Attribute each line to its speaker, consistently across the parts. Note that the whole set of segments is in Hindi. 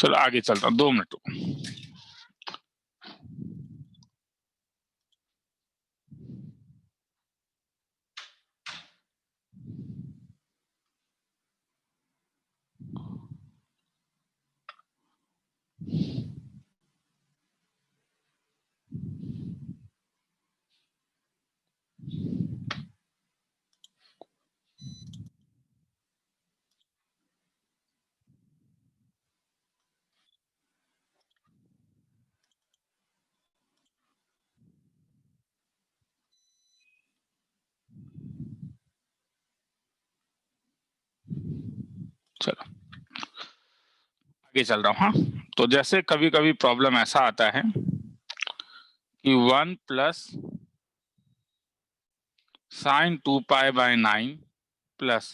Speaker 1: चलो आगे चलता हूँ, 2 मिनट रुको। चलो आगे चल रहा हूँ। हाँ, तो जैसे कभी कभी प्रॉब्लम ऐसा आता है कि 1 plus sine 2π/9 plus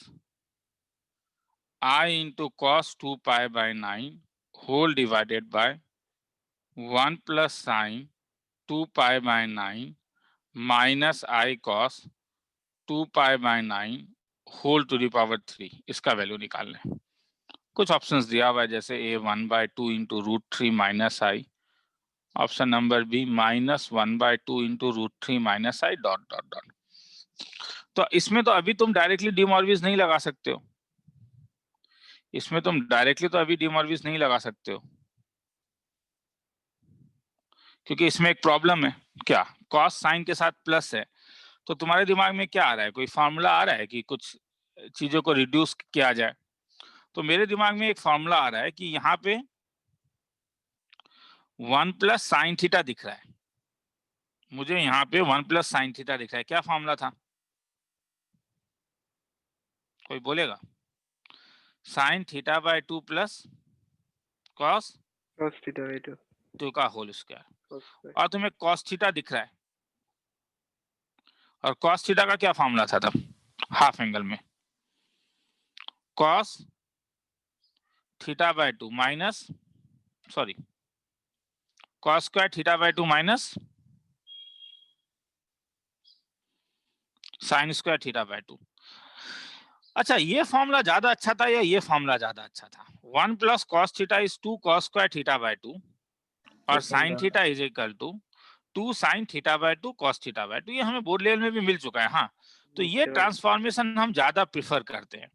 Speaker 1: I into cos 2π/9 whole divided by 1 plus sine 2π/9 minus I cos 2π/9 whole to the power 3। इसका वैल्यू निकाल लें। कुछ ऑप्शंस दिया हुआ है, जैसे A 1/2 into √3 minus i, option number B -1/2 into √3 minus i dot dot dot. तो इसमें तो अभी तुम डायरेक्टली डी मॉर्विस नहीं लगा सकते हो, इसमें तुम डायरेक्टली तो अभी डी मॉर्विस नहीं लगा सकते हो, क्योंकि इसमें एक प्रॉब्लम है। क्या? कॉस साइन के साथ प्लस है, तो तुम्हारे दिमाग में क्या आ रहा है? कोई फार्मूला आ रहा है कि कुछ चीजों को रिड्यूस किया जाए। तो मेरे दिमाग में एक फार्मूला आ रहा है कि यहाँ पे 1 प्लस साइन थीटा दिख रहा है, मुझे यहाँ पे 1 प्लस साइन थीटा दिख रहा है। क्या फार्मूला था? कोई बोलेगा? Sign theta by 2 plus cos
Speaker 2: theta by
Speaker 1: 2 का होल स्क्वायर, और तुम्हें कॉस थीटा दिख रहा है। और कॉस थीटा का क्या फार्मूला था तब हाफ एंगल में? Cos theta by 2 minus sorry cos square theta by 2 minus sine square theta by 2। अच्छा, ये फॉर्मूला ज्यादा अच्छा था या ये फॉर्मूला ज्यादा अच्छा था? 1 plus cos theta is 2 cos square theta by 2 और sine theta is equal to 2 sine theta by 2 cos theta by 2। ये हमें बोर्ड लेवल में भी मिल चुका है। हाँ, तो ये ट्रांसफॉर्मेशन हम ज्यादा प्रिफर करते हैं।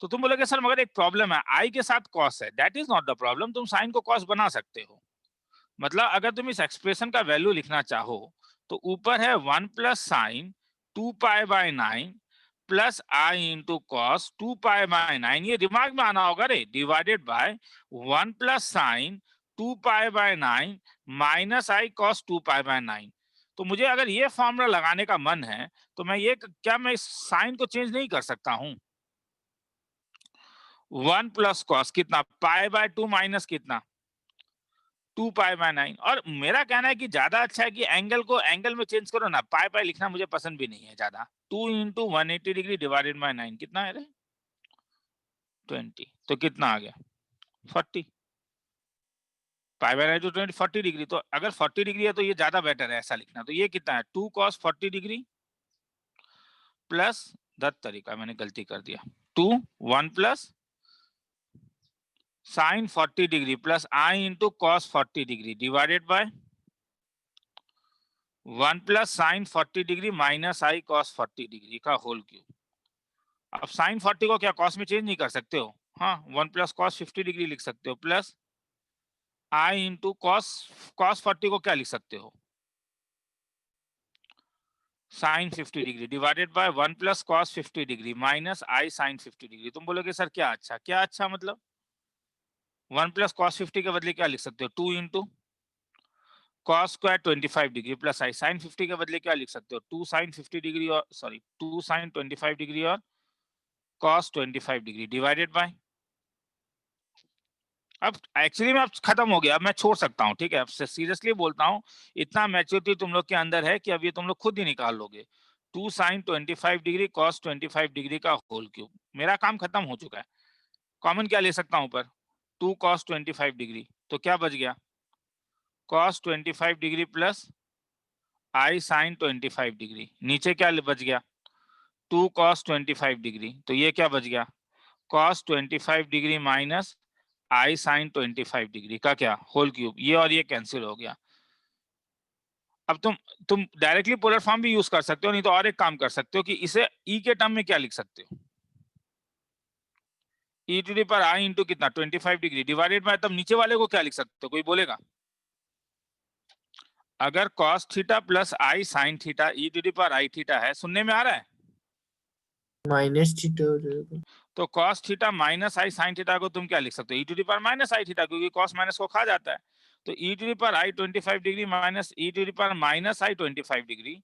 Speaker 1: तो तुम बोलोगे सर मगर एक प्रॉब्लम है, आई के साथ कॉस है। That is not the problem, तुम साइन को कॉस बना सकते हो। मतलब अगर तुम इस एक्सप्रेशन का वैल्यू लिखना चाहो तो ऊपर है 1 प्लस साइन 2π/9 प्लस आई इंटू कॉस 2π/9, ये दिमाग में आना होगा रे, divided by 1 plus sine 2π/9 minus I cos 2π/9। तो मुझे अगर ये फॉर्मूला लगाने का मन है तो मैं ये क्या मैं इस साइन को चेंज नहीं कर सकता हूं? 1 प्लस कॉस कितना π/2 माइनस कितना 2π/9। और मेरा कहना है कि ज्यादा अच्छा है कि एंगल को एंगल में चेंज करो ना। पाई पाई लिखना मुझे पसंद भी नहीं है ज्यादा। 2 इंटू 180 डिग्री डिवाइडेड बाय 9 कितना है रे? 20। तो कितना आ गया? 40। π/9 तो 20 40 डिग्री। तो अगर 40 डिग्री है तो ये ज्यादा बेटर है ऐसा लिखना। तो ये कितना है? 2 cos 40 डिग्री प्लस 10 तरीका मैंने गलती कर दिया 2 1 plus sign 40 degree plus I into cos 40 degree divided by 1 plus sign 40 degree minus I cos 40 degree का होल क्यूब। अब साइन 40 को क्या कॉस में चेंज नहीं कर सकते हो? हाँ, 1 प्लस कॉस 50 डिग्री लिख सकते हो प्लस आई इंटू कॉस 40 को क्या लिख सकते हो? Sine 50 degree divided by 1 plus cos 50 degree minus i sine 50 degree. तुम बोलोगे सर क्या अच्छा? क्या अच्छा मतलब 1 प्लस कॉस 50 के बदले क्या लिख सकते हो? 2 into cos square 25 degree plus आई साइन 50 के बदले क्या लिख सकते हो? 2 साइन 50 डिग्री और 2 साइन 25 डिग्री और कॉस 25 डिग्री डिवाइडेड बाय। अब एक्चुअली में अब खत्म हो गया, अब मैं छोड़ सकता हूँ। ठीक है, अब सीरियसली बोलता हूँ, इतना मैच्योरिटी तुम लोग के अंदर है कि अब ये तुम लोग खुद ही निकाल लोगे। 2 साइन 25 डिग्री कॉस 25 डिग्री का होल क्यूब। मेरा काम खत्म हो चुका है। कॉमन क्या ले सकता हूँ ऊपर? 2 कॉस 25 डिग्री, तो क्या बच गया? कॉस 25 डिग्री प्लस आई साइन 25 डिग्री। नीचे क्या बच गया? 2 कॉस 25 डिग्री। तो ये क्या बच गया? Cos 25 degree minus i sign 25 degree का क्या होल क्यूब, ये और ये कैंसिल हो गया। अब तुम डायरेक्टली पोलर फॉर्म भी यूज कर सकते हो, नहीं तो और एक काम कर सकते हो कि इसे ई के टर्म में क्या लिख सकते हो, ई to the power I into कितना 25 डिग्री डिवाइडेड बाय, तब नीचे वाले को क्या लिख सकते हो, कोई बोलेगा? अगर cos theta plus I sine theta e to the power i theta है, सुनने में आ रहा है?
Speaker 2: माइनस थीटा हो जाएगा।
Speaker 1: तो cos theta minus i sine theta को तुम क्या लिख सकते हो, ई to the power minus i theta, क्योंकि कॉस माइनस को खा जाता है। तो e to the power i 25 degree minus e to the power minus i 25 degree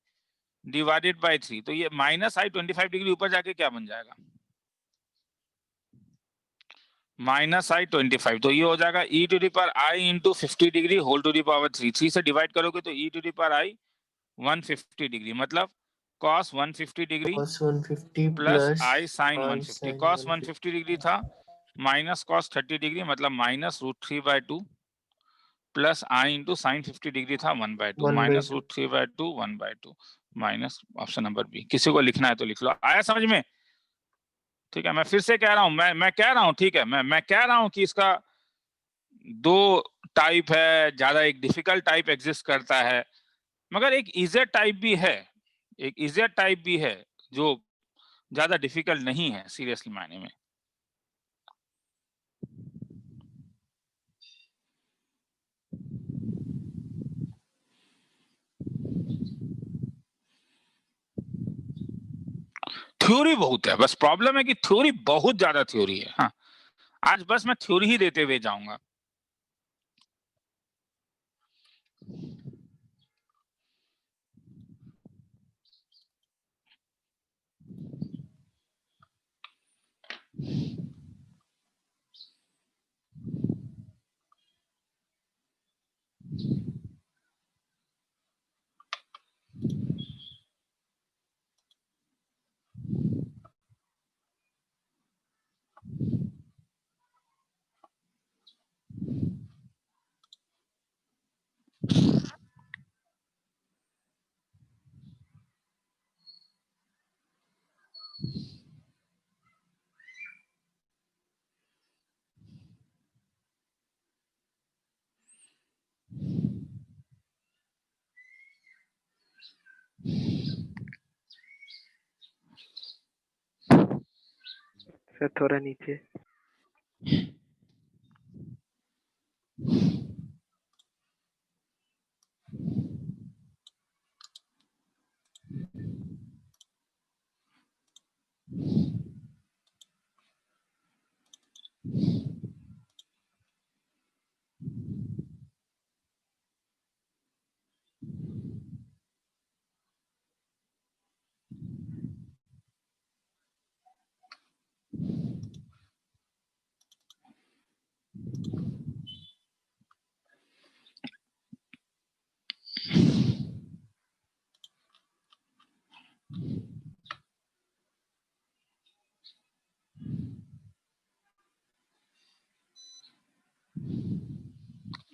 Speaker 1: divided by 3। तो ये माइनस आई 25 डिग्री ऊपर जाके क्या बन जाएगा, माइनस आई 25। तो ये हो जाएगा e to the power I into 50 degree whole to the power 3। 3 से डिवाइड करोगे तो e to the power i 150 degree, मतलब cos 150 degree
Speaker 2: cos 150
Speaker 1: plus
Speaker 2: plus
Speaker 1: I sine
Speaker 2: i
Speaker 1: 150।
Speaker 2: sin
Speaker 1: cos
Speaker 2: 150
Speaker 1: 150 degree था माइनस cos 30 डिग्री, मतलब माइनस √3/2 प्लस आई इंटू साइन 50 डिग्री था 1/2 minus √3/2 1/2 minus option number B. किसी को लिखना है तो लिख लो। आया समझ में? ठीक है, मैं फिर से कह रहा हूं, मैं कह रहा हूं, ठीक है, मैं कह रहा हूं कि इसका दो टाइप है, ज्यादा एक डिफिकल्ट टाइप एग्जिस्ट करता है, मगर एक इजी टाइप भी है, एक इजी टाइप भी है जो ज्यादा डिफिकल्ट नहीं है सीरियसली मायने में। थ्योरी बहुत है, बस प्रॉब्लम है कि थ्योरी बहुत ज्यादा थ्योरी है। हाँ, आज बस मैं थ्योरी ही देते हुए जाऊंगा।
Speaker 3: सर थोड़ा नीचे।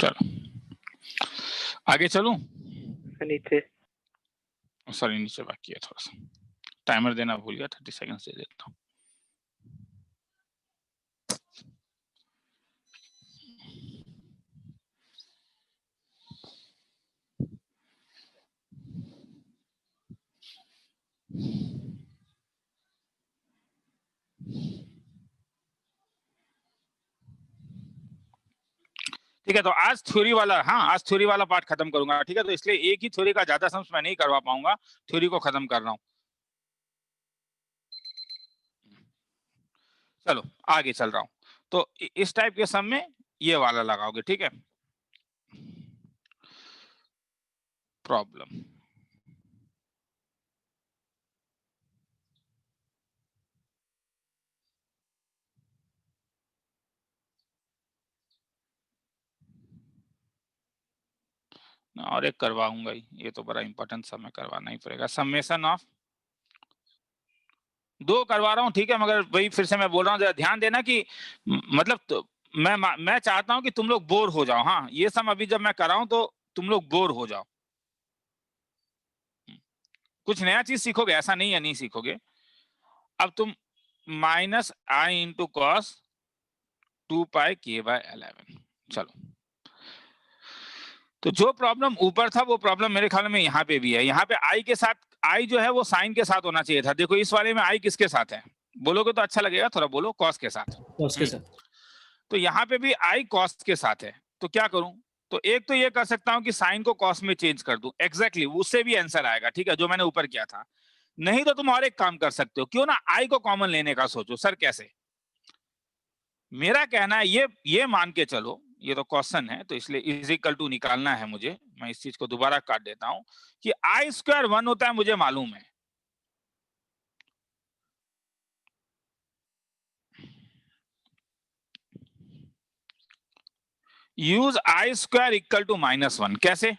Speaker 1: चलो आगे चलूं?
Speaker 3: नीचे।
Speaker 1: सॉरी, नीचे बाकी है, थोड़ा सा टाइमर देना भूल गया, 30 सेकंड्स दे देता हूँ। ठीक है, तो आज थ्योरी वाला, हाँ आज थ्योरी वाला पार्ट खत्म करूंगा, ठीक है? तो इसलिए एक ही थ्योरी का ज्यादा सम्स मैं नहीं करवा पाऊंगा, थ्योरी को खत्म कर रहा हूं। चलो आगे चल रहा हूं। तो इस टाइप के सम में ये वाला लगाओगे, ठीक है? प्रॉब्लम और एक करवाऊंगा ही, ये तो बड़ा इंपॉर्टेंट सम है, करवाना ही पड़ेगा। समेशन ऑफ, दो करवा रहा हूँ, ठीक है, मगर वही फिर से मैं बोल रहा हूँ, जरा ध्यान देना कि मतलब तो मैं चाहता हूं कि तुम लोग बोर हो जाओ। हाँ, ये सम अभी जब मैं कराऊं तो तुम लोग बोर हो जाओ, कुछ नया चीज सीखोगे, ऐसा नहीं है नहीं सीखोगे। अब तुम minus i into cos 2 pi k/11। चलो, तो जो प्रॉब्लम ऊपर था वो प्रॉब्लम मेरे ख्याल में यहाँ पे भी है। यहाँ पे i के साथ, i जो है वो साइन के साथ होना चाहिए था। देखो इस वाले में i किसके साथ है, बोलोगे तो अच्छा लगेगा, थोड़ा बोलो, कॉस के साथ।
Speaker 4: कॉस के साथ।
Speaker 1: तो यहाँ पे भी i कॉस के साथ है, तो क्या करूं? तो एक तो ये कर सकता हूं कि साइन को कॉस में चेंज कर दूं, एग्जैक्टली उससे भी आंसर आएगा, ठीक है, जो मैंने ऊपर किया था। नहीं तो तुम और एक काम कर सकते हो, क्यों ना i को कॉमन लेने का सोचो। सर कैसे? मेरा कहना है ये मान के चलो, ये तो क्वेश्चन है तो इसलिए इज इक्वल टू निकालना है मुझे, मैं इस चीज को दोबारा काट देता हूं कि आई स्क्वायर 1 होता है, मुझे मालूम है। Use i square equal to -1। कैसे?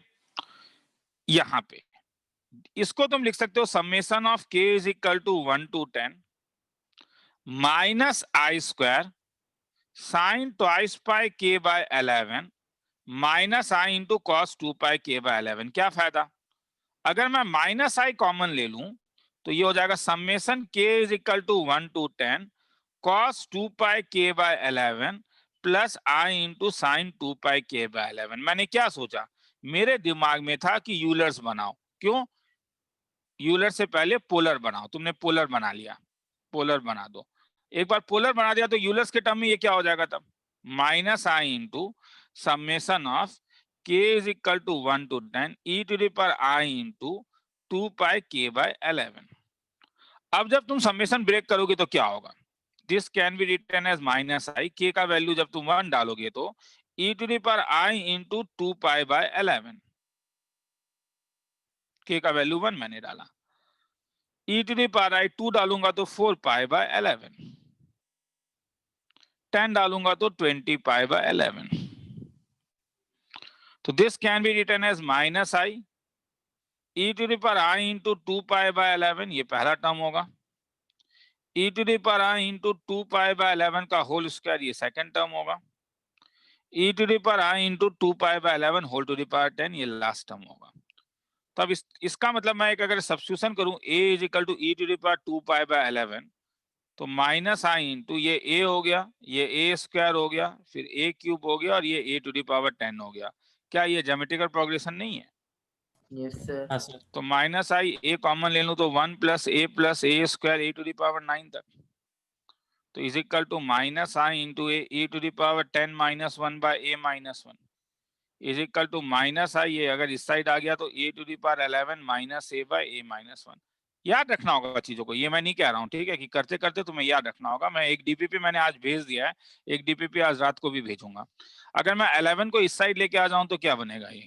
Speaker 1: यहां पे इसको तुम लिख सकते हो summation of k is equal to 1 to 10 minus i square sine twice pi k/11 minus i into cos 2 pi k/11। क्या फायदा? अगर मैं माइनस आई कॉमन ले लूं तो ये हो जाएगा summation k is equal to 1 to 10 cos 2 pi k/11 plus I into sine 2 pi k/11। मैंने क्या सोचा, मेरे दिमाग में था कि यूलर्स बनाओ। क्यों? यूलर से पहले पोलर बनाओ। तुमने पोलर बना लिया, पोलर बना दो। एक बार पोलर बना दिया तो यूलर्स के टर्म में ये क्या हो जाएगा तब, minus i into summation of k is equal to 1 to 10 e to the power i into 2 pi k/11। अब जब तुम समेशन ब्रेक करोगे तो क्या होगा, this can be written as minus i, k का वैल्यू जब तुम 1 डालोगे तो e to the power i into 2 pi. k का वैल्यू 1 मैंने डाला, e to the power i 2 डालूंगा तो 4 पाई/11, 10 डालूंगा तो 20 पाई/11। तो this can be written as minus i e to the power i into 2 पाई/11, ये पहला टर्म होगा। e to the power i into 2 पाई/11 का होल स्क्वायर, ये सेकंड टर्म होगा। e to the power i into 2 पाई/11 होल टू द पावर 10, ये लास्ट टर्म होगा। तब इसका मतलब मैं एक अगर सब्स्टिट्यूशन करूं, a is equal to e to the power 2 pi, तो माइनस आई इंटू ये a हो गया, ये a स्क्वायर हो गया, फिर a क्यूब हो गया और ये a टू द पावर 10 हो गया। क्या ये ज्योमेट्रिकल प्रोग्रेशन नहीं है?
Speaker 2: Yes sir.
Speaker 4: हाँ सर।
Speaker 1: तो माइनस आई a कॉमन ले लूं तो 1 plus a square a to the power 9 तक, तो is equal to minus i into a to the power 10 minus 1 by a minus 1 is equal to minus i, ये अगर इस साइड आ गया तो a to the power 11 minus a by a minus 1। याद रखना होगा चीजों को, ये मैं नहीं कह रहा हूँ, ठीक है, कि करते करते तुम्हें याद रखना होगा। मैं एक डीपीपी मैंने आज भेज दिया है, एक डीपीपी आज रात को भी भेजूंगा। अगर मैं 11 को इस साइड लेके आ जाऊं तो क्या बनेगा, ये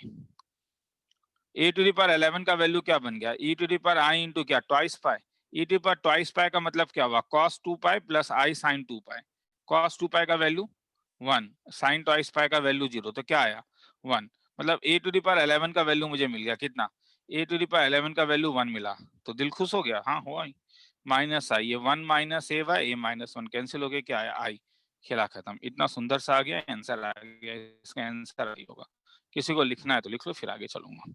Speaker 1: a टू द पावर 11 का वैल्यू क्या बन गया, e to the power i into क्या, twice pi. e to the power twice pi का मतलब क्या हुआ, cos 2 pi plus i sin 2 pi. cos 2 pi का वैल्यू 1, sin ट्वाइस पाई का वैल्यू 0, तो क्या आया 1। मतलब a टू द पावर 11 का वैल्यू मुझे मिल गया कितना, a टू द पावर 11 का वैल्यू 1 मिला, तो दिल खुश हो गया। हाँ हुआ ही, माइनस आई, ये 1 minus a by a minus 1 cancel हो गया, क्या आया i। खेला खत्म। इतना सुंदर सा आ गया आंसर, आ गया, इसका आंसर आई होगा। किसी को लिखना है तो लिख लो, फिर आगे चलूंगा,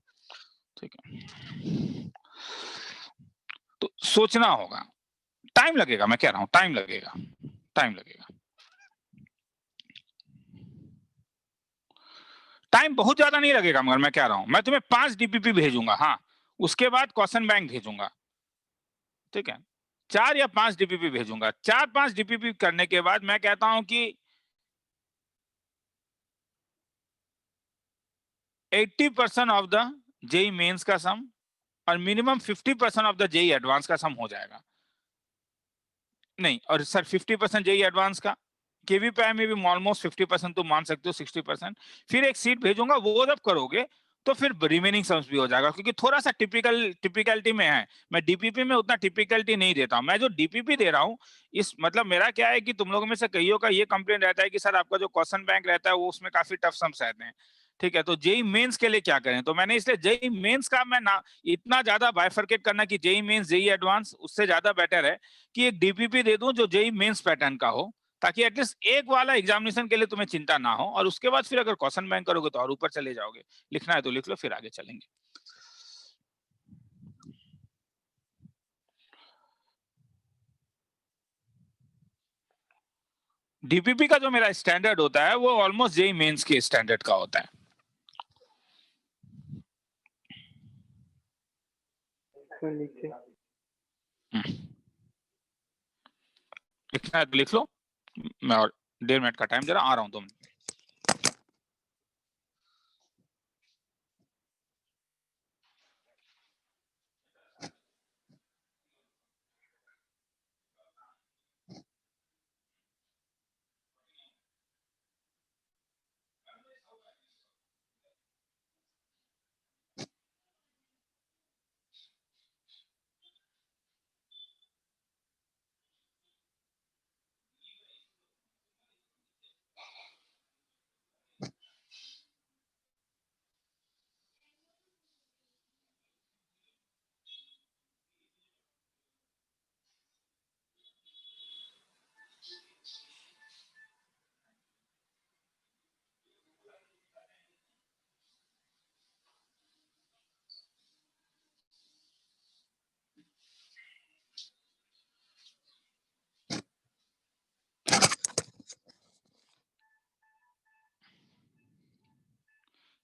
Speaker 1: ठीक है। तो सोचना होगा, टाइम लगेगा, मैं कह रहा हूं टाइम लगेगा, टाइम लगेगा, टाइम बहुत ज्यादा नहीं लगेगा, मगर मैं कह रहा हूं मैं तुम्हें 5 डीपीपी भेजूंगा, हाँ उसके बाद क्वेश्चन बैंक भेजूंगा, ठीक है, 4 या 5 डीपीपी भेजूंगा। 4-5 डीपीपी करने के बाद मैं कहता हूं कि 80% ऑफ द जेई मेंस का सम और minimum 50% of the JEE advance का सम हो जाएगा। नहीं, और सर 50% जेई एडवांस का, केवीपीआई में भी ऑलमोस्ट 50% तो मान सकते हो, 60%। फिर एक सीट भेजूंगा, वो जब करोगे तो फिर रिमेनिंग सम्स भी हो जाएगा, क्योंकि थोड़ा सा टिपिकलिटी में है। मैं डीपीपी में उतना टिपिकलिटी नहीं देता हूं। मैं जो डीपीपी दे रहा हूं, इस मतलब मेरा क्या है कि तुम लोगों में से कईयों का ये कंप्लेंट रहता है कि सर आपका जो क्वेश्चन बैंक रहता है वो उसमें काफी टफ सम्स रहते हैं, ठीक है, तो जेई मेंस के लिए क्या करें। तो मैंने इसलिए जेई मेंस का मैं ना इतना ज्यादा बाइफरकेट करना कि जेई मेंस जेई एडवांस, उससे ज्यादा बेटर है कि एक डीपीपी दे दूं जो जेई मेंस पैटर्न का हो, ताकि एटलीस्ट एक वाला एग्जामिनेशन के लिए तुम्हें चिंता ना हो, और उसके बाद फिर अगर क्वेश्चन बैंक करोगे तो और ऊपर चले जाओगे। लिखना है तो लिख लो, फिर आगे चलेंगे। डीपीपी का जो मेरा स्टैंडर्ड होता है वो ऑलमोस्ट जेईई मेंस के स्टैंडर्ड का होता है।
Speaker 3: सर नीचे।
Speaker 1: लिखना है तो लिख लो, मैं और 1.5 मिनट का टाइम जरा आ रहा हूं तुम।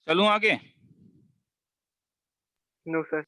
Speaker 1: चलूं आगे?
Speaker 3: No sir.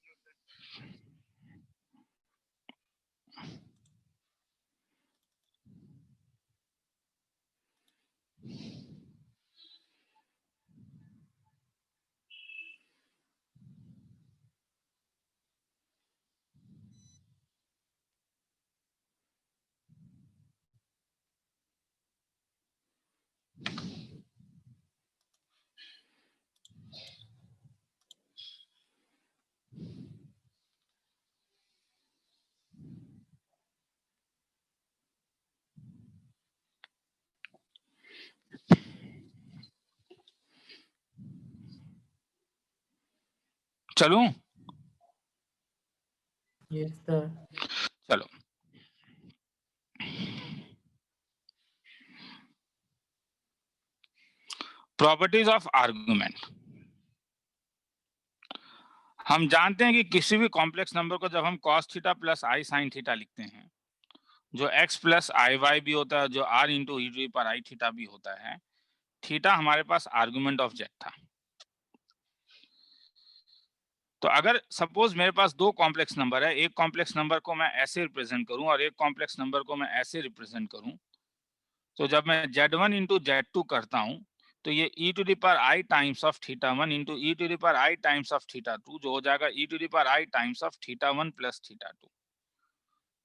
Speaker 1: चलूं?
Speaker 2: Yes, sir.
Speaker 1: चलो, प्रॉपर्टीज ऑफ आर्गुमेंट। हम जानते हैं कि किसी भी कॉम्प्लेक्स नंबर को जब हम cos थीटा प्लस आई साइन थीटा लिखते हैं, जो x प्लस आई वाई भी होता है, जो r into e to the power i theta भी होता है, थीटा हमारे पास आर्गुमेंट ऑफ z था। तो अगर सपोज मेरे पास दो कॉम्प्लेक्स नंबर है, एक कॉम्प्लेक्स नंबर को मैं ऐसे रिप्रेजेंट करूं और एक कॉम्प्लेक्स नंबर को मैं ऐसे रिप्रेजेंट करूं, तो जब मैं z1 इंटू z2 करता हूं तो ये e to the power i times of theta 1 into e to the power i times of theta 2, जो हो जाएगा e to the power i times of theta 1 plus theta 2।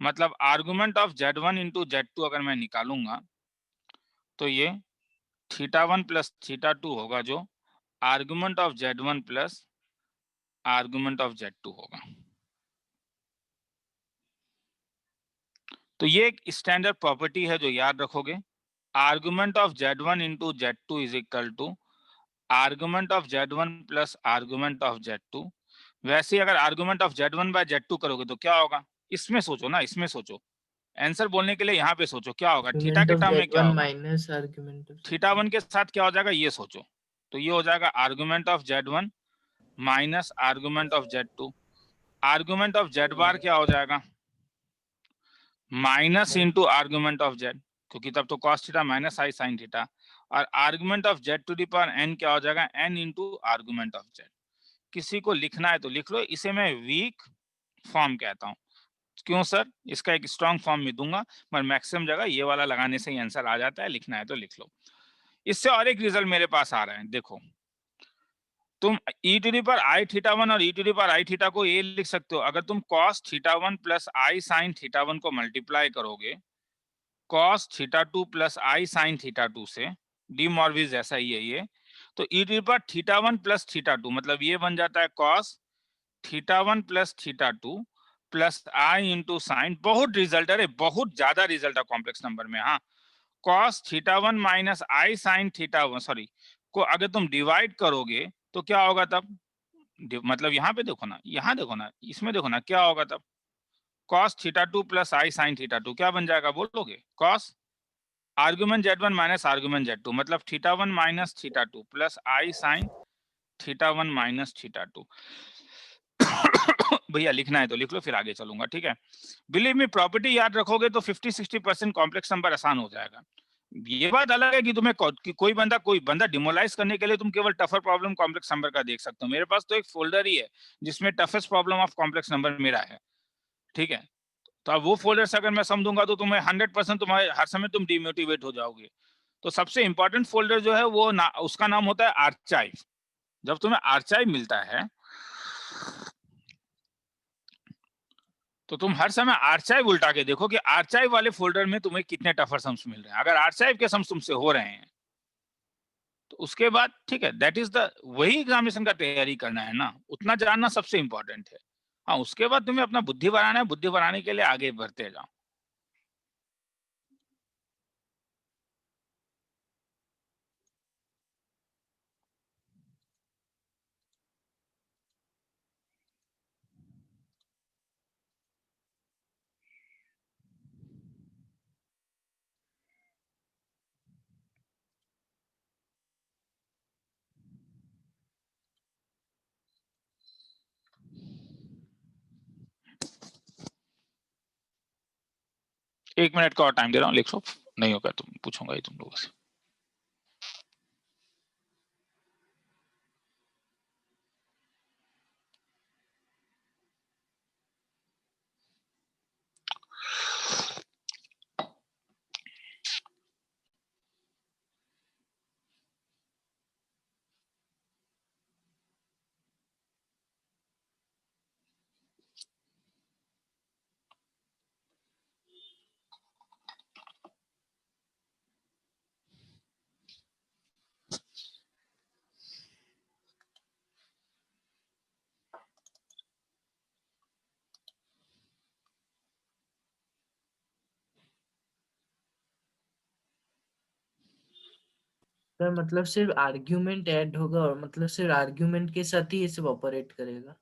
Speaker 1: मतलब argument of z1 into z2 अगर मैं निकालूंगा तो ये थीटा 1 प्लस थीटा 2 होगा, जो argument of z1 plus argument of z2 होगा। तो ये एक स्टैंडर्ड प्रॉपर्टी है जो याद रखोगे। Argument of z1 into z2 is equal to argument of z1 plus argument of z2। वैसे अगर argument of z1 bye z2 करोगे तो क्या होगा? इसमें सोचो ना, इसमें सोचो, आंसर बोलने के लिए यहाँ पे सोचो क्या होगा, थीटा
Speaker 2: Argument
Speaker 1: के
Speaker 2: of
Speaker 1: टर्म में क्या
Speaker 2: Z1
Speaker 1: होगा,
Speaker 2: minus argument of
Speaker 1: theta
Speaker 2: Z2.
Speaker 1: 1 के साथ क्या हो जाएगा ये सोचो। तो ये हो जाएगा argument of z1 minus argument of z2। Argument of z bar क्या हो जाएगा? Minus into argument of z, क्योंकि तब तो cos theta minus i sine theta, और argument of z to the power n क्या हो जाएगा? n into argument of z। किसी को लिखना है तो लिख लो, इसे मैं वीक फॉर्म कहता हूं। क्यों सर? इसका एक स्ट्रॉन्ग फॉर्म में दूंगा, पर मैक्सिमम जगह ये वाला लगाने से ही आंसर आ जाता है, लिखना है तो लिख लो। इससे और एक रिजल्ट मेरे पास आ रहा है, देखो, तुम e to the power i theta 1 और e to the power i theta को ये लिख सकते हो, अगर तुम cos थीटा 1 प्लस आई साइन थीटा 1 को मल्टीप्लाई करोगे cos थीटा 2 प्लस आई साइन थीटा 2 से, डी मॉर्विस जैसा ही है ये, तो e to the power theta 1 plus theta 2, मतलब ये बन जाता है cos theta 1 plus theta 2 plus आई इंटू साइन। बहुत रिजल्ट है, बहुत ज्यादा रिजल्ट है कॉम्प्लेक्स नंबर में। हाँ, cos theta 1 minus i sine theta 1 sorry को अगर तुम डिवाइड करोगे तो क्या होगा तब? मतलब यहाँ पे देखो ना, यहाँ देखो ना, इसमें देखो ना, क्या होगा तब? cos थीटा 2 प्लस आई साइन थीटा 2 क्या बन जाएगा बोलोगे? cos argument z1 minus argument z2, मतलब थीटा 1 माइनस थीटा 2 प्लस आई साइन थीटा 1 माइनस थीटा 2। भैया लिखना है तो लिख लो, फिर आगे चलूंगा, ठीक है? बिलीव मी, प्रॉपर्टी याद रखोगे तो 50-60% कॉम्प्लेक्स नंबर आसान हो जाएगा। ये बात अलग है कि तुम्हें कोई बंदा डिमोलाइज करने के लिए तुम केवल टफर प्रॉब्लम कॉम्प्लेक्स नंबर का देख सकते हो। मेरे पास तो एक फोल्डर ही है जिसमें toughest problem of complex number मेरा है, ठीक है। तो अब वो फोल्डर से अगर मैं सम दूंगा तो तुम्हें 100% तुम्हारे हर समय तुम डिमोटिवेट हो जाओगे। तो सबसे इंपॉर्टेंट फोल्डर जो है वो उसका नाम होता है आर्चाइव। जब तुम्हें आर्चाइव मिलता है तो तुम हर समय आर्चाइव उल्टा के देखो कि आर्चाइव वाले फोल्डर में तुम्हें कितने टफर सम्स मिल रहे हैं। अगर आर्चाइव के सम्स तुमसे हो रहे हैं तो उसके बाद ठीक है, दैट इज द वही एग्जामिनेशन का तैयारी करना है ना, उतना जानना सबसे इंपॉर्टेंट है। हाँ, उसके बाद तुम्हें अपना बुद्धि बढ़ाना है, बुद्धि बढ़ाने के लिए आगे बढ़ते जाओ। एक मिनट का और टाइम दे रहा हूँ, लिखो, नहीं होगा तो पूछूंगा ही तुम लोगों से।
Speaker 2: सर मतलब सिर्फ आर्ग्यूमेंट ऐड होगा और मतलब सिर्फ आर्ग्यूमेंट के साथ ही ये सब ऑपरेट करेगा।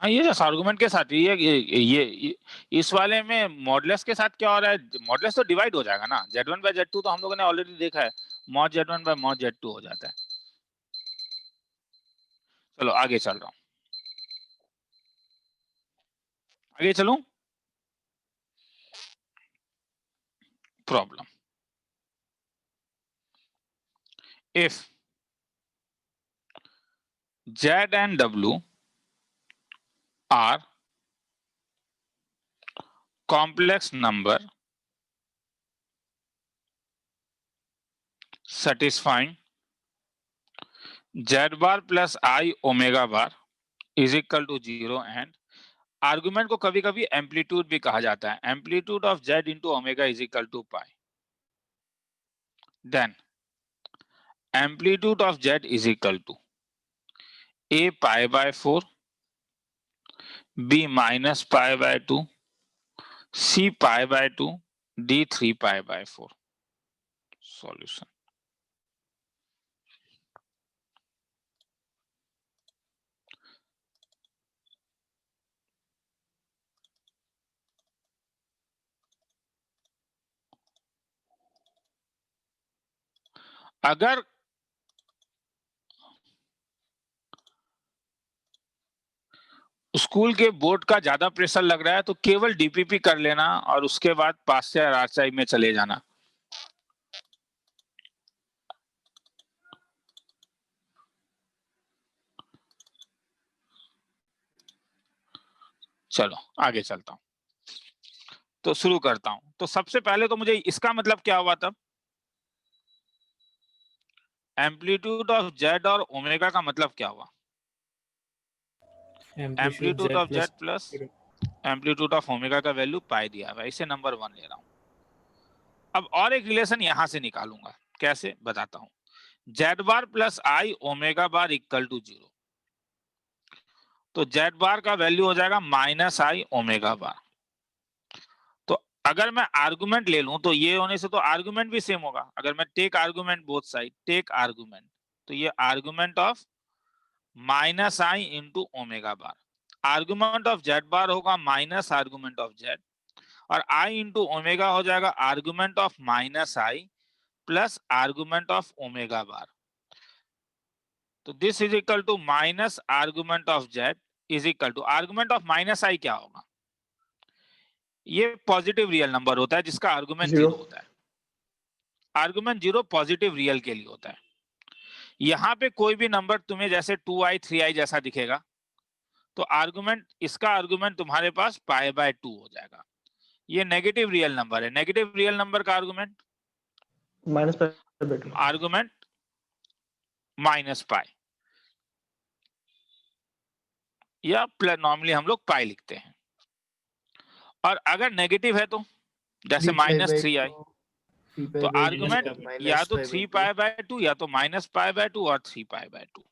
Speaker 1: हाँ, ये जैसे आर्गुमेंट के साथ ये इस वाले में मॉडलेस के साथ क्या हो रहा है, मॉडलेस तो डिवाइड हो जाएगा ना, Z1 बाय Z2 तो हम लोगों ने ऑलरेडी देखा है, mod Z1 bye mod Z2 हो जाता है। चलो आगे चल रहा हूँ, आगे चलूं। Problem, if Z and W are complex number satisfying Z bar plus I omega bar is equal to 0 and argument को कभी कभी एम्पलीट्यूड भी कहा जाता है, amplitude of Z into omega is equal to pi, then amplitude of Z is equal to A pi by 4, B minus pi by 2, C pi by 2, D 3 pi by 4। Solution, अगर स्कूल के बोर्ड का ज्यादा प्रेशर लग रहा है तो केवल डीपीपी कर लेना और उसके बाद पास से आरचाई में चले जाना। चलो आगे चलता हूं, तो शुरू करता हूं। तो सबसे पहले तो मुझे इसका मतलब क्या हुआ, तब एम्पलीट्यूड ऑफ Z और ओमेगा का मतलब क्या हुआ, amplitude of Z plus amplitude of omega का वैल्यू पाई दिया है, इसे नंबर 1 ले रहा हूं। अब और एक रिलेशन यहां से निकालूंगा, कैसे बताता हूं। Z bar plus I omega bar equal to 0, तो Z बार का वैल्यू हो जाएगा माइनस I ओमेगा बार। तो अगर मैं आर्गुमेंट ले लूं तो ये होने से तो आर्गुमेंट भी सेम होगा। अगर मैं take argument both side, take argument, तो ये argument of minus I into omega bar, argument of Z bar होगा माइनस आर्गुमेंट ऑफ Z, और I इंटू ओमेगा हो जाएगा argument of minus I plus argument of omega bar. तो this is equal to minus argument of Z is equal to argument of minus I क्या होगा, ये पॉजिटिव रियल नंबर होता है जिसका आर्गुमेंट 0 होता है। आर्गुमेंट 0 पॉजिटिव रियल के लिए होता है। यहाँ पे कोई भी नंबर तुम्हें जैसे 2i 3i जैसा दिखेगा तो आर्गुमेंट, इसका आर्गुमेंट तुम्हारे पास π/2 हो जाएगा। ये नेगेटिव रियल नंबर है। नेगेटिव रियल नंबर का आर्गुमेंट
Speaker 4: -π/2
Speaker 1: आर्गुमेंट -π या प्लस, नॉर्मली हम लोग पाई लिखते हैं। और अगर नेगेटिव है तो जैसे -3i, तो आर्गुमेंट या तो 3π/2 या तो -π/2 और 3π/2।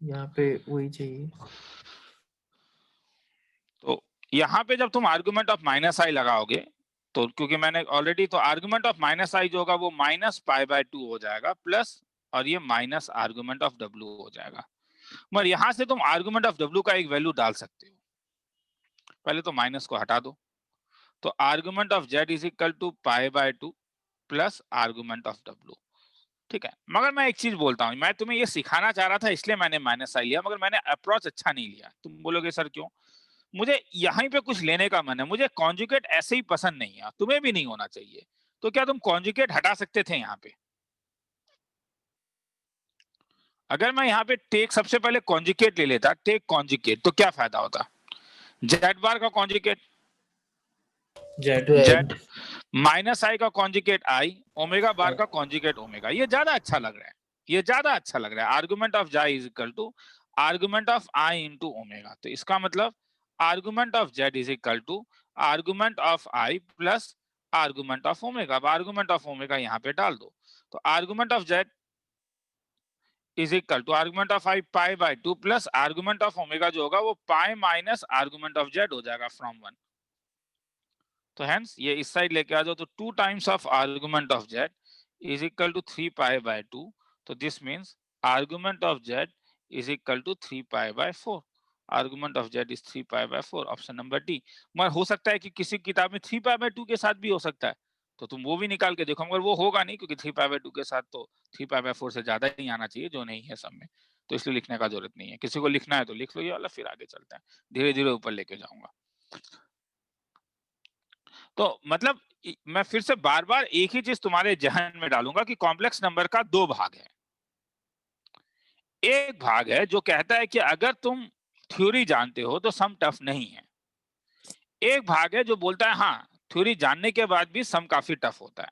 Speaker 2: यहाँ पे वही चाहिए।
Speaker 1: तो यहाँ पे जब तुम आर्गुमेंट ऑफ -i लगाओगे तो, क्योंकि मैंने ऑलरेडी, तो आर्गुमेंट ऑफ -i जो होगा वो -π/2 हो जाएगा प्लस, और ये माइनस आर्गुमेंट ऑफ w हो जाएगा। मगर यहाँ से तुम आर्गुमेंट ऑफ w का एक वैल्यू डाल सकते हो। पहले तो माइनस को हटा दो, तो argument of z is equal to π/2 plus argument of w। ठीक है, मगर मैं एक चीज बोलता हूँ, मैं तुम्हें ये सिखाना चाह रहा था इसलिए मैंने -i लिया, मगर मैंने अप्रोच अच्छा नहीं लिया। तुम बोलोगे सर क्यों? मुझे यहीं पे कुछ लेने का मन है, मुझे कॉन्जुगेट ऐसे ही पसंद नहीं है, तुम्हें भी नहीं होना चाहिए। तो क्या तुम कॉन्जुगेट हटा सकते थे यहाँ पे? अगर मैं यहाँ पे टेक सबसे पहले कॉन्जुगेट ले लेता, टेक कॉन्जुगेट, तो क्या फायदा होता? जेड बार का कॉन्जुगेट जेड, माइनस आई का कॉन्जुगेट आई, ओमेगा बार का कॉन्जुगेट ओमेगा। ये ज्यादा अच्छा लग रहा है, ये ज्यादा अच्छा लग रहा है। Argument of z is equal to argument of i into omega. तो इसका मतलब argument of z is equal to argument of i plus argument of omega. अब आर्गुमेंट ऑफ ओमेगा यहाँ पे डाल दो, तो argument of z is equal to argument of i π/2 plus argument of omega जो होगा वो pi minus argument of z हो जाएगा फ्रॉम 1। तो हेंस ये इस साइड लेके आ जाओ, तो 2 times of argument of z is equal to 3π/2। तो this means argument of z is equal to 3π/4। Argument of z is 3π/4, option number D. मगर हो सकता है कि किसी किताब में 3π/2 के साथ भी हो सकता है, तो तुम वो भी निकाल के देखो, मगर वो होगा नहीं, क्योंकि 3π/2 के साथ तो 3π/4 से ज्यादा ही आना चाहिए, जो नहीं है सब में। तो इसलिए लिखने का जरूरत नहीं है। किसी को लिखना है तो लिख लो ये वाला, फिर आगे चलते हैं। धीरे धीरे ऊपर लेके जाऊंगा। तो मतलब मैं फिर से बार बार एक ही चीज तुम्हारे जहन में डालूंगा कि कॉम्प्लेक्स नंबर का 2 भाग है। एक भाग है जो कहता है कि अगर तुम थ्योरी जानते हो तो सम टफ नहीं है। एक भाग है जो बोलता है हाँ, थ्योरी जानने के बाद भी सम काफी टफ होता है।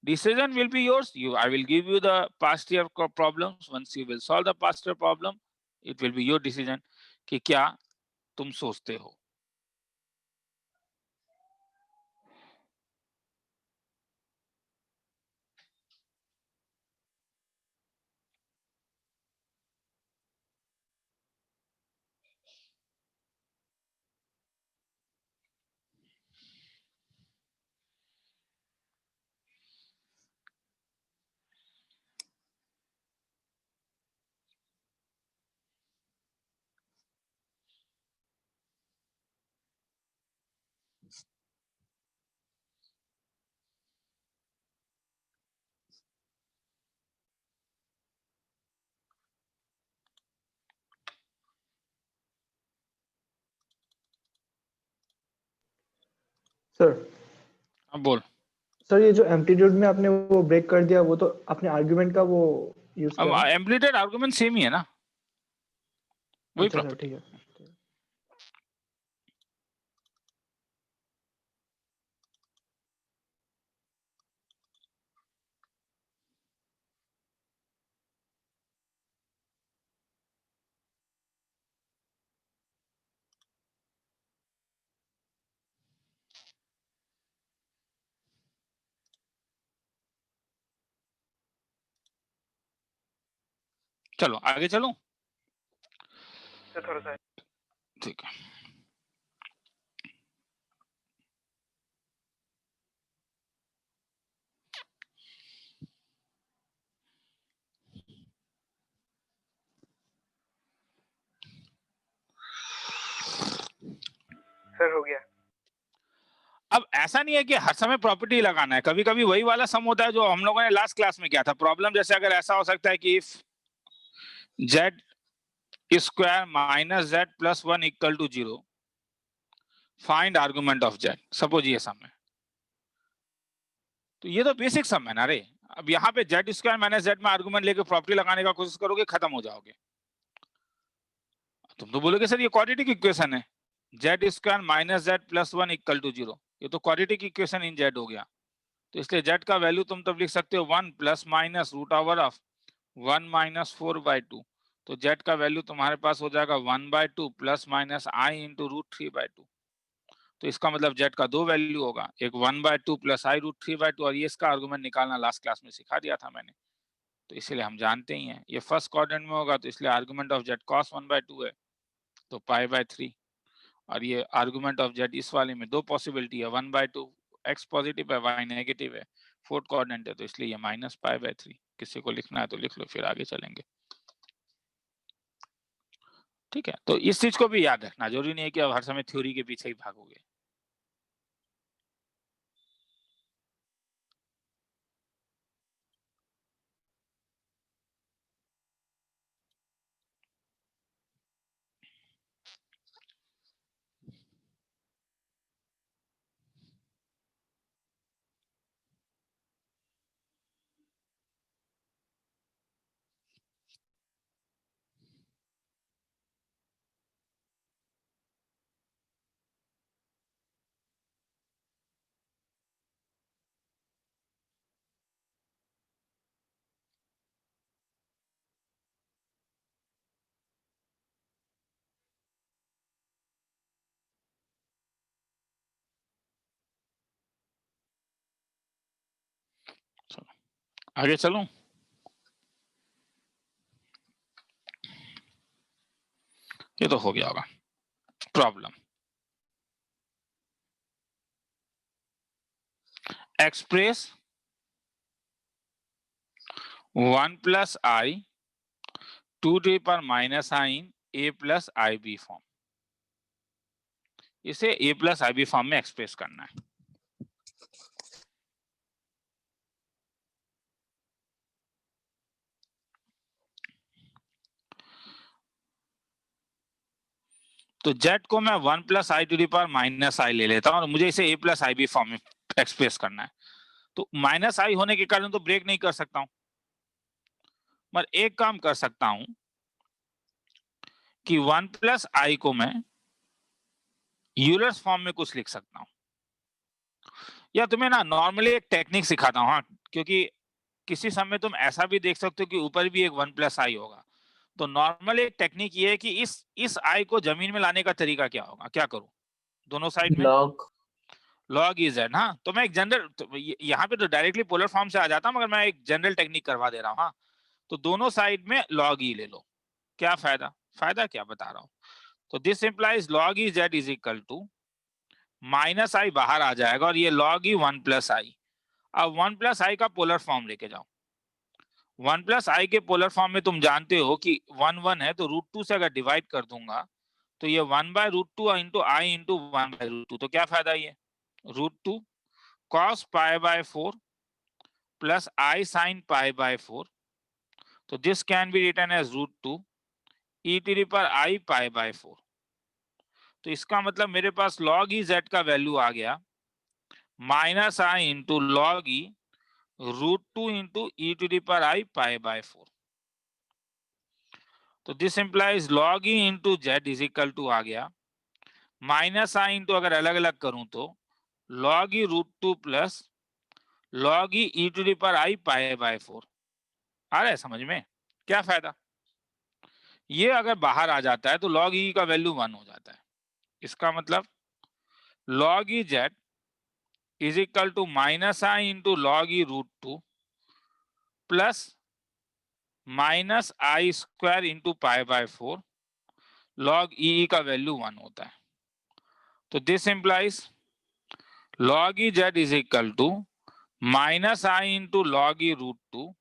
Speaker 1: Decision will be yours. I will give you the past year problems. Once you will solve the past year problem, it will be your decision कि क्या तुम सोचते हो।
Speaker 4: सर
Speaker 1: अब बोल।
Speaker 4: सर, ये जो एम्पलीट्यूड में आपने वो ब्रेक कर दिया, वो तो अपने आर्गुमेंट का वो यूज
Speaker 1: अब
Speaker 4: किया।
Speaker 1: एम्पलीट्यूड आर्गुमेंट सेम ही है ना, वही
Speaker 4: अच्छा सर,
Speaker 1: प्रॉपर्टी।
Speaker 4: ठीक है।
Speaker 1: चलो आगे चलो।
Speaker 3: थोड़ा सा
Speaker 1: ठीक है,
Speaker 3: सर हो गया।
Speaker 1: अब ऐसा नहीं है कि हर समय प्रॉपर्टी लगाना है, कभी कभी वही वाला सम होता है जो हम लोगों ने लास्ट क्लास में किया था। प्रॉब्लम जैसे अगर ऐसा हो सकता है कि if z square minus z plus 1 equal to 0, find argument of z, suppose ये सम है। तो ये तो बेसिक सम है ना रे। अब यहाँ पे जेड स्क्वायर माइनस जेड में आर्गुमेंट लेके प्रॉपर्टी लगाने का कोशिश करोगे, खत्म हो जाओगे। तुम तो बोलोगे सर ये क्वाड्रेटिक इक्वेशन है, z square minus z plus 1 equal to 0, ये तो क्वाड्रेटिक इक्वेशन इन जेड हो गया। तो इसलिए जेड का वैल्यू तुम तब लिख सकते हो 1 plus minus root over of 1 minus 4/2। तो जेड का वैल्यू तुम्हारे पास हो जाएगा 1/2 plus minus i into root 3/2। तो इसका मतलब जेड का दो वैल्यू होगा, एक 1/2 प्लस आई रूट 3/2, और ये इसका आर्गुमेंट निकालना लास्ट क्लास में सिखा दिया था मैंने, तो इसीलिए हम जानते ही हैं। ये फर्स्ट क्वाड्रेंट में होगा, तो इसलिए आर्गुमेंट ऑफ जेड cos 1/2 है, तो π/3। और ये आर्गुमेंट ऑफ जेड इस वाले में दो पॉसिबिलिटी है, 1/2 x पॉजिटिव है, y नेगेटिव है, फोर्थ क्वाड्रेंट है, तो इसलिए ये माइनस π/3। किसी को लिखना है तो लिख लो, फिर आगे चलेंगे। ठीक है, तो इस चीज को भी याद रखना, जरूरी नहीं है कि अब हर समय थ्योरी के पीछे ही भागोगे। चलो आगे चलूं। ये तो हो गया होगा problem. Express 1 plus i 2 to पर minus i in A plus i B form, इसे A plus i B form में एक्सप्रेस करना है। तो जेड को मैं 1 plus i to the power minus i ले लेता हूं, और मुझे इसे A plus i B form में एक्सप्रेस करना है। तो माइनस आई होने के कारण तो ब्रेक नहीं कर सकता हूं, पर एक काम कर सकता हूं कि 1 प्लस आई को मैं यूलर्स फॉर्म में कुछ लिख सकता हूं, या तुम्हें ना नॉर्मली एक टेक्निक सिखाता हूं। हाँ, क्योंकि किसी समय तुम ऐसा भी देख सकते हो कि ऊपर भी एक 1 प्लस आई होगा। तो नॉर्मल एक टेक्निक ये है कि इस आई को जमीन में लाने का तरीका क्या होगा, क्या करूं दोनों साइड में, लॉग ई जेड। हाँ, तो मैं एक जनरल, तो यहाँ पे तो डायरेक्टली पोलर फॉर्म से आ जाता हूं, मगर मैं एक जनरल टेक्निक करवा दे रहा हूँ। हाँ, तो दोनों साइड में लॉग ई ले लो। क्या फायदा, फायदा क्या बता रहा हूँ। तो this implies log e z is equal to minus i बाहर आ जाएगा, और ये लॉग ई 1 प्लस आई। अब 1 प्लस आई का पोलर फॉर्म लेके जाओ। 1 प्लस आई के पोलर फॉर्म में तुम जानते हो कि 1 1 है, तो √2 से अगर डिवाइड कर दूंगा तो ये 1/√2 इंटू आई इंटू 1/√2। तो क्या फायदा, ये √2 cos π/4 प्लस आई साइन π/4। तो this can be written as √2 e to the power i π/4। तो इसका मतलब मेरे पास log e z का वैल्यू आ गया minus i into log e √2 into e to the power i π/4। तो this implies log e into z is equal to आ गया माइनस आई इंटू, अगर अलग अलग करूं तो log e √2 plus log e to the power i π/4। आ रहा है समझ में, क्या फायदा। ये अगर बाहर आ जाता है तो log e का वैल्यू 1 हो जाता है। इसका मतलब log e z is equal to minus i into log e √2 plus minus i square into π/4। log e का वैल्यू 1 होता है। तो this implies log e z is equal to minus i into log e √2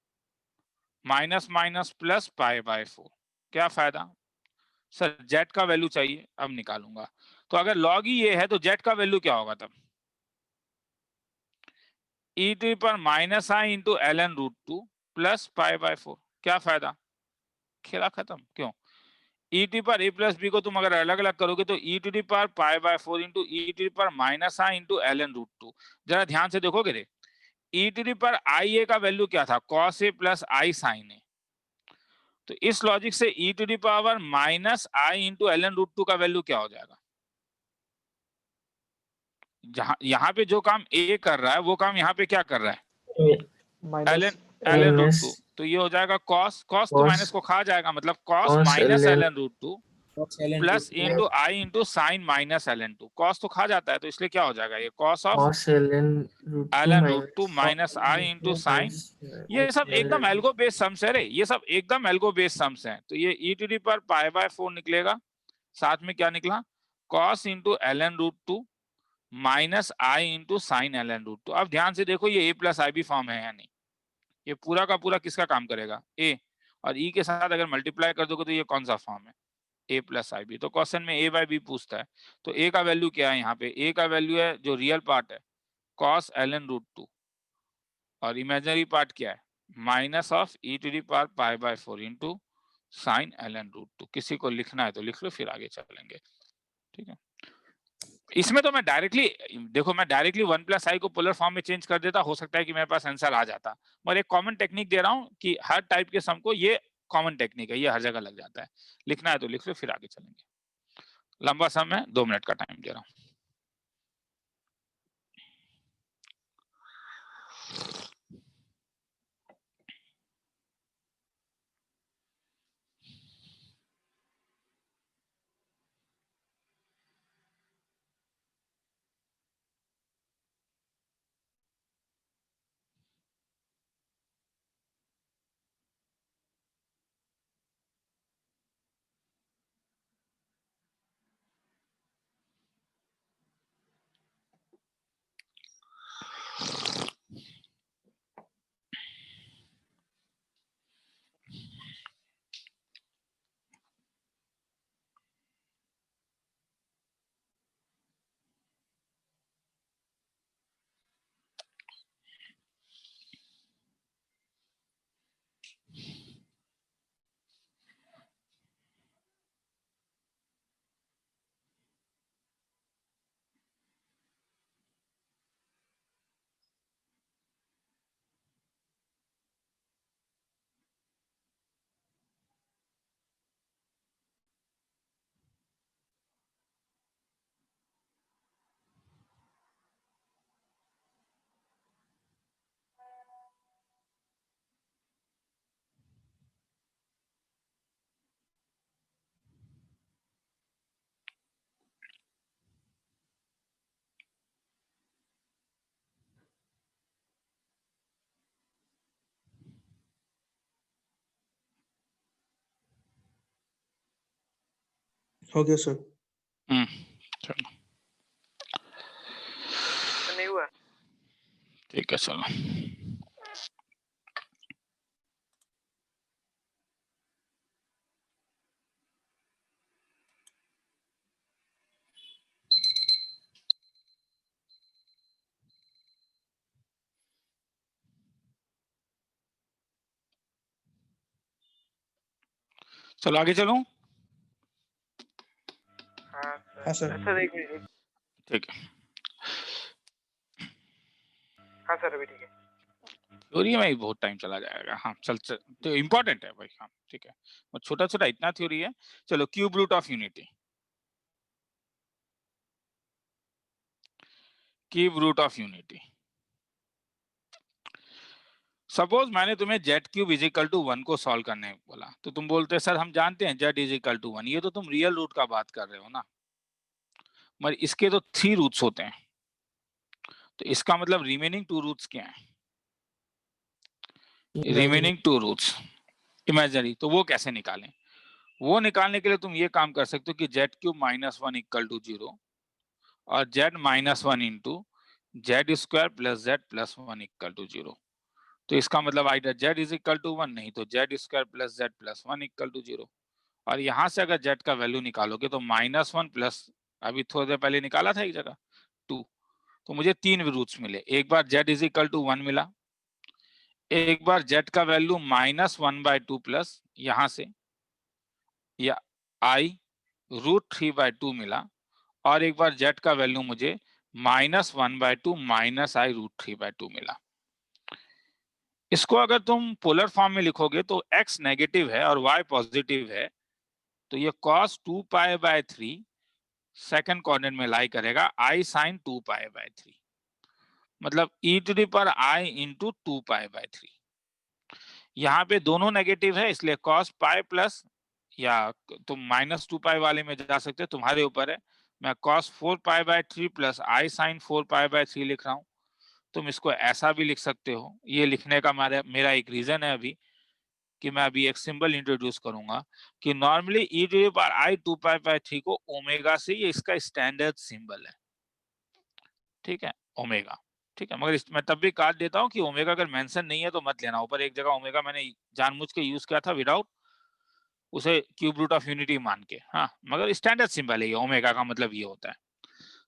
Speaker 1: minus minus plus π/4। क्या फायदा सर, जेड का वैल्यू चाहिए, अब निकालूंगा। तो अगर log e ये है तो जेड का वैल्यू क्या होगा तब, e टू पर minus i into ln √2 plus π/4। क्या फायदा, खेला खत्म। क्यों, e टू पर a प्लस बी को तुम अगर अलग अलग करोगे तो e to the power π/4 into e to पर माइनस आई इंटू ln √2। जरा ध्यान से देखोगे रे, ई टू दी पावर आई ए का वैल्यू क्या था, cos A plus I sine A. तो इस लॉजिक से e to the power minus i into L N root two का वैल्यू क्या हो जाएगा, जहां यहाँ पे जो काम ए कर रहा है वो काम यहाँ पे क्या कर रहा है, l
Speaker 4: minus
Speaker 1: n root
Speaker 2: minus
Speaker 1: two. तो ये हो जाएगा कॉस, कॉस तो
Speaker 2: cos
Speaker 1: माइनस को खा जाएगा, मतलब cos
Speaker 2: cos
Speaker 1: minus
Speaker 2: ln
Speaker 1: l N root two plus into i into sine minus l n two. Cos तो खा जाता है, तो इसलिए क्या हो जाएगा, ये cos of
Speaker 2: cos ln root
Speaker 1: l
Speaker 2: 2
Speaker 1: n root two
Speaker 2: minus
Speaker 1: minus i into sine. ये सब
Speaker 2: ln
Speaker 1: एकदम एल्गो बेस्ड सम्स है रे, ये सब एकदम एल्गो बेस्ड सम्स हैं। तो ये e to the power pi by 4 निकलेगा, साथ में क्या निकला, cos into L N root two minus i into sine L N root two. अब ध्यान से देखो ये A plus i B form है या नहीं, ये पूरा का पूरा किसका काम करेगा, ए, और ई के साथ अगर मल्टीप्लाई कर दोगे तो ये कौन सा फॉर्म है, ए प्लस आई बी। तो क्वेश्चन में ए बाय बी पूछता है, तो ए का वैल्यू क्या है यहाँ पे, ए का वैल्यू है जो रियल पार्ट है cos l N root two, और इमेजिनरी पार्ट क्या है minus of e to the power pi by 4 into sine L N root two. किसी को लिखना है तो लिख लो, फिर आगे चलेंगे, ठीक है। इसमें तो मैं डायरेक्टली देखो, मैं डायरेक्टली 1 प्लस आई को पोलर फॉर्म में चेंज कर देता, हो सकता है कि मेरे पास आंसर आ जाता, मगर एक कॉमन टेक्निक दे रहा हूँ कि हर टाइप के सम को ये कॉमन टेक्निक है, ये हर जगह लग जाता है। लिखना है तो लिख लो, फिर आगे चलेंगे। लंबा सम है, 2 मिनट का टाइम दे रहा हूँ।
Speaker 5: हो गया सर।
Speaker 1: चलो
Speaker 3: नहीं हुआ।
Speaker 1: ठीक है, चलो चलो आगे चलो।
Speaker 5: हाँ सर।
Speaker 3: सर एक मिनट।
Speaker 1: ठीक है,
Speaker 3: हाँ सर अभी ठीक है।
Speaker 1: थ्योरी में ही बहुत टाइम चला जाएगा। हाँ चल, तो इम्पोर्टेंट है भाई। हाँ ठीक है, और छोटा छोटा इतना थ्योरी है। चलो, cube root of unity, cube root of unity. Suppose मैंने तुम्हें z cube is equal to 1 को सॉल्व करने बोला, तो तुम बोलते सर हम जानते हैं जेड इज इक्वल टू 1। ये तो तुम रियल रूट का बात कर रहे हो ना, मगर इसके तो 3 रूट्स होते हैं, तो इसका मतलब रिमेनिंग 2 रूट्स क्या हैं, रिमेनिंग 2 रूट्स इमेजिनरी। तो वो कैसे निकालें, वो निकालने के लिए तुम ये काम कर सकते हो कि z cube minus 1 equal to 0 और z minus 1 into z square plus z plus 1 equal to 0। तो इसका मतलब either z is equal to 1, नहीं तो z square plus z plus 1 equal to 0। और यहाँ से अगर जेड का वैल्यू निकालोगे तो -1 प्लस, अभी थोड़ी देर पहले निकाला था एक जगह 2, तो मुझे 3 रूट्स मिले। एक बार जेड इज इक्वल टू 1 मिला, एक बार जेड का वैल्यू -1/2 प्लस यहाँ से या आई √3/2 मिला, और एक बार जेड का वैल्यू मुझे -1/2 -i √3/2 मिला। इसको अगर तुम पोलर फॉर्म में लिखोगे तो x नेगेटिव है और y पॉजिटिव है, तो ये cos 2π/3 सेकंड कोऑर्डिनेट में लाई करेगा I sin 2π/3, मतलब e⁻i into 2π/3। यहाँ पे दोनों नेगेटिव है, इसलिए cos π प्लस, या तुम -2π वाले में जा सकते हो, तुम्हारे ऊपर है। मैं cos 4π/3 प्लस I sin 4π/3 लिख रहा हूँ। तुम इसको ऐसा भी लिख सकते हो। ये लिखने का मेरा एक रीजन है अभी, कि मैं अभी एक सिंबल इंट्रोड्यूस करूंगा कि नॉर्मली e⁻i 2π/3 को ओमेगा से, ये इसका स्टैंडर्ड सिंबल है, ठीक है, ओमेगा, ठीक है। मगर मैं तब भी काट देता हूँ कि ओमेगा अगर मेंशन नहीं है तो मत लेना। ऊपर एक जगह ओमेगा मैंने जानबूझ के यूज किया था विदाउट उसे क्यूब रूट ऑफ यूनिटी मान के, हाँ, मगर स्टैंडर्ड सिंबल है ये, ओमेगा का मतलब ये होता है।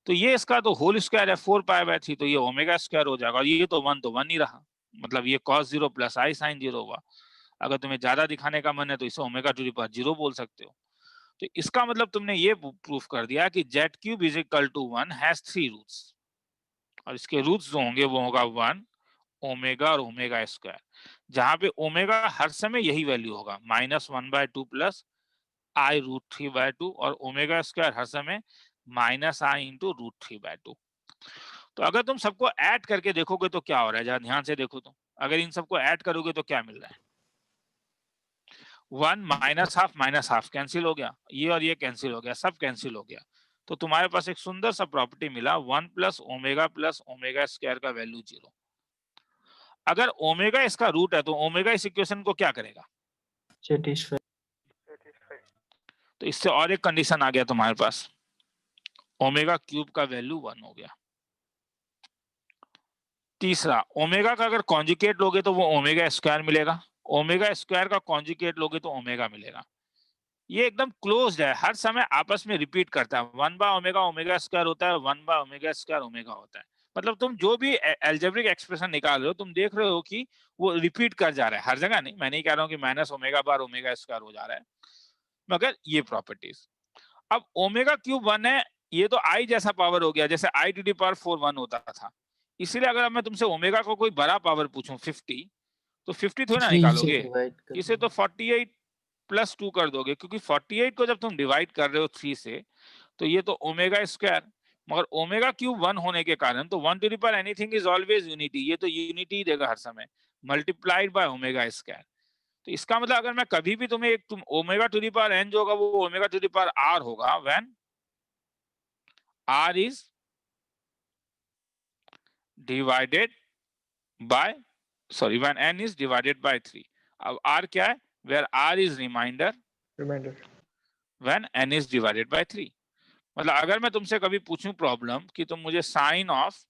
Speaker 1: तो ये इसका तो होल स्क्वायर है 4π/3, तो ये ओमेगा स्क्वायर हो जाएगा। और ये तो 1 ही रहा, मतलब ये cos 0 प्लस I sin 0 हुआ। अगर तुम्हें ज्यादा दिखाने का मन है तो इसे ओमेगा टू द पावर 0 बोल सकते हो। तो इसका मतलब तुमने ये प्रूफ कर दिया कि z³ is equal to 1 has 3 roots, और इसके रूट्स जो होंगे वो होगा 1, ओमेगा और ओमेगा स्क्वायर, जहां पे ओमेगा हर समय यही वैल्यू होगा -1/2 प्लस I √3/2, और ओमेगा स्क्वायर हर समय -I इंटू √3/2। तो अगर तुम सबको ऐड करके देखोगे तो क्या हो रहा है, जरा ध्यान से देखो। तो अगर इन सबको ऐड करोगे तो क्या मिल रहा है, 1 -हाफ कैंसिल हो गया, ये और ये कैंसिल हो गया, सब कैंसिल हो गया। तो तुम्हारे पास एक सुंदर सा प्रॉपर्टी मिला, 1 प्लस ओमेगा स्क्वायर का वैल्यू 0। अगर ओमेगा इसका रूट है तो ओमेगा इस इक्वेशन को क्या करेगा,
Speaker 2: सेटिस्फाई।
Speaker 1: तो इससे और एक कंडीशन आ गया तुम्हारे पास, ओमेगा क्यूब का वैल्यू 1 हो गया। तीसरा, ओमेगा का अगर कॉन्जुगेट लोगे तो वो ओमेगा स्क्वायर मिलेगा, ओमेगा स्क्वायर का कॉन्जुगेट लोगे तो ओमेगा मिलेगा। ये एकदम क्लोज्ड है, हर समय आपस में रिपीट करता है। 1/ओमेगा ओमेगा स्क्वायर होता है, 1/ओमेगा स्क्वायर ओमेगा होता है। मतलब तुम जो भी एल्जेब्रिक एक्सप्रेशन निकाल रहे हो, तुम देख रहे हो कि वो रिपीट कर जा रहा है हर जगह। नहीं, मैं नहीं कह रहा हूँ कि -ओमेगा/ओमेगा स्क्वायर हो जा रहा है, मगर ये प्रॉपर्टीज। अब ओमेगा क्यूब 1 है, ये तो आई जैसा पावर हो गया, जैसे I⁴ 1 होता था। इसीलिए अगर मैं तुमसे ओमेगा को कोई बड़ा पावर पूछूं 50, तो 50 थोड़ी ना
Speaker 2: 3 से
Speaker 1: निकालोगे,
Speaker 2: डिवाइड कर
Speaker 1: इसे तो 48 प्लस 2 कर दोगे, क्योंकि 48 को जब तुम डिवाइड कर रहे हो 3 से, तो ये तो ओमेगा स्क्वायर, मगर ओमेगा क्यूब 1 होने के कारण तो 1 to the power anything is always unity, ये तो यूनिटी ही देगा हर समय, मल्टीप्लाइड बाय ओमेगा स्क्वायर। तो इसका मतलब अगर मैं कभी भी तुम्हें तुम omega to the power n जो होगा वो omega to the power r होगा, when r is divided by, sorry, when n is divided by 3। अब r क्या है, where r is remainder when n is divided by 3। मतलब अगर मैं तुमसे कभी पूछूं प्रॉब्लम कि तुम मुझे sine of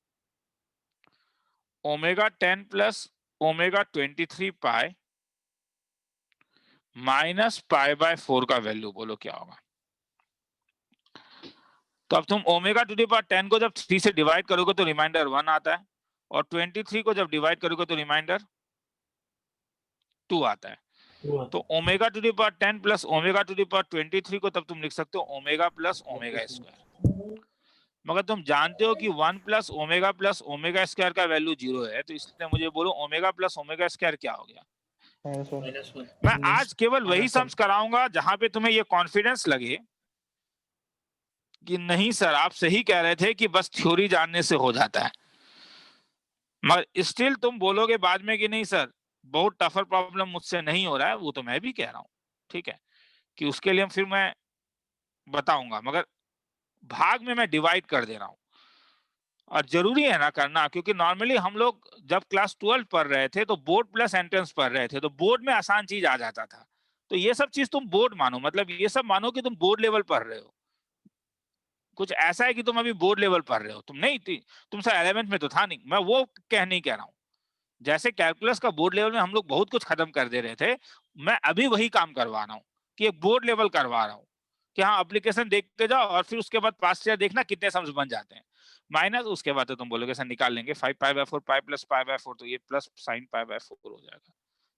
Speaker 1: omega 10 plus omega 23 pi minus π/4 का वैल्यू बोलो, क्या होगा। तो अब तुम ओमेगा टू द पावर 10 को जब 3 से डिवाइड करोगे तो रिमाइंडर 1 आता है, और 23 को जब डिवाइड करोगे तो रिमाइंडर 2 आता है। तो omega to the power 10 plus omega to the power 23 को तब तुम लिख सकते हो ओमेगा प्लस ओमेगा स्क्वायर। मगर तुम जानते हो कि 1 प्लस ओमेगा स्क्वायर का वैल्यू 0 है, तो इसलिए मुझे बोलो ओमेगा प्लस ओमेगा स्क्वायर क्या हो गया। मैं आज केवल वही सम्स कराऊंगा जहां पे तुम्हें ये कॉन्फिडेंस लगे कि नहीं सर आप सही कह रहे थे कि बस थ्योरी जानने से हो जाता है, मगर स्टिल तुम बोलोगे बाद में कि नहीं सर बहुत टफर प्रॉब्लम मुझसे नहीं हो रहा है, वो तो मैं भी कह रहा हूँ, ठीक है, कि उसके लिए फिर मैं बताऊंगा, मगर भाग में मैं डिवाइड कर दे रहा हूँ। और जरूरी है ना करना, क्योंकि नॉर्मली हम लोग जब क्लास 12 पढ़ रहे थे तो बोर्ड प्लस एंट्रेंस पढ़ रहे थे, तो बोर्ड में आसान चीज आ जाता था। तो ये सब चीज तुम बोर्ड मानो, मतलब ये सब मानो कि तुम बोर्ड लेवल पढ़ रहे हो। कुछ ऐसा है कि तुम अभी बोर्ड लेवल पढ़ रहे हो, तुम नहीं थी, तुम सर 11th में तो था नहीं, मैं वो नहीं कह रहा हूँ। जैसे कैलकुलस का बोर्ड लेवल में हम लोग बहुत कुछ खत्म कर दे रहे थे, मैं अभी वही काम करवा रहा हूँ कि एक बोर्ड लेवल करवा रहा हूँ कि हाँ एप्लीकेशन देखते जाओ और फिर उसके बाद पास्ट ईयर देखना कितने सम्स बन जाते हैं, माइनस उसके बाद तो तुम बोलोगे सर निकाल लेंगे 5π/4 पाई प्लस π/4, तो ये प्लस साइन π/4 हो जाएगा।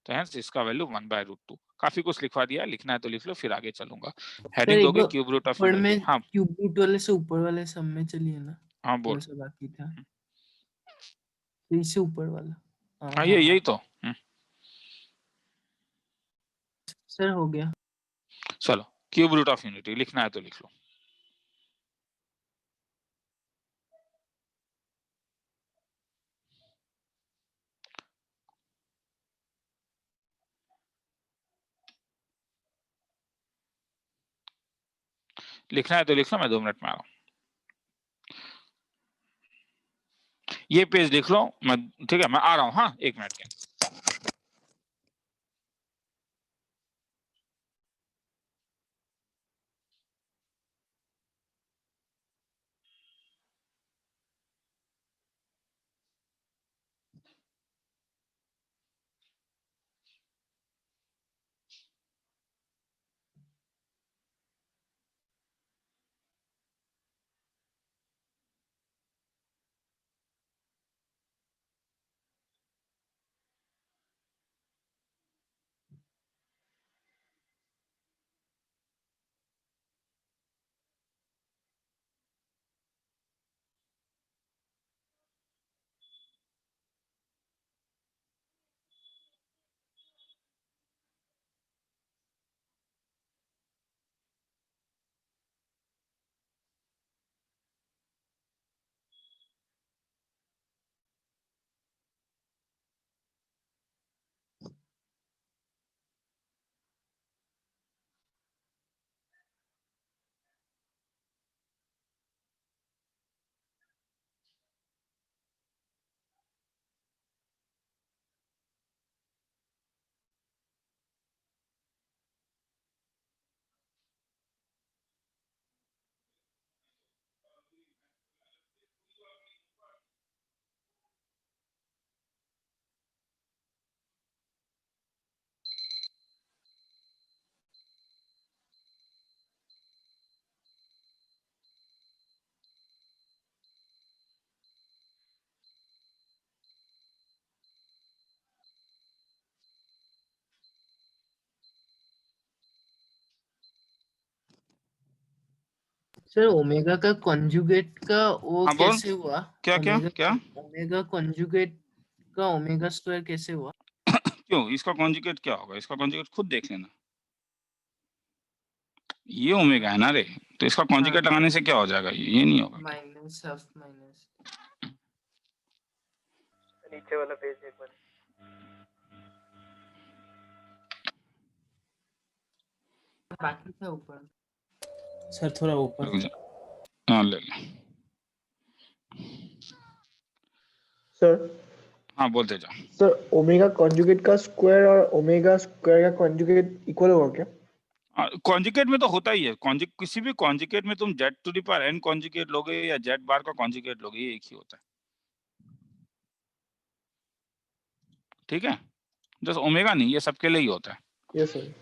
Speaker 1: तो हेंस इसका वैल्यू 1/√2। काफी कुछ लिखवा दिया, लिखना है तो लिख लो, फिर आगे चलूंगा। हेडिंग दोगे क्यूब रूट ऑफ, हाँ
Speaker 2: क्यूब रूट वाले से ऊपर वाले सब में चलिए ना।
Speaker 1: हाँ बोल,
Speaker 2: बाकी था इससे ऊपर वाला।
Speaker 1: हाँ यही तो।
Speaker 2: सर हो गया।
Speaker 1: चलो क्यूब रूट ऑफ यूनिटी लिखना है तो लिख लो। लिखना है तो लिख लो, मैं 2 मिनट में आ रहा हूँ। ये पेज लिख लो, मैं ठीक है मैं आ रहा हूँ, हाँ 1 मिनट के।
Speaker 2: सर ओमेगा का कॉन्जुगेट का वो
Speaker 1: हाँ, बोल।
Speaker 2: कैसे हुआ?
Speaker 1: क्या क्या
Speaker 2: ओमेगा
Speaker 1: क्या
Speaker 2: ओमेगा कॉन्जुगेट का ओमेगा स्क्वायर कैसे हुआ?
Speaker 1: क्यों? इसका कॉन्जुगेट क्या होगा? इसका कॉन्जुगेट खुद देख लेना। ये ओमेगा है ना रे, तो इसका कॉन्जुगेट
Speaker 2: हाँ,
Speaker 1: लगाने से क्या हो जाएगा? ये नहीं होगा।
Speaker 2: Minus half minus.
Speaker 3: नीचे वाला पेज एक बार।
Speaker 2: बाकी था ऊपर।
Speaker 6: सर थोड़ा ऊपर।
Speaker 1: रुक जा, हाँ ले ले।
Speaker 4: सर
Speaker 1: हाँ बोलते जाओ।
Speaker 4: सर ओमेगा कॉन्जुगेट का स्क्वायर और ओमेगा स्क्वायर का कॉन्जुगेट इक्वल होगा क्या?
Speaker 1: कॉन्जुगेट में तो होता ही है। किसी भी कॉन्जुगेट में तुम z to the power n conjugate लोगे या z बार का कॉन्जुगेट लोगे, ये एक ही होता है। ठीक है, जस्ट ओमेगा नहीं, ये सबके लिए ही होता है।
Speaker 4: Yes sir.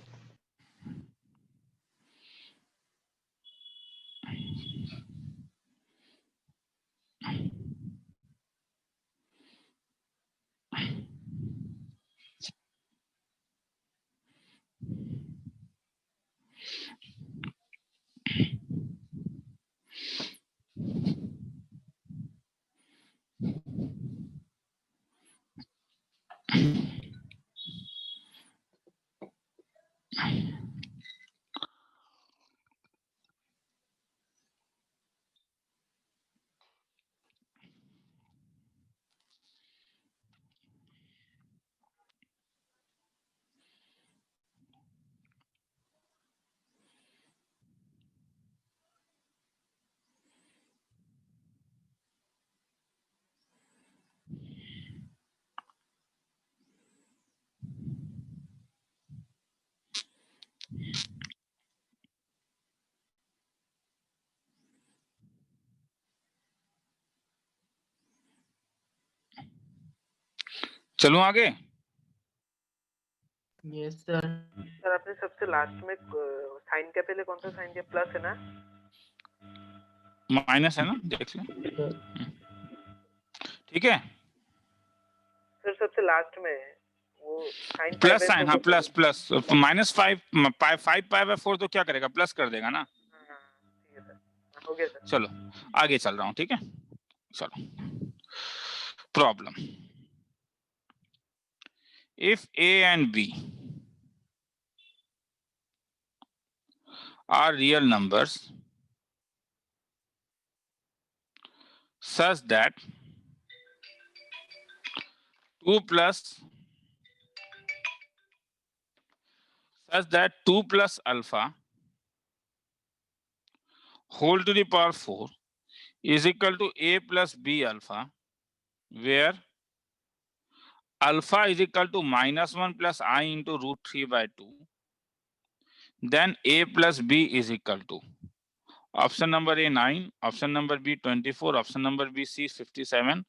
Speaker 1: चलूं आगे?
Speaker 2: Yes sir.
Speaker 3: सर आपने सबसे लास्ट में साइन के पहले कौन सा साइन दिया? प्लस है ना?
Speaker 1: माइनस है ना, देख ले। ठीक है,
Speaker 3: सर सबसे लास्ट में वो साइन
Speaker 1: प्लस साइन, हाँ प्लस प्लस -5 5/4 तो क्या करेगा? प्लस कर देगा ना।
Speaker 3: ठीक है सर, हो गया सर।
Speaker 1: चलो आगे चल रहा हूँ, ठीक है। चलो problem, if a and b are real numbers such that 2 plus alpha whole to the power 4 is equal to a plus b alpha, where alpha is equal to -1 plus I into root 3 by 2, then a plus b is equal to option number A 9, option number B 24, option number B C 57,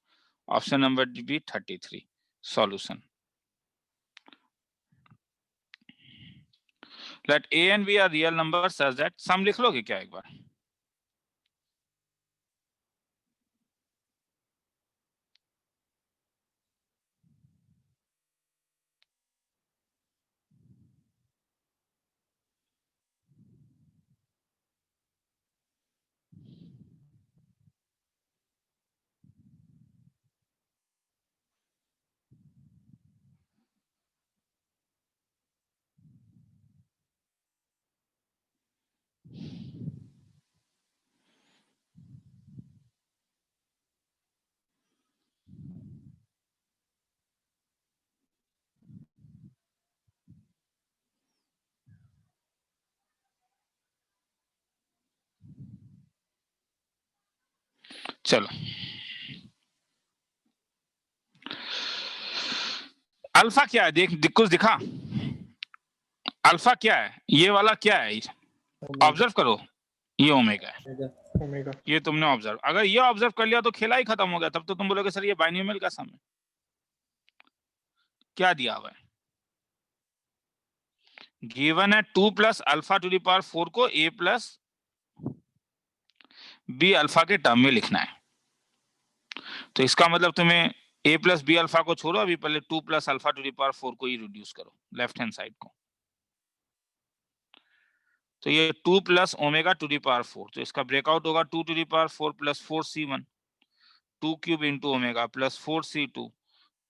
Speaker 1: option number B 33. Solution. Let A and B are real numbers such that sum लिख लोगे क्या एक बार? चलो, अल्फा क्या है? देख कुछ दिखा? अल्फा क्या है? ये वाला क्या है? ऑब्जर्व करो, ये ओमेगा है।
Speaker 4: ओमेगा
Speaker 1: ये तुमने ऑब्जर्व, अगर ये ऑब्जर्व कर लिया तो खेला ही खत्म हो गया। तब तो तुम बोलोगे सर ये बाइनोमियल का सम है। क्या दिया हुआ है? गिवन है 2 plus alpha to the power 4 को a प्लस बी अल्फा के टर्म में लिखना है। तो इसका मतलब तुम्हें a प्लस बी अल्फा को छोड़ो, अभी पहले 2 plus alpha to the power 4 को ही रिड्यूस करो लेफ्ट हैंड साइड को। तो ये 2 plus omega to the power 4, तो इसका ब्रेकआउट होगा 2 to the power 4 plus 4c1, 2 cube into omega plus 4c2,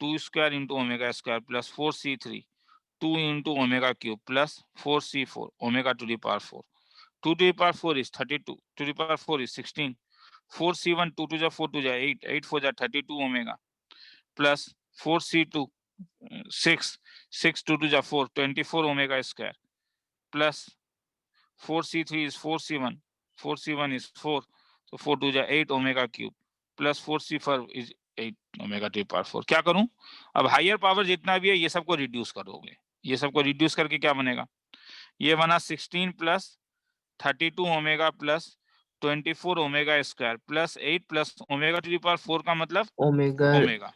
Speaker 1: 2 square into omega square plus 4c3, 2 into omega cube plus 4c4 omega to the power 4. 2 to the power 4 is 32, to the power 4 is 16, 4c1 2 to the 4 to the 8, 8 4 the 32 omega plus 4c2 6, 6 2 to the 4 24 omega square plus 4c3 is 4c1, 4c1 is 4, so 4 to the 8 omega cube plus 4c4 is 8 omega to power 4। क्या करूं? अब हायर पावर जितना भी है ये सबको रिड्यूस करोगे। ये सबको रिड्यूस करके क्या बनेगा? ये बना 16 plus 32 omega plus 24 omega square plus 8 plus omega to power 4 का मतलब ओमेगा,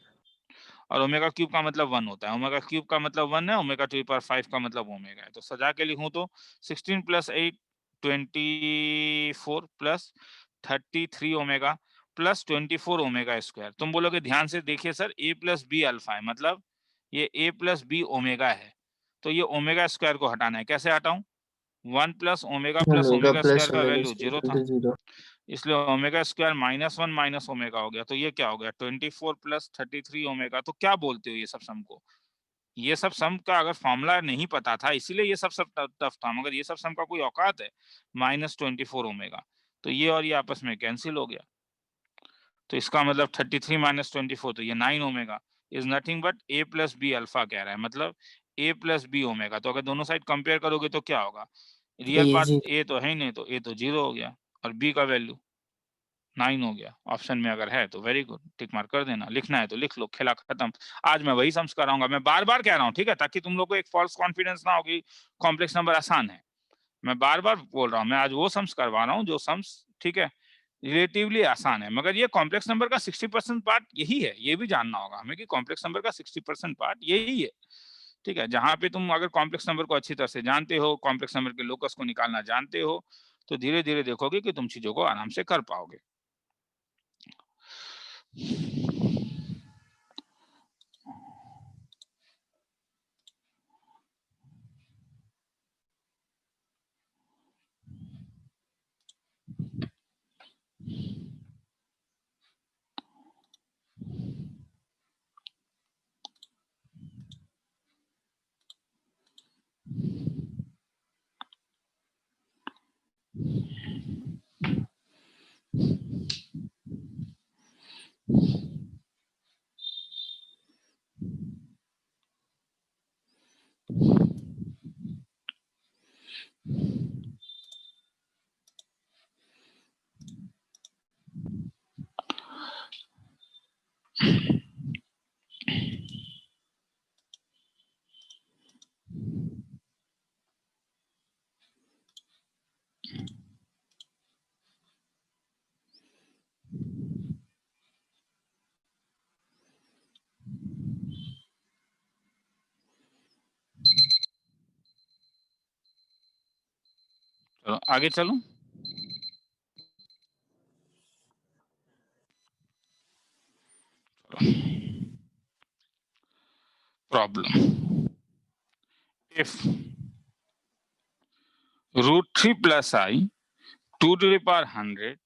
Speaker 1: और ओमेगा क्यूब का मतलब 1 होता है। ओमेगा क्यूब का मतलब 1 है, ओमेगा टू पावर 5 का मतलब ओमेगा है। तो सजा के लिखूं तो 16 plus 8 24 plus 33 omega plus 24 omega square. तुम बोलोगे ध्यान से देखिए sir, a plus b alpha है, मतलब ये a प्लस बी ओमेगा है, तो ये ओमेगा स्क्वायर को हटाना है। कैसे हटाऊं? 1 प्लस ओमेगा स्क्वायर का वैल्यू 0 था, इसलिए ओमेगा स्क्वायर -1 माइनस ओमेगा हो गया। तो ये क्या हो गया? 24 प्लस 33 ओमेगा। तो क्या बोलते हो ये सब सम को? ये सब सम का अगर फॉर्मूला नहीं पता था इसीलिए ये सब टफ था, मगर ये सब सम का कोई औकात है? -24 ओमेगा, तो ये और ये आपस में कैंसिल हो गया। तो इसका मतलब 33 माइनस 24, तो ये 9 omega is nothing but a plus b alpha कह रहा है, मतलब a प्लस बी ओमेगा। तो अगर दोनों साइड कंपेयर करोगे तो क्या होगा? रियल पार्ट a तो है ही नहीं, तो a तो 0 हो गया और b का वैल्यू 9 हो गया। ऑप्शन में अगर है तो वेरी गुड, टिक मार्क कर देना। लिखना है तो लिख लो, खेला खत्म। आज मैं वही सम्स कराऊंगा, मैं बार बार कह रहा हूँ, ठीक है, ताकि तुम लोग को एक फॉल्स कॉन्फिडेंस ना हो कि कॉम्प्लेक्स नंबर आसान है। मैं बार बार बोल रहा हूँ, मैं आज वो सम्स करवा रहा हूँ जो सम्स, ठीक है, रिलेटिवली आसान है। मगर ये कॉम्प्लेक्स नंबर का 60% पार्ट यही है, ये भी जानना होगा हमें कि कॉम्प्लेक्स नंबर का 60% पार्ट यही है, ठीक है। जहां पे तुम अगर कॉम्प्लेक्स नंबर को अच्छी तरह से जानते हो, कॉम्प्लेक्स नंबर के लोकस को निकालना जानते हो, तो धीरे धीरे देखोगे कि तुम चीजों को आराम से कर पाओगे। चलो आगे चलो। Problem, if √3 plus I 2 to the power 100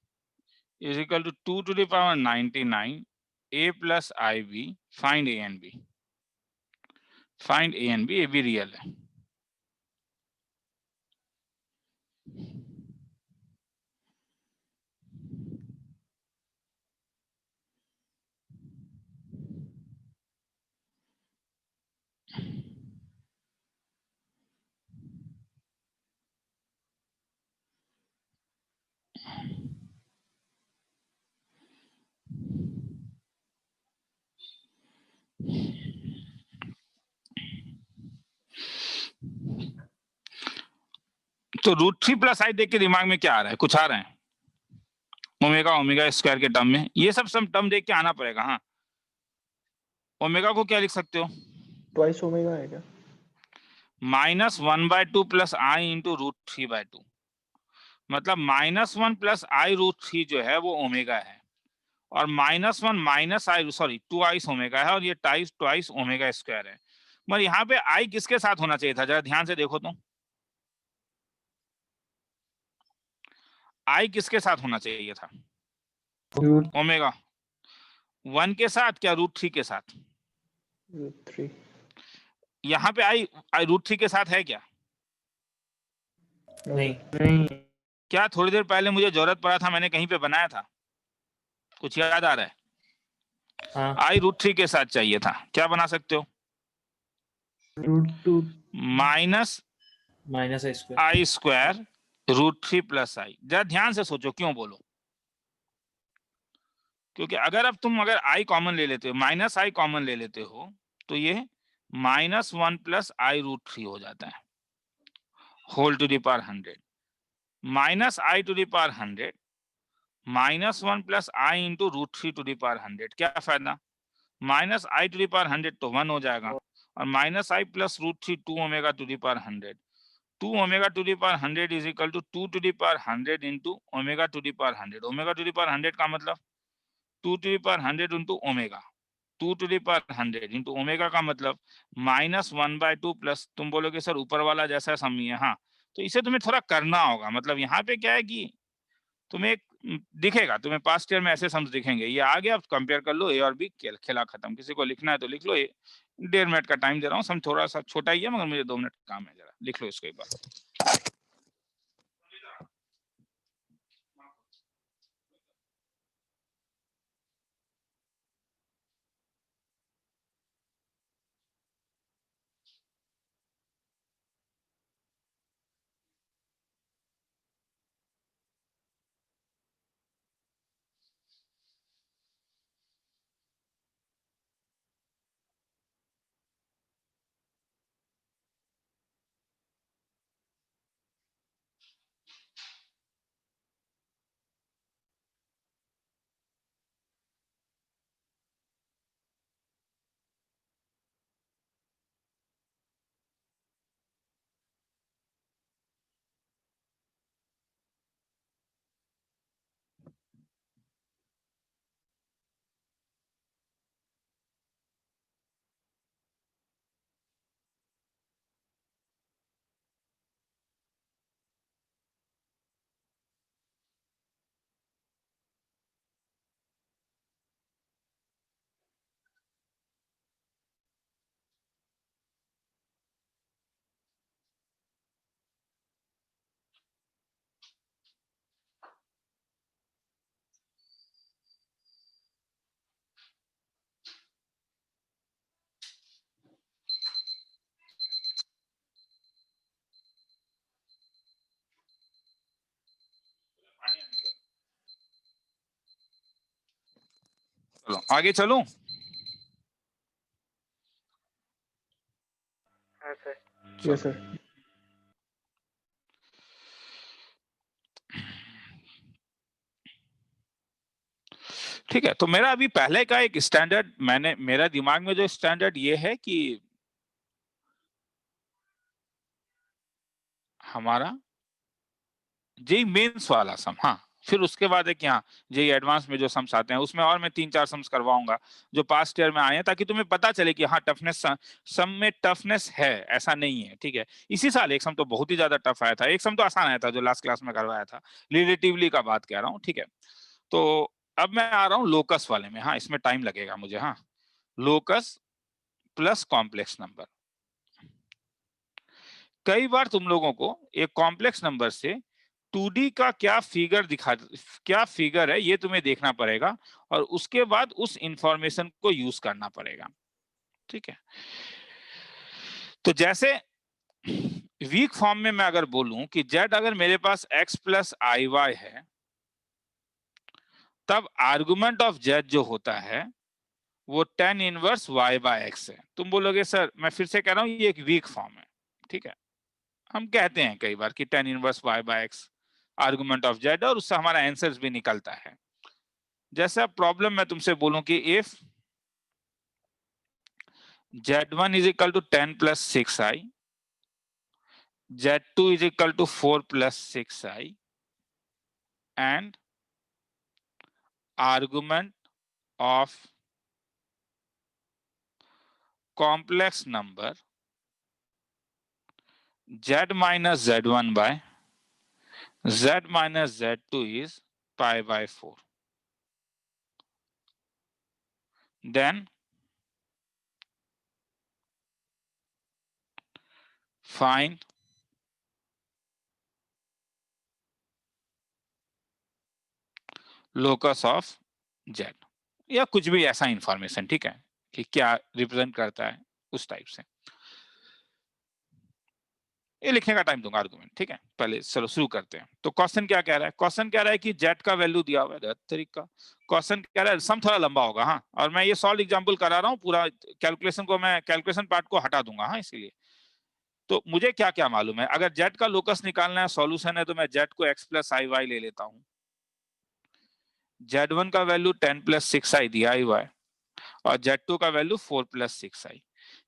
Speaker 1: is equal to 2 to the power 99 a plus ib, find a and b। Find A and B, A भी रियल है। तो √3 प्लस आई देख के दिमाग में क्या आ रहा है? कुछ आ रहा है? ओमेगा ओमेगा स्क्वायर के टर्म में ये सब टर्म देख के आना पड़ेगा। हाँ, ओमेगा को क्या लिख सकते हो?
Speaker 4: ट्वाइस ओमेगा है क्या?
Speaker 1: -1/2 प्लस आई इंटू √3/2, मतलब -1 प्लस आई √3 जो है वो ओमेगा है, और -1 माइनस आई सॉरी 2i ओमेगा है, और ये ट्वाइस ओमेगा स्क्वायर है। मगर यहाँ पे आई किसके साथ होना चाहिए था? जरा ध्यान से देखो तो, आई किसके साथ होना चाहिए था? ओमेगा 1 के साथ, क्या √3 के साथ?
Speaker 4: √3।
Speaker 1: यहाँ पे आई √3 के साथ है क्या?
Speaker 6: नहीं,
Speaker 1: क्या थोड़ी देर पहले मुझे जरूरत पड़ा था, मैंने कहीं पे बनाया था? कुछ याद आ रहा है?
Speaker 6: हाँ,
Speaker 1: आई √3 के साथ चाहिए था, क्या बना सकते हो?
Speaker 2: √2
Speaker 6: minus i square
Speaker 1: I² √3 plus आई। जरा ध्यान से सोचो, क्यों बोलो? क्योंकि अगर आई कॉमन ले लेते हो, माइनस आई कॉमन ले लेते हो, तो ये -1 प्लस आई √3 हो जाता है, whole to the power 100। -i to the power 100 -1 plus I into √3 to the power 100, क्या फायदा? -i टू द पावर 100 तो 1 हो जाएगा, और -i plus √3 2 omega to the power 100, 2 omega to the power 100 is equal to 2 to the power 100 into omega to the power 100। Omega to the power 100 का मतलब 2 to the power 100 into omega, 2 to the power 100 into omega का मतलब -1/2 प्लस, तुम बोलोगे सर ऊपर वाला जैसा सम ही है। हाँ, तो इसे तुम्हें थोड़ा करना होगा। मतलब यहाँ पे क्या है कि तुम्हें एक दिखेगा, तुम्हें पास्ट ईयर में ऐसे सम्स दिखेंगे, ये आ गया, कंपेयर कर लो, ए और बी, खेला खत्म। किसी को लिखना है तो लिख लो। 1.5 मिनट का टाइम दे रहा हूँ, सम थोड़ा सा छोटा ही है, मगर मुझे 2 मिनट काम है, जरा लिख लो इसको एक बार। चलो आगे चलो।
Speaker 3: हाँ सर।
Speaker 4: Yes sir.
Speaker 1: ठीक है, तो मेरा अभी पहले का एक स्टैंडर्ड, मेरा दिमाग में जो स्टैंडर्ड ये है कि हमारा जेई मेंस वाला सम, हाँ फिर उसके बाद है कि हाँ जेई एडवांस में जो सम्स आते हैं उसमें और मैं 3-4 सम्स करवाऊंगा जो पास्ट ईयर में आए हैं, ताकि तुम्हें पता चले कि हाँ टफनेस सम में टफनेस है, ऐसा नहीं है। ठीक है, इसी साल एक सम तो बहुत ही ज्यादा टफ आया था, एक सम तो आसान आया था जो लास्ट क्लास में करवाया था, रिलेटिवली का बात कह रहा हूँ। ठीक है, तो अब मैं आ रहा हूँ लोकस वाले में। हाँ इसमें टाइम लगेगा मुझे। हाँ लोकस प्लस कॉम्प्लेक्स नंबर। कई बार तुम लोगों को एक कॉम्प्लेक्स नंबर से 2D का क्या फिगर है ये तुम्हें देखना पड़ेगा और उसके बाद उस इंफॉर्मेशन को यूज करना पड़ेगा। ठीक है, तो जैसे वीक फॉर्म में मैं अगर बोलूं कि z अगर मेरे पास x प्लस आई वाई है, तब आर्गुमेंट ऑफ z जो होता है वो tan inverse y by x है। तुम बोलोगे सर मैं फिर से कह रहा हूं ये एक वीक फॉर्म है। ठीक है, हम कहते हैं कई बार कि tan inverse y by x argument of z, और उससे हमारा आंसर्स भी निकलता है। जैसा प्रॉब्लम मैं तुमसे बोलूं कि if z1 is equal to 10 plus 6i, z2 is equal to 4 plus 6i and argument of complex number z minus z1 by z minus z2 is pi by 4. Then find locus of z, या कुछ भी ऐसा इंफॉर्मेशन। ठीक है, कि क्या रिप्रेजेंट करता है उस टाइप से ये लिखने का टाइम दूंगा आर्गुमेंट। ठीक है, पहले चलो शुरू करते हैं। तो क्वेश्चन क्या कह रहा है? क्वेश्चन कह रहा है कि z का वैल्यू दिया हुआ है तरीका। क्वेश्चन कह रहा है, सम थोड़ा लंबा होगा हाँ, और मैं ये सॉल्व एग्जांपल करा रहा हूँ, पूरा कैलकुलेशन को मैं कैलकुलेशन पार्ट को हटा दूंगा हाँ इसीलिए। तो मुझे क्या क्या मालूम है, अगर z का लोकस निकालना है, सॉल्यूशन है, तो मैं z को x प्लस आई वाई ले लेता हूँ। z1 का वैल्यू 10 प्लस 6i दिया हुआ है और z2 का वैल्यू 4 प्लस 6i।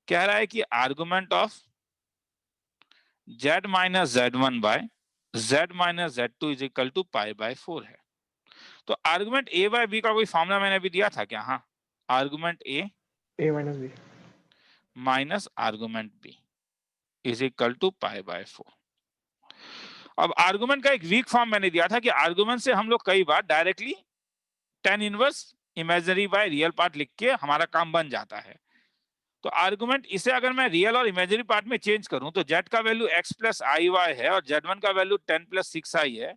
Speaker 1: कह रहा है कि argument of z minus z1 by z minus z2 is equal to pi by 4 है। तो आर्गुमेंट a बाय b का कोई फॉर्मूला मैंने अभी दिया था क्या? हाँ, argument a
Speaker 4: minus b
Speaker 1: minus argument b is equal to pi by 4। अब आर्गुमेंट का एक वीक फॉर्म मैंने दिया था कि आर्गुमेंट से हम लोग कई बार directly tan inverse imaginary by real part लिख के हमारा काम बन जाता है। तो आर्गुमेंट इसे अगर मैं रियल और इमेजिनरी पार्ट में चेंज करूं तो z का value x plus i Y है और z1 का वैल्यू 10 प्लस 6i है,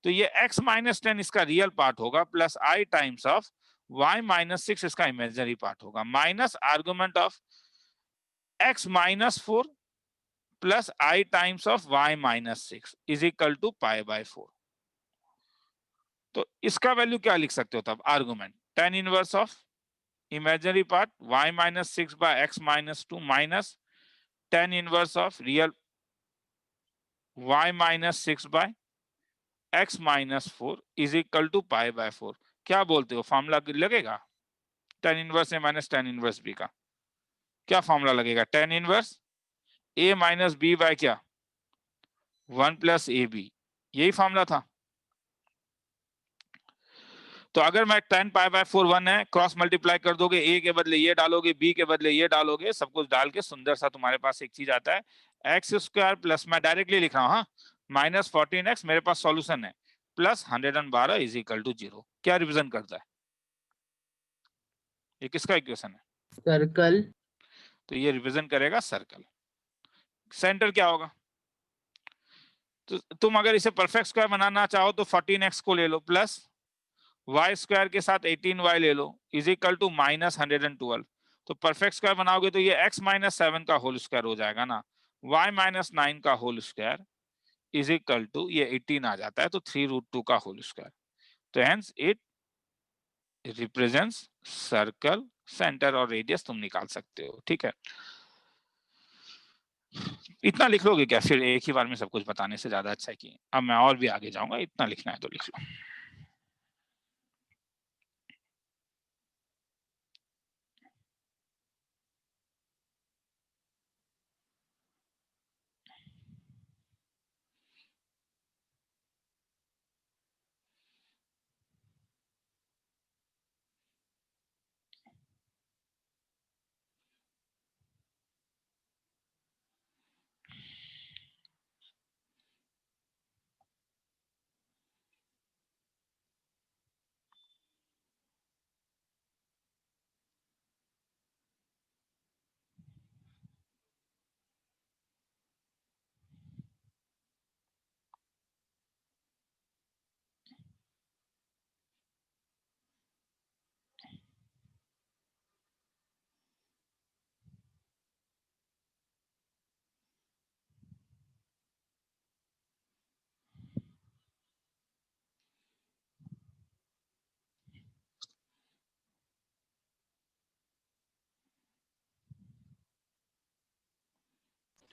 Speaker 1: तो ये x माइनस 10 इसका रियल पार्ट होगा plus i times of y minus 6 इसका इमेजिनरी पार्ट होगा, minus argument of x minus 4 plus i times of y minus 6 is equal to pi by 4। तो इसका वैल्यू क्या लिख सकते हो तब? Argument tan inverse of imaginary part y minus 6 by x minus 2 minus tan inverse of real y minus 6 by x minus 4 is equal to pi by 4। क्या बोलते हो, फॉर्मूला लगेगा tan inverse a minus tan inverse b का? क्या फॉर्मूला लगेगा? tan inverse a minus b by क्या 1 प्लस ए बी, यही फॉर्मूला था। तो अगर मैं tan पाई बाय 4 1 है, क्रॉस मल्टीप्लाई कर दोगे, a के बदले ये डालोगे, b के बदले ये डालोगे, सब कुछ डाल के सुंदर सा तुम्हारे पास एक चीज आता है एक्स स्क्वायर प्लस, मैं डायरेक्टली लिख रहा हूँ हाँ, माइनस 14x, मेरे पास सॉल्यूशन है, प्लस 112 इज इक्वल टू 0। क्या रिप्रेजेंट करता है? ये किसका इक्वेशन है?
Speaker 2: सर्कल।
Speaker 1: तो ये रिप्रेजेंट करेगा सर्कल। सेंटर क्या होगा? तो तुम अगर इसे परफेक्ट स्क्वायर बनाना चाहो तो 14x को ले लो प्लस y स्क्वायर के साथ 18y ले लो इज इक्वल टू माइनस 112। तो परफेक्ट स्क्वायर बनाओगे तो ये x माइनस 7 का होल स्क्वायर हो जाएगा ना, y माइनस 9 का whole square is equal to ये 18 आ जाता है, तो 3√2 का होल स्क्वायर। तो hence it represents circle. Centre और रेडियस तुम निकाल सकते हो। ठीक है, इतना लिख लोगे क्या? फिर एक ही बार में सब कुछ बताने से ज्यादा अच्छा है कि अब मैं और भी आगे जाऊंगा, इतना लिखना है तो लिख लो।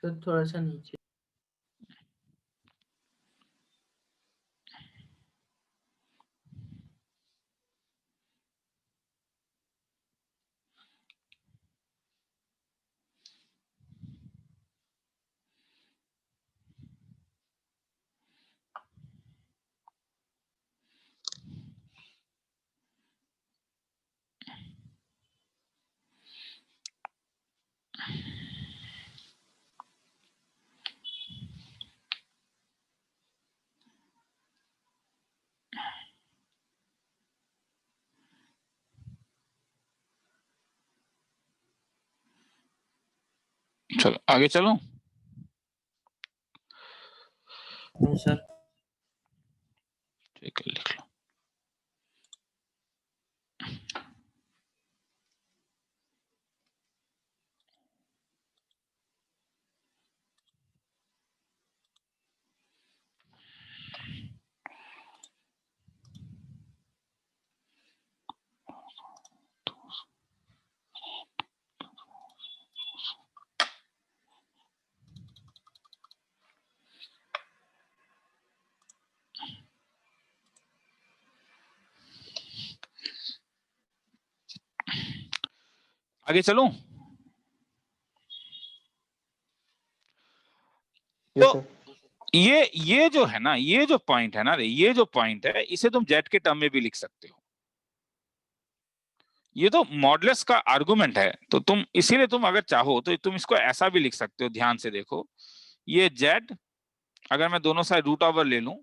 Speaker 2: तो थोड़ा सा नीचे।
Speaker 1: चलो आगे चलो।
Speaker 6: No sir.
Speaker 1: ठीक है, लिख लो। आगे चलो।
Speaker 4: यस
Speaker 1: तो
Speaker 4: सर।
Speaker 1: ये जो है ना, ये जो पॉइंट है ना रे, ये जो पॉइंट है, इसे तुम जेड के टर्म में भी लिख सकते हो। ये तो मॉडुलस का आर्गुमेंट है, तो तुम इसीलिए तुम अगर चाहो तो तुम इसको ऐसा भी लिख सकते हो। ध्यान से देखो, ये जेड अगर मैं दोनों साइड रूट ओवर ले लूं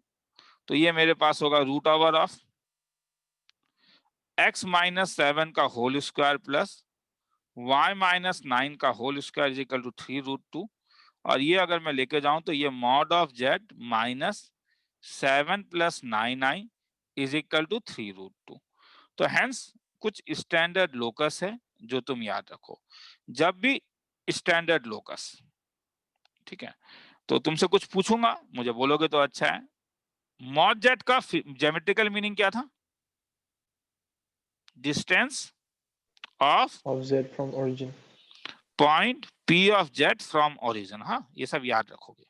Speaker 1: तो ये मेरे पास होगा root over of x minus 7 का whole square plus y minus 9 का whole square is equal to 3√2। और ये अगर मैं लेके जाऊं तो ये mod of z minus 7 plus 9i is equal to 3√2। तो हेंस कुछ स्टैंडर्ड लोकस है जो तुम याद रखो जब भी स्टैंडर्ड लोकस, ठीक है। तो तुमसे कुछ पूछूंगा, मुझे बोलोगे तो अच्छा है। मॉड जेड का ज्योमेट्रिकल मीनिंग क्या था? Distance of
Speaker 4: Z from origin,
Speaker 1: point P of Z from origin. हाँ, ये सब याद रखोगे।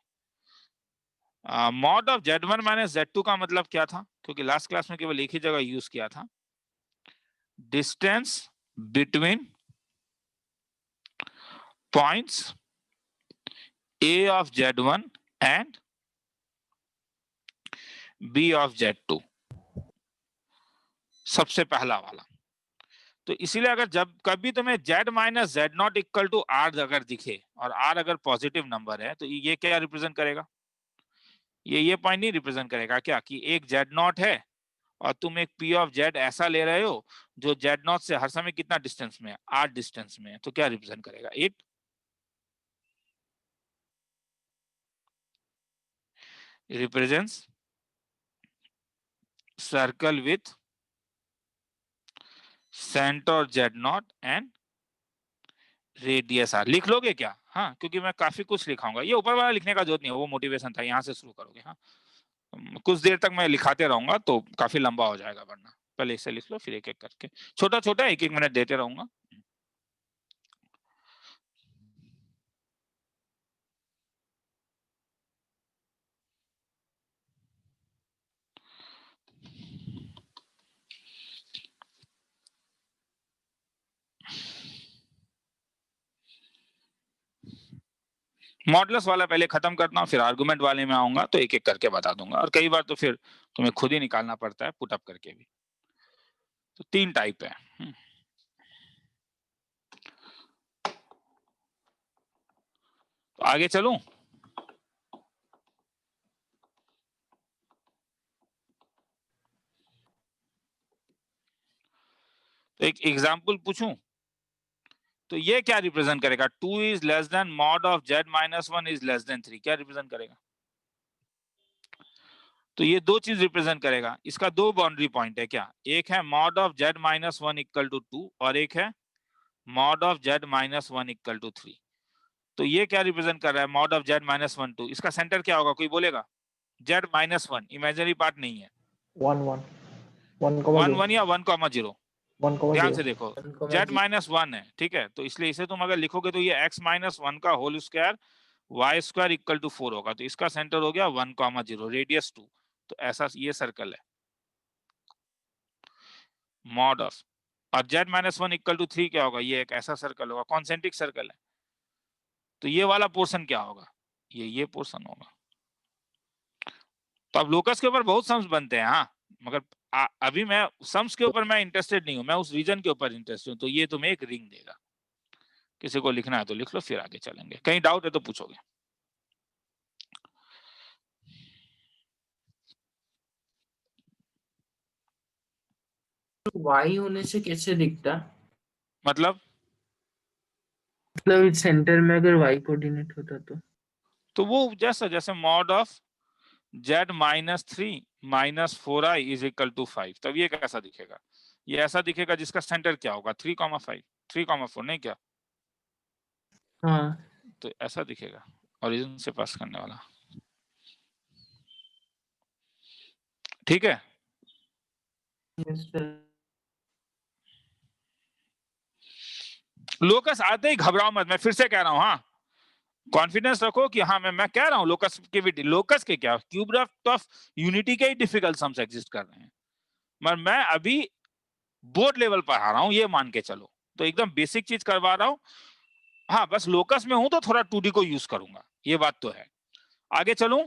Speaker 1: Mod of z1 minus z2 का मतलब क्या था? क्योंकि लास्ट क्लास में केवल एक ही जगह यूज किया था। Distance between points a of z1 and b of z2, सबसे पहला वाला। तो इसीलिए अगर जब कभी तुम्हें z minus z naught equal to r अगर दिखे और r अगर पॉजिटिव नंबर है तो ये क्या रिप्रेजेंट करेगा? ये पॉइंट नहीं रिप्रेजेंट करेगा क्या कि एक z नॉट है और तुम एक p ऑफ z ऐसा ले रहे हो जो z नॉट से हर समय कितना डिस्टेंस में है? r डिस्टेंस में है। तो क्या रिप्रेजेंट करेगा? 8। represents circle with center z0 and radius r। लिख लोगे क्या? हाँ, क्योंकि मैं काफी कुछ लिखाऊंगा। ये ऊपर वाला लिखने का जरूरत नहीं है, वो मोटिवेशन था, यहाँ से शुरू करोगे। हाँ, कुछ देर तक मैं लिखाते रहूंगा तो काफी लंबा हो जाएगा, वरना पहले इसे लिख लो फिर एक एक करके छोटा छोटा एक एक मिनट देते रहूंगा। मॉडुलस वाला पहले खत्म करता हूँ, फिर आर्गुमेंट वाले में आऊंगा तो एक एक करके बता दूंगा। और कई बार तो फिर तुम्हें खुद ही निकालना पड़ता है पुटअप करके भी। तो 3 टाइप है। तो आगे चलूं? तो एक एग्जाम्पल पूछूं तो ये क्या रिप्रेजेंट करेगा? 2 is less than mod of z minus 1 is less than 3। क्या रिप्रेजेंट करेगा? तो ये दो चीज रिप्रेजेंट करेगा। इसका दो बाउंड्री पॉइंट है क्या? एक है mod of z minus 1 equal to 2 और एक है mod of z minus 1 equal to 3। तो ये क्या रिप्रेजेंट कर रहा है? Mod of z minus 1 2। इसका सेंटर क्या होगा? कोई बोलेगा? z माइनस 1 इमेजिनरी पार्ट नहीं है।
Speaker 4: 1 1
Speaker 1: 1 1 या 1,0।
Speaker 4: 1
Speaker 1: ध्यान
Speaker 4: 0
Speaker 1: से देखो,
Speaker 2: 1,
Speaker 1: z माइनस 1 है, ठीक है। तो इसलिए इसे तुम अगर लिखोगे तो ये x माइनस 1 का whole square y square equal to 4 होगा, तो इसका सेंटर हो गया 1,0, रेडियस 2। तो ऐसा ये सर्कल है मॉड ऑफ, और z-1 इक्वल टू 3 क्या होगा, ये एक ऐसा सर्कल होगा, कॉन्सेंट्रिक सर्कल है। तो ये वाला पोर्शन क्या होगा, ये पोर्शन होगा। तो अब लोकस के ऊपर बहुत सम्स बनते हैं, हाँ, मगर अभी मैं सम्स के ऊपर मैं इंटरेस्टेड नहीं हूं, मैं उस रीजन के ऊपर इंटरेस्टेड हूं। तो ये तुम्हें एक रिंग देगा, किसी को लिखना है तो लिख लो, फिर आगे चलेंगे। कहीं डाउट है तो पूछोगे।
Speaker 2: वाई होने से कैसे दिखता?
Speaker 1: मतलब
Speaker 2: मतलब सेंटर में अगर वाई कोऑर्डिनेट होता
Speaker 1: तो वो जैसा जैसे mod of z-3 - 4i is equal to 5, तब ये कैसा दिखेगा, ये ऐसा दिखेगा जिसका सेंटर क्या होगा 3,5 3,4 नहीं क्या,
Speaker 2: हाँ।
Speaker 1: तो ऐसा दिखेगा ओरिजिन से पास करने वाला। ठीक है,
Speaker 2: Yes, sir.
Speaker 1: लोकस आते ही घबराओ मत, मैं फिर से कह रहा हूं, हाँ, कॉन्फिडेंस रखो कि हाँ मैं कह रहा हूं लोकस के लोकस के क्या क्यूब रूट ऑफ यूनिटी के ही डिफिकल्ट सम्स एग्जिस्ट कर रहे हैं, मगर मैं अभी बोर्ड लेवल पर आ रहा हूं, ये मान के चलो। तो एकदम बेसिक चीज करवा रहा हूं, हाँ, बस लोकस में हूं तो थोड़ा 2D को यूज करूंगा, ये बात तो है। आगे चलूं,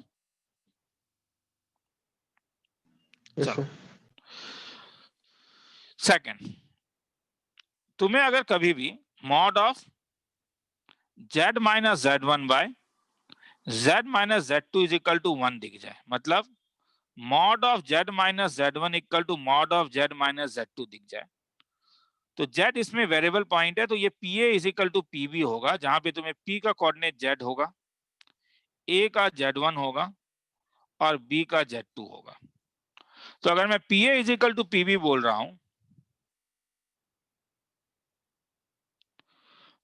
Speaker 4: यस
Speaker 1: चलो
Speaker 4: सर।
Speaker 1: सेकंड, तुम्हें अगर कभी भी mod of z-z1 by z-z2 is equal to 1 दिख जाए, मतलब mod of z-z1 equal to mod of z-z2 दिख जाए, तो z इसमें वेरिएबल पॉइंट है, तो ये pa is equal to pb होगा, जहां पे तुम्हें p का कोऑर्डिनेट z होगा, a का z1 होगा और b का z2 होगा। तो अगर मैं pa is equal to pb बोल रहा हूं,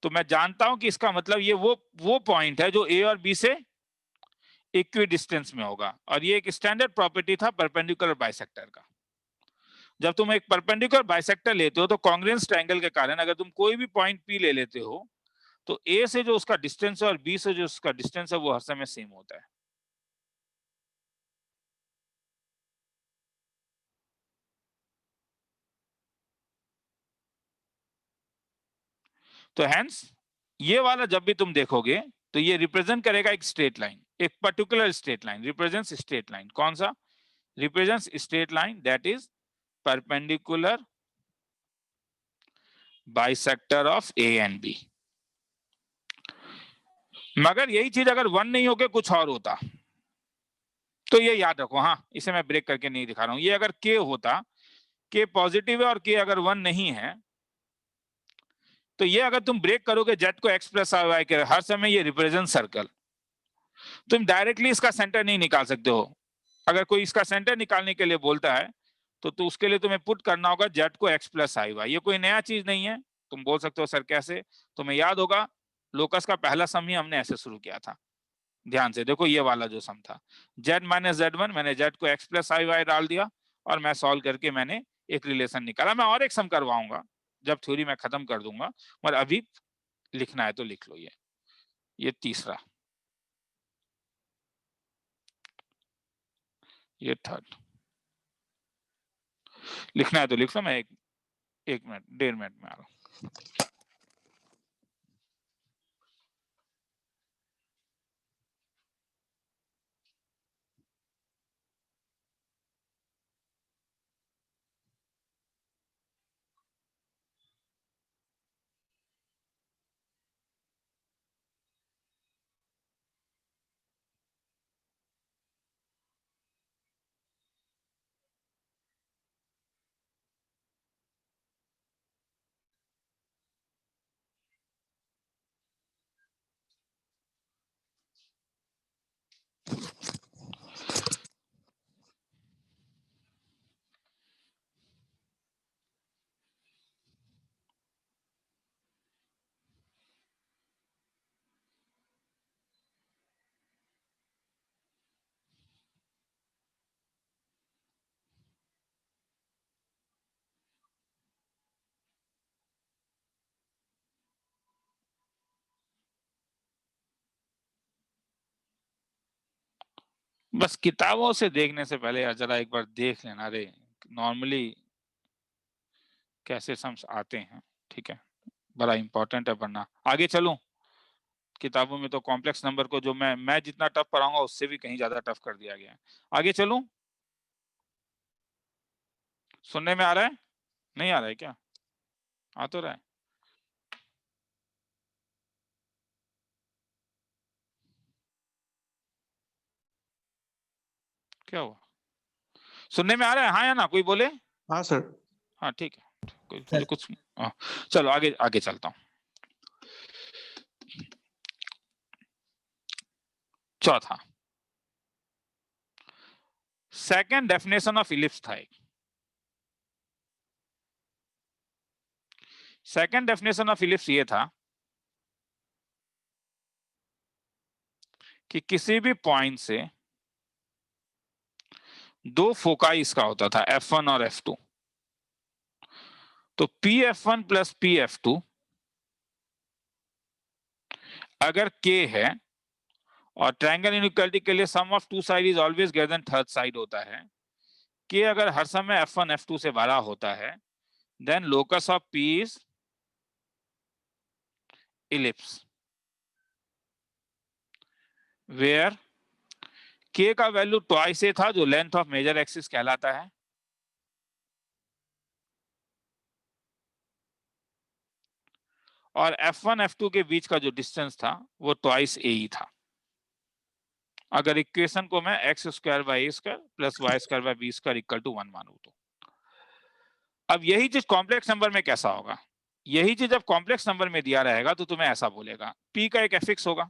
Speaker 1: तो मैं जानता हूं कि इसका मतलब ये वो पॉइंट है जो a और b से इक्वी डिस्टेंस में होगा, और ये एक स्टैंडर्ड प्रॉपर्टी था परपेंडिकुलर बाइसेक्टर का। जब तुम एक परपेंडिकुलर बाइसेक्टर लेते हो तो कॉन्ग्रुएंस ट्रायंगल के कारण अगर तुम कोई भी पॉइंट p ले लेते हो तो a से जो उसका डिस्टेंस है और b से जो उसका डिस्टेंस है वो हर समय सेम होता है। तो हेंस ये वाला जब भी तुम देखोगे तो ये रिप्रेजेंट करेगा एक स्ट्रेट लाइन, एक particular straight line, represents straight line. कौन सा represents straight line, that is perpendicular bisector of A and B. मगर यही चीज अगर 1 नहीं होके कुछ और होता तो ये याद रखो, हाँ, इसे मैं ब्रेक करके नहीं दिखा रहा हूं, ये अगर k होता, k पॉजिटिव है और k अगर 1 नहीं है, तो ये अगर तुम ब्रेक करोगे z को x प्लस y के हर समय ये रिप्रेजेंट सर्कल, तुम डायरेक्टली इसका सेंटर नहीं निकाल सकते हो। अगर कोई इसका सेंटर निकालने के लिए बोलता है तो उसके लिए तुम्हें पुट करना होगा z को x प्लस आई वाई, ये कोई नया चीज नहीं है। तुम बोल सकते हो सर कैसे, तुम्हें याद होगा लोकस का पहला सम ही हमने ऐसे शुरू किया था, ध्यान से देखो, ये वाला जो सम था z-z1, मैंने z को x प्लस आई वाई डाल दिया और मैं सॉल्व करके मैंने एक रिलेशन निकाला। मैं और एक सम करवाऊंगा जब थ्योरी मैं खत्म कर दूंगा, मगर अभी लिखना है तो लिख लो। ये तीसरा, ये थर्ड, लिखना है तो लिख लो, मैं एक मिनट 1.5 मिनट में आ रहा हूँ। बस किताबों से देखने से पहले यार जरा एक बार देख लेना रे, नॉर्मली कैसे सम्स आते हैं, ठीक है, बड़ा इंपॉर्टेंट है पढ़ना। आगे चलूं, किताबों में तो कॉम्प्लेक्स नंबर को जो मैं जितना टफ पढ़ाऊंगा उससे भी कहीं ज्यादा टफ कर दिया गया है। आगे चलूं, सुनने में आ रहा है, नहीं आ रहा है क्या? आ तो रहा है। क्या हुआ, सुनने में आ रहा है हाँ या ना, कोई बोले?
Speaker 5: हाँ सर।
Speaker 1: हाँ ठीक है, मुझे कुछ चलो आगे आगे चलता हूँ। चौथा, सेकंड डेफिनेशन ऑफ इलिप्स था एक। सेकंड डेफिनेशन ऑफ इलिप्स ये था कि किसी भी पॉइंट से दो फोकाई इसका होता था, F1 और F2। तो PF1 प्लस PF2 अगर K है और ट्रायंगल इनइक्वालिटी के लिए sum of two side is always greater than third side होता है, K अगर हर समय F1 F2 से बड़ा होता है, then locus of P is ellipse, where K का वैल्यू ट्वाइस ए था जो लेंथ ऑफ मेजर एक्सिस कहलाता है, और F1 F2 के बीच का जो डिस्टेंस था वो ट्वाइस ए ही था। अगर इक्वेशन को मैं x square by a square plus y square by b square equal to 1 मानूं तो। अब यही चीज कॉम्प्लेक्स नंबर में कैसा होगा, यही चीज जब कॉम्प्लेक्स नंबर में दिया रहेगा तो तुम्हें ऐसा बोलेगा, P का एक एफिक्स होगा,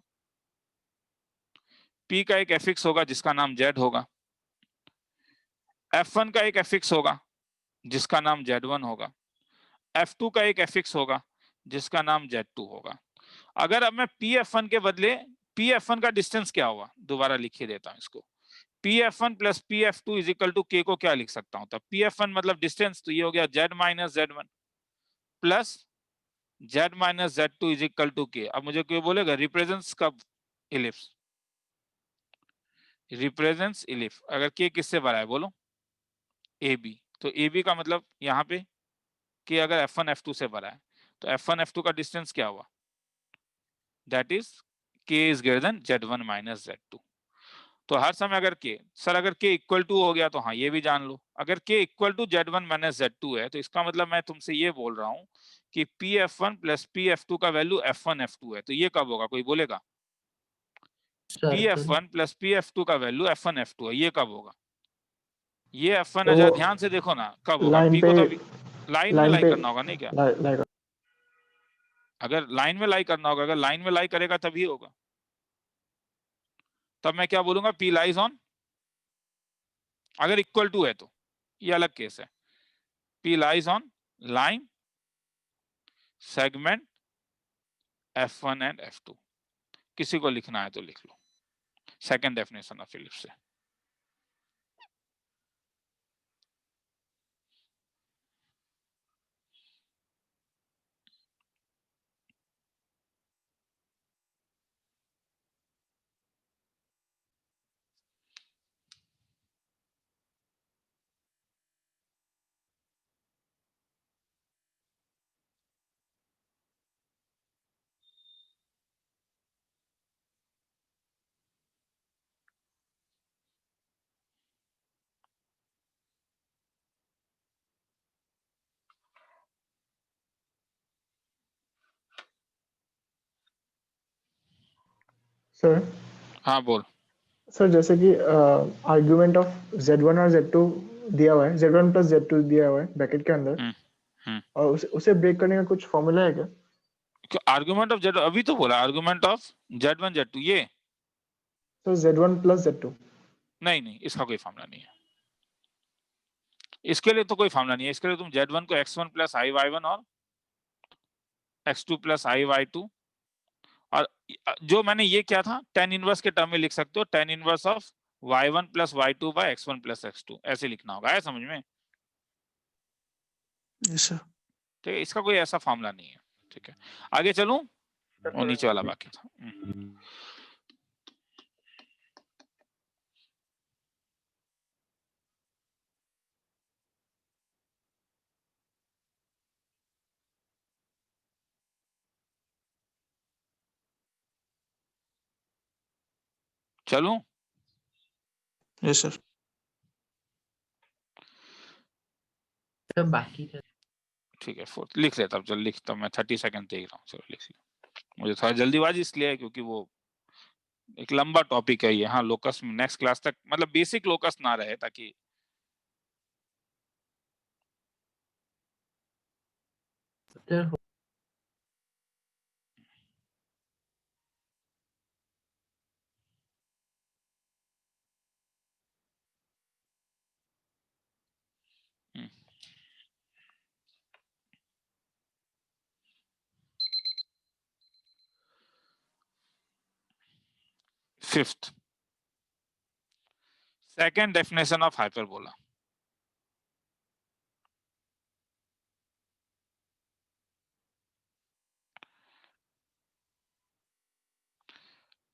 Speaker 1: P का एक एफिक्स होगा जिसका नाम Z होगा, F1 का एक एफिक्स होगा जिसका नाम Z1 होगा, F2 का एक एफिक्स होगा जिसका नाम Z2 होगा। अगर अब मैं PF1 के बदले PF1 का डिस्टेंस क्या होगा, दोबारा लिखिए देता हूं इसको, PF1 plus PF2 is equal to K को क्या लिख सकता हूं, तब PF1 मतलब डिस्टेंस, तो ये हो गया Z minus Z1 plus Z minus Z2 is equal to K। अब मुझे कोई बोलेगा रिप्रेजेंट्स कब इलिप्स, रिप्रेजेंट्स इलिप्स अगर K किससे बड़ा है बोलो, AB, तो AB का मतलब यहाँ पे K अगर F1 F2 से बड़ा है तो F1 F2 का डिस्टेंस क्या हुआ, that is K is greater than Z1 minus Z2। तो हर समय अगर K, सर अगर K इक्वल टू हो गया तो हाँ ये भी जान लो, अगर K equal to Z1 minus Z2 है तो इसका मतलब मैं तुमसे ये बोल रहा हूँ कि PF1 प्लस PF2 का वैल्यू F1 F2 है, तो ये कब होगा, कोई बोलेगा? PF1 प्लस PF2 का वैल्यू F1 F2 है, ये कब होगा? ये F1 है, जरा ध्यान से देखो ना कब होगा,
Speaker 4: लाइन
Speaker 1: P
Speaker 4: पे,
Speaker 1: को तो लाइन में लाई करना होगा, नहीं क्या?
Speaker 4: लाइक
Speaker 1: अगर लाइन में लाई करना होगा, अगर लाइन में लाई करेगा तभी होगा, तब मैं क्या बोलूंगा, P लाइज ऑन, अगर इक्वल टू है तो ये अलग केस है, P lies on line segment F1 and F2। किसी को लिखना है तो लिख लो, सेकंड डेफिनेशन ऑफ इलिप्स से।
Speaker 4: सर।
Speaker 1: हाँ बोल।
Speaker 4: सर जैसे कि आर्गुमेंट ऑफ Z1 और Z2 दिया हुआ है, Z1 प्लस Z2 दिया हुआ है ब्रैकेट के अंदर, और उसे ब्रेक करने का कुछ फॉर्मूला है क्या?
Speaker 1: आर्गुमेंट ऑफ Z, अभी तो बोला आर्गुमेंट ऑफ Z1 Z2, ये
Speaker 4: तो Z1 प्लस Z2,
Speaker 1: नहीं नहीं इसका कोई फॉर्मूला नहीं है, इसके लिए तो कोई फॉर्मूला नहीं है। इसके लिए तुम Z1 को x1 प्लस आई y1 और x2 प्लस आई y2, और जो मैंने ये क्या था tan इनवर्स के टर्म में लिख सकते हो, tan inverse of y1 plus y2 by x1 plus x2, ऐसे लिखना होगा, है समझ में?
Speaker 5: Yes sir.
Speaker 1: ठीक है, इसका कोई ऐसा फॉर्मूला नहीं है। ठीक है, आगे चलूं, और नीचे वाला बाकी था। चलूं?
Speaker 5: Yes sir.
Speaker 2: तो बाकी का
Speaker 1: ठीक है, फोर्थ लिख लेता हूँ। चल लिखता हूँ मैं, 30 सेकंड देख रहा हूँ। चलो लिख लिया। मुझे थोड़ा जल्दीबाजी इसलिए है क्योंकि वो एक लंबा टॉपिक है ये। हाँ, लोकस नेक्स्ट क्लास तक मतलब बेसिक लोकस ना रहे, ताकि
Speaker 2: sir
Speaker 1: 5th second definition of hyperbola.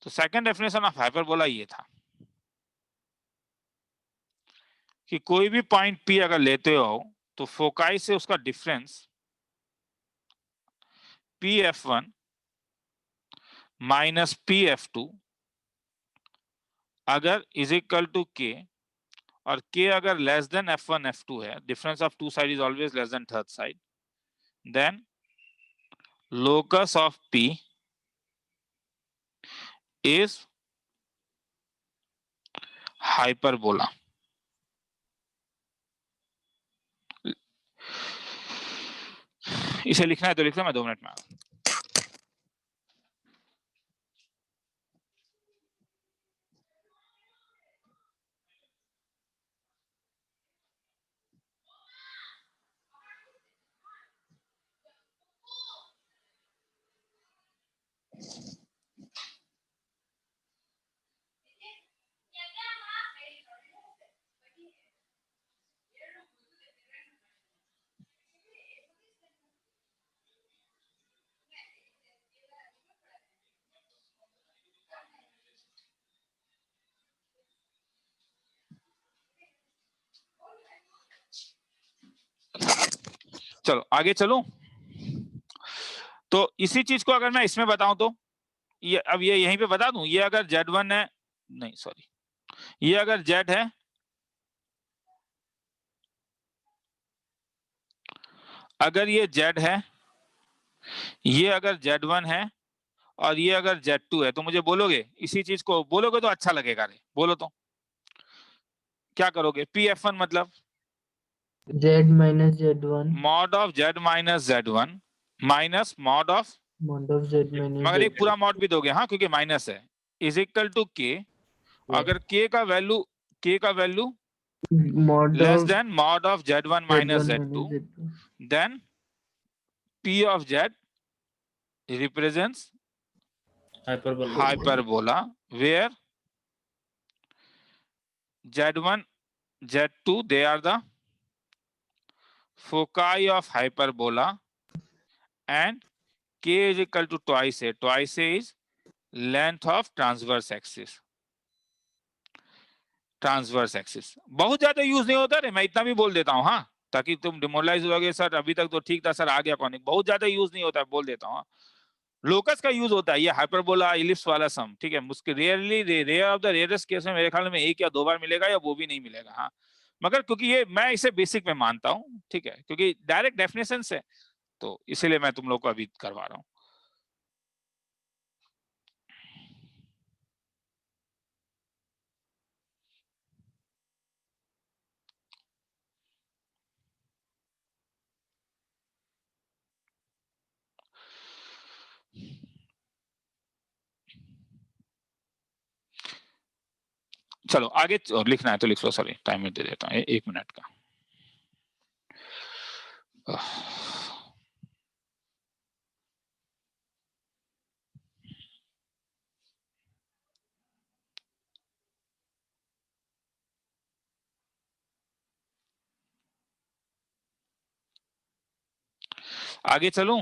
Speaker 1: तो सेकंड डेफिनेशन ऑफ हाइपरबोला ये था कि कोई भी पॉइंट P अगर लेते हो तो फोकाई से उसका डिफरेंस PF1 माइनस PF2 अगर इज इक्वल टू K, और K अगर लेस देन F1 F2 है, difference of two side is always less than third side, then locus of P is hyperbola. इसे लिखना है तो लिख लो, मैं 2 मिनट में आ रहा हूं। चलो आगे चलो। तो इसी चीज को अगर मैं इसमें बताऊं तो ये, अब ये यहीं पे बता दूं, ये अगर Z1 है, नहीं सॉरी, ये अगर Z है, अगर ये Z है, ये अगर Z1 है और ये अगर Z2 है, तो मुझे बोलोगे, इसी चीज को बोलोगे तो अच्छा लगेगा रे, बोलो तो क्या करोगे? PF1 मतलब
Speaker 2: Z minus Z1
Speaker 1: mod of Z minus Z1 minus mod of,
Speaker 2: mod of Z minus
Speaker 1: मगर एक
Speaker 2: Z2
Speaker 1: पूरा मॉड भी दोगे, हाँ, क्योंकि माइनस है, इज इक्वल टू K। अगर K का value
Speaker 2: mod
Speaker 1: less
Speaker 2: of
Speaker 1: then mod of Z1 minus
Speaker 2: Z1
Speaker 1: Z2,
Speaker 2: minus Z2
Speaker 1: then P of Z represents hyperbola where Z1 Z2 they are the foci of hyperbola, and K is equal to twice A is length of transverse axis। बहुत ज्यादा यूज नहीं होता रे, मैं इतना भी बोल देता हूँ, हाँ, ताकि तुम डिमोरलाइज हो गए, सर अभी तक तो ठीक था सर, आ गया कौन, बहुत ज्यादा यूज नहीं होता है, बोल देता हूँ। लोकस का यूज होता है ये हाइपरबोला इलिप्स वाला सम, ठीक है, मुश्किल rarely, rare of the rarest case में मेरे ख्याल में 1 या 2 बार मिलेगा, या वो भी नहीं मिलेगा, हाँ, मगर क्योंकि ये मैं इसे बेसिक में मानता हूँ, ठीक है, क्योंकि डायरेक्ट डेफिनेशन से, तो इसीलिए मैं तुम लोग को अभी करवा रहा हूँ। चलो आगे, और लिखना है तो लिख लो, सॉरी टाइमर दे देता हूँ 1 मिनट का। आगे चलूं?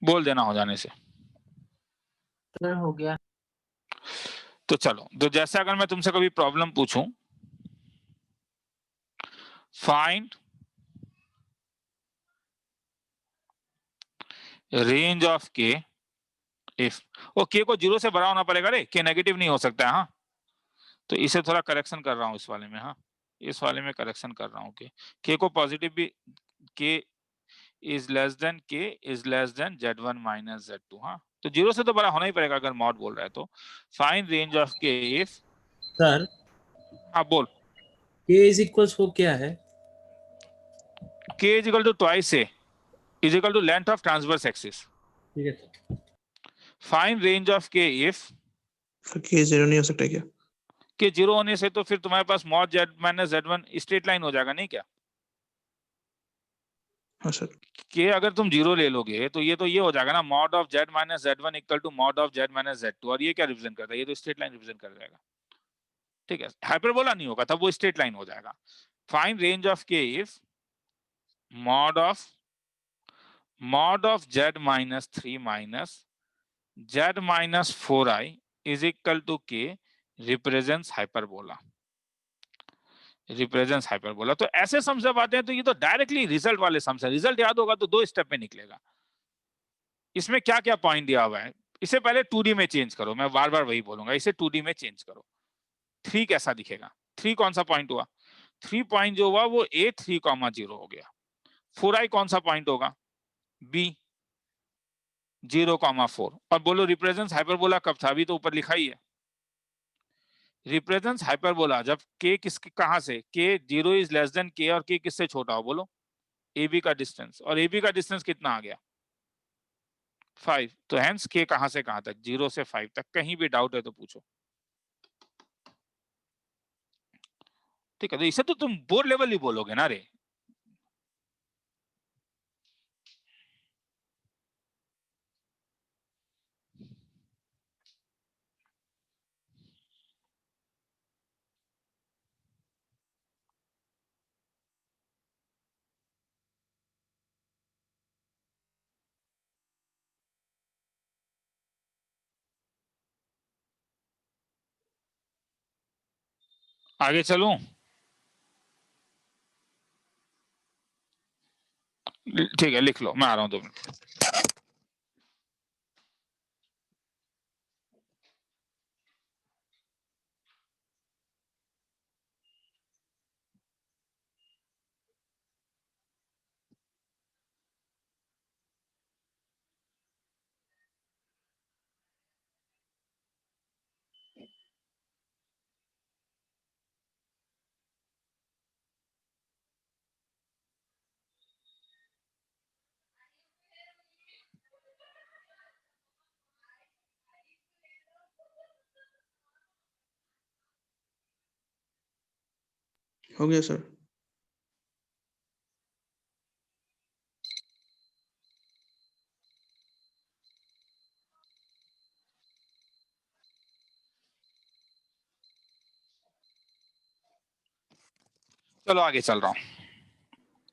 Speaker 1: बोल देना हो जाने से।
Speaker 2: सर हो गया।
Speaker 1: तो चलो, तो जैसे अगर मैं तुमसे कभी प्रॉब्लम पूछूं, find range of k if, ओ के को 0 से बड़ा होना पड़ेगा रे, के नेगेटिव नहीं हो सकता है। हाँ, तो इसे थोड़ा करेक्शन कर रहा हूँ इस वाले में। हाँ, इस वाले में करेक्शन कर रहा हूँ के को पॉजिटिव भी, के is less than z1 minus z2। हाँ, तो 0 से तो बड़ा होना ही पड़ेगा अगर मॉड बोल रहा है तो। Find range of k if,
Speaker 6: sir
Speaker 1: हाँ बोल।
Speaker 6: k इज इक्वल्स को क्या है?
Speaker 1: k is equal to twice a is equal to length of transverse axis.
Speaker 6: ठीक है sir.
Speaker 1: Find range of k if,
Speaker 5: sir k 0 नहीं हो सकता क्या?
Speaker 1: के 0 होने से तो फिर तुम्हारे पास mod z minus z1 straight line हो जाएगा नहीं क्या?
Speaker 5: हाँ सर।
Speaker 1: के अगर तुम 0 ले लोगे तो ये हो जाएगा ना, mod of z minus z1 equal to mod of z minus z2। और ये क्या रिप्रेजेंट करता है? ये तो स्ट्रेट लाइन रिप्रेजेंट कर जाएगा। ठीक है, हाइपरबोला नहीं होगा तब, वो स्ट्रेट लाइन हो जाएगा। Find range of k if mod of z minus 3 minus z minus 4i is equal to k represents hyperbola. तो ऐसे सम जब आते हैं तो ये तो डायरेक्टली रिजल्ट वाले सम है। रिजल्ट याद होगा तो 2 स्टेप में निकलेगा। इसमें क्या क्या पॉइंट दिया हुआ है, इसे पहले 2D में चेंज करो। मैं बार बार वही बोलूंगा, इसे 2D में चेंज करो। 3 कैसा दिखेगा? 3 कौन सा पॉइंट हुआ? 3 पॉइंट जो हुआ वो A3,0 हो गया। 4i कौन सा पॉइंट होगा? B 0,4। और बोलो रिप्रेजेंट्स हाइपरबोला कब था? अभी तो ऊपर लिखा ही है, रिप्रेजेंट्स हाइपरबोला जब k किसके कहां से, k 0 is less than k और k किससे छोटा हो? बोलो AB का डिस्टेंस। और AB का डिस्टेंस कितना आ गया? 5। तो हेंस k कहां से कहां तक? 0 से 5 तक। कहीं भी डाउट है तो पूछो। ठीक है, तो इसे तो तुम बोर्ड लेवल ही बोलोगे ना रे। आगे चलूं? ठीक है, लिख लो, मैं आ रहा हूं 2 मिनट।
Speaker 5: हो गया सर।
Speaker 1: चलो आगे चल रहा हूँ।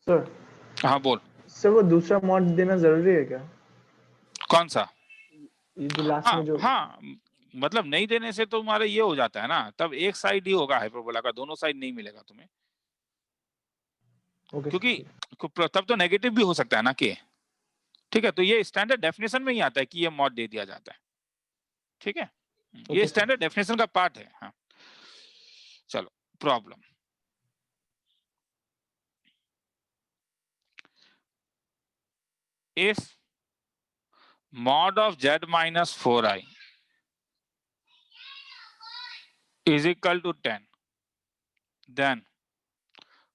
Speaker 4: सर
Speaker 1: हाँ बोल।
Speaker 4: सर वो दूसरा मॉड देना जरूरी है क्या?
Speaker 1: कौन सा?
Speaker 4: ये जो लास्ट
Speaker 1: हाँ
Speaker 4: में जो
Speaker 1: हाँ, मतलब नहीं देने से तो तुम्हारा ये हो जाता है ना, तब एक साइड ही होगा हाइपरबोला का, दोनों साइड नहीं मिलेगा तुम्हें।
Speaker 4: ओके
Speaker 1: क्योंकि तब तो नेगेटिव भी हो सकता है ना के। ठीक है, तो ये स्टैंडर्ड डेफिनेशन में ही आता है कि ये मॉड दे दिया जाता है। ठीक है, ये
Speaker 4: ओके
Speaker 1: स्टैंडर्ड डेफिनेशन का पार्ट है। हाँ चलो, problem. If mod of z minus 4i is equal to 10, then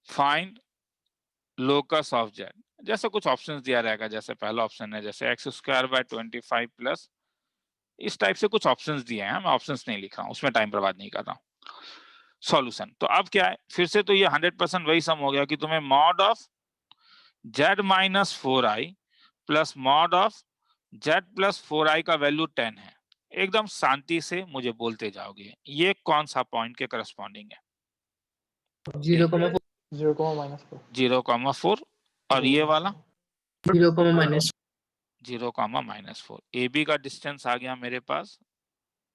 Speaker 1: find locus of z। जैसे कुछ ऑप्शंस दिया रहेगा, जैसे पहला ऑप्शन है जैसे x स्क्वायर बाय 25 प्लस, इस टाइप से कुछ ऑप्शंस दिए हैं। मैं ऑप्शंस नहीं लिख रहा हूं, उसमें टाइम बर्बाद नहीं कर रहा हूं। सॉल्यूशन तो अब क्या है, फिर से तो ये 100% वही सम हो गया कि तुम्हें mod of z minus 4i plus mod of z plus 4i का वैल्यू 10 है। एकदम शांति से मुझे बोलते जाओगे ये कौन सा पॉइंट के करस्पॉन्डिंग है?
Speaker 2: 0,4
Speaker 1: 0,4 और ये वाला
Speaker 2: 0,-4
Speaker 1: 0,-4। ए बी का डिस्टेंस आ गया मेरे पास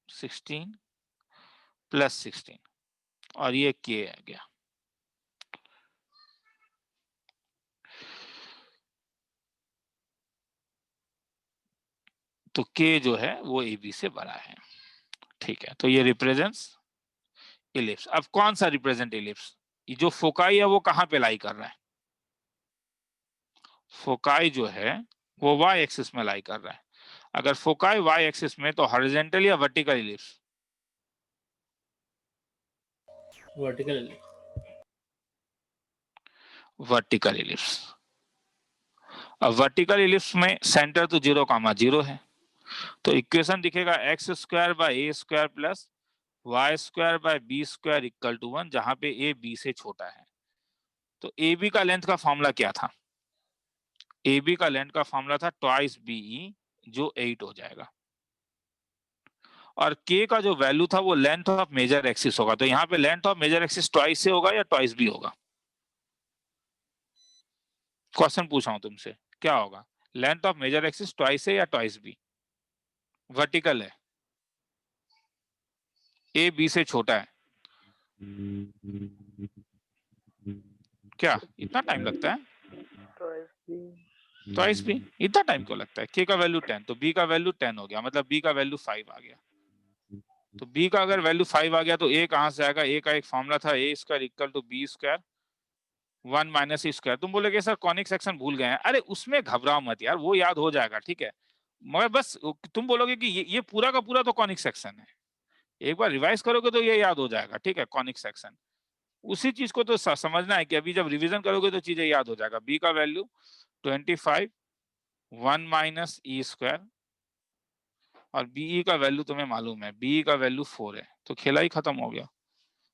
Speaker 1: 16 प्लस 16 और ये के आ गया। तो k जो है वो AB से बड़ा है। ठीक है, तो ये रिप्रेजेंट्स इलिप्स। अब कौन सा रिप्रेजेंट इलिप्स? ये जो फोकाई है वो कहाँ पे लाई कर रहा है? फोकाई जो है वो y एक्सिस में लाई कर रहा है। अगर फोकाई y एक्सिस में तो हॉरिजॉन्टल या vertical ellipse?
Speaker 6: Vertical
Speaker 1: vertical ellipse. अब वर्टिकल इलिप्स में सेंटर तो 0,0 है, तो इक्वेशन दिखेगा x square by a square plus y square by b square equal to 1, जहां पे ए बी से छोटा है। तो ए बी का लेंथ का फॉर्मूला क्या था? ए बी का लेंथ का फॉर्मूला था ट्वाइस बीई, जो 8 हो जाएगा। और k का जो वैल्यू था वो लेंथ ऑफ मेजर एक्सिस होगा। तो यहाँ पे length of major axis twice से होगा या ट्वाइस भी होगा? क्वेश्चन पूछा हूं तुमसे, क्या होगा? Length of major axis twice है या ट्वाइस भी? वर्टिकल है, ए बी से छोटा है। क्या इतना टाइम लगता है? ट्वाइस भी। इतना टाइम क्यों लगता है? k का वैल्यू 10, तो b का वैल्यू 10 हो गया, मतलब b का वैल्यू 5 आ गया। तो b का अगर वैल्यू 5 आ गया तो a कहां से आएगा? a का एक फॉर्मूला था a square equal to b square 1 minus e square. तुम बोलोगे सर कॉनिक सेक्शन भूल गए हैं। अरे उसमें घबराओ मत यार, वो याद हो जाएगा, ठीक है। मगर बस तुम बोलोगे कि ये पूरा का पूरा तो कॉनिक सेक्शन है, एक बार रिवाइज करोगे तो ये याद हो जाएगा, ठीक है। कॉनिक सेक्शन उसी चीज को तो समझना है कि अभी जब रिवीजन करोगे तो चीजें याद हो जाएगा। b का वैल्यू 25 1 माइनस ई स्क्वायर, और बीई का वैल्यू तुम्हें मालूम है, बीई का वैल्यू 4 है, तो खेला ही खत्म हो गया।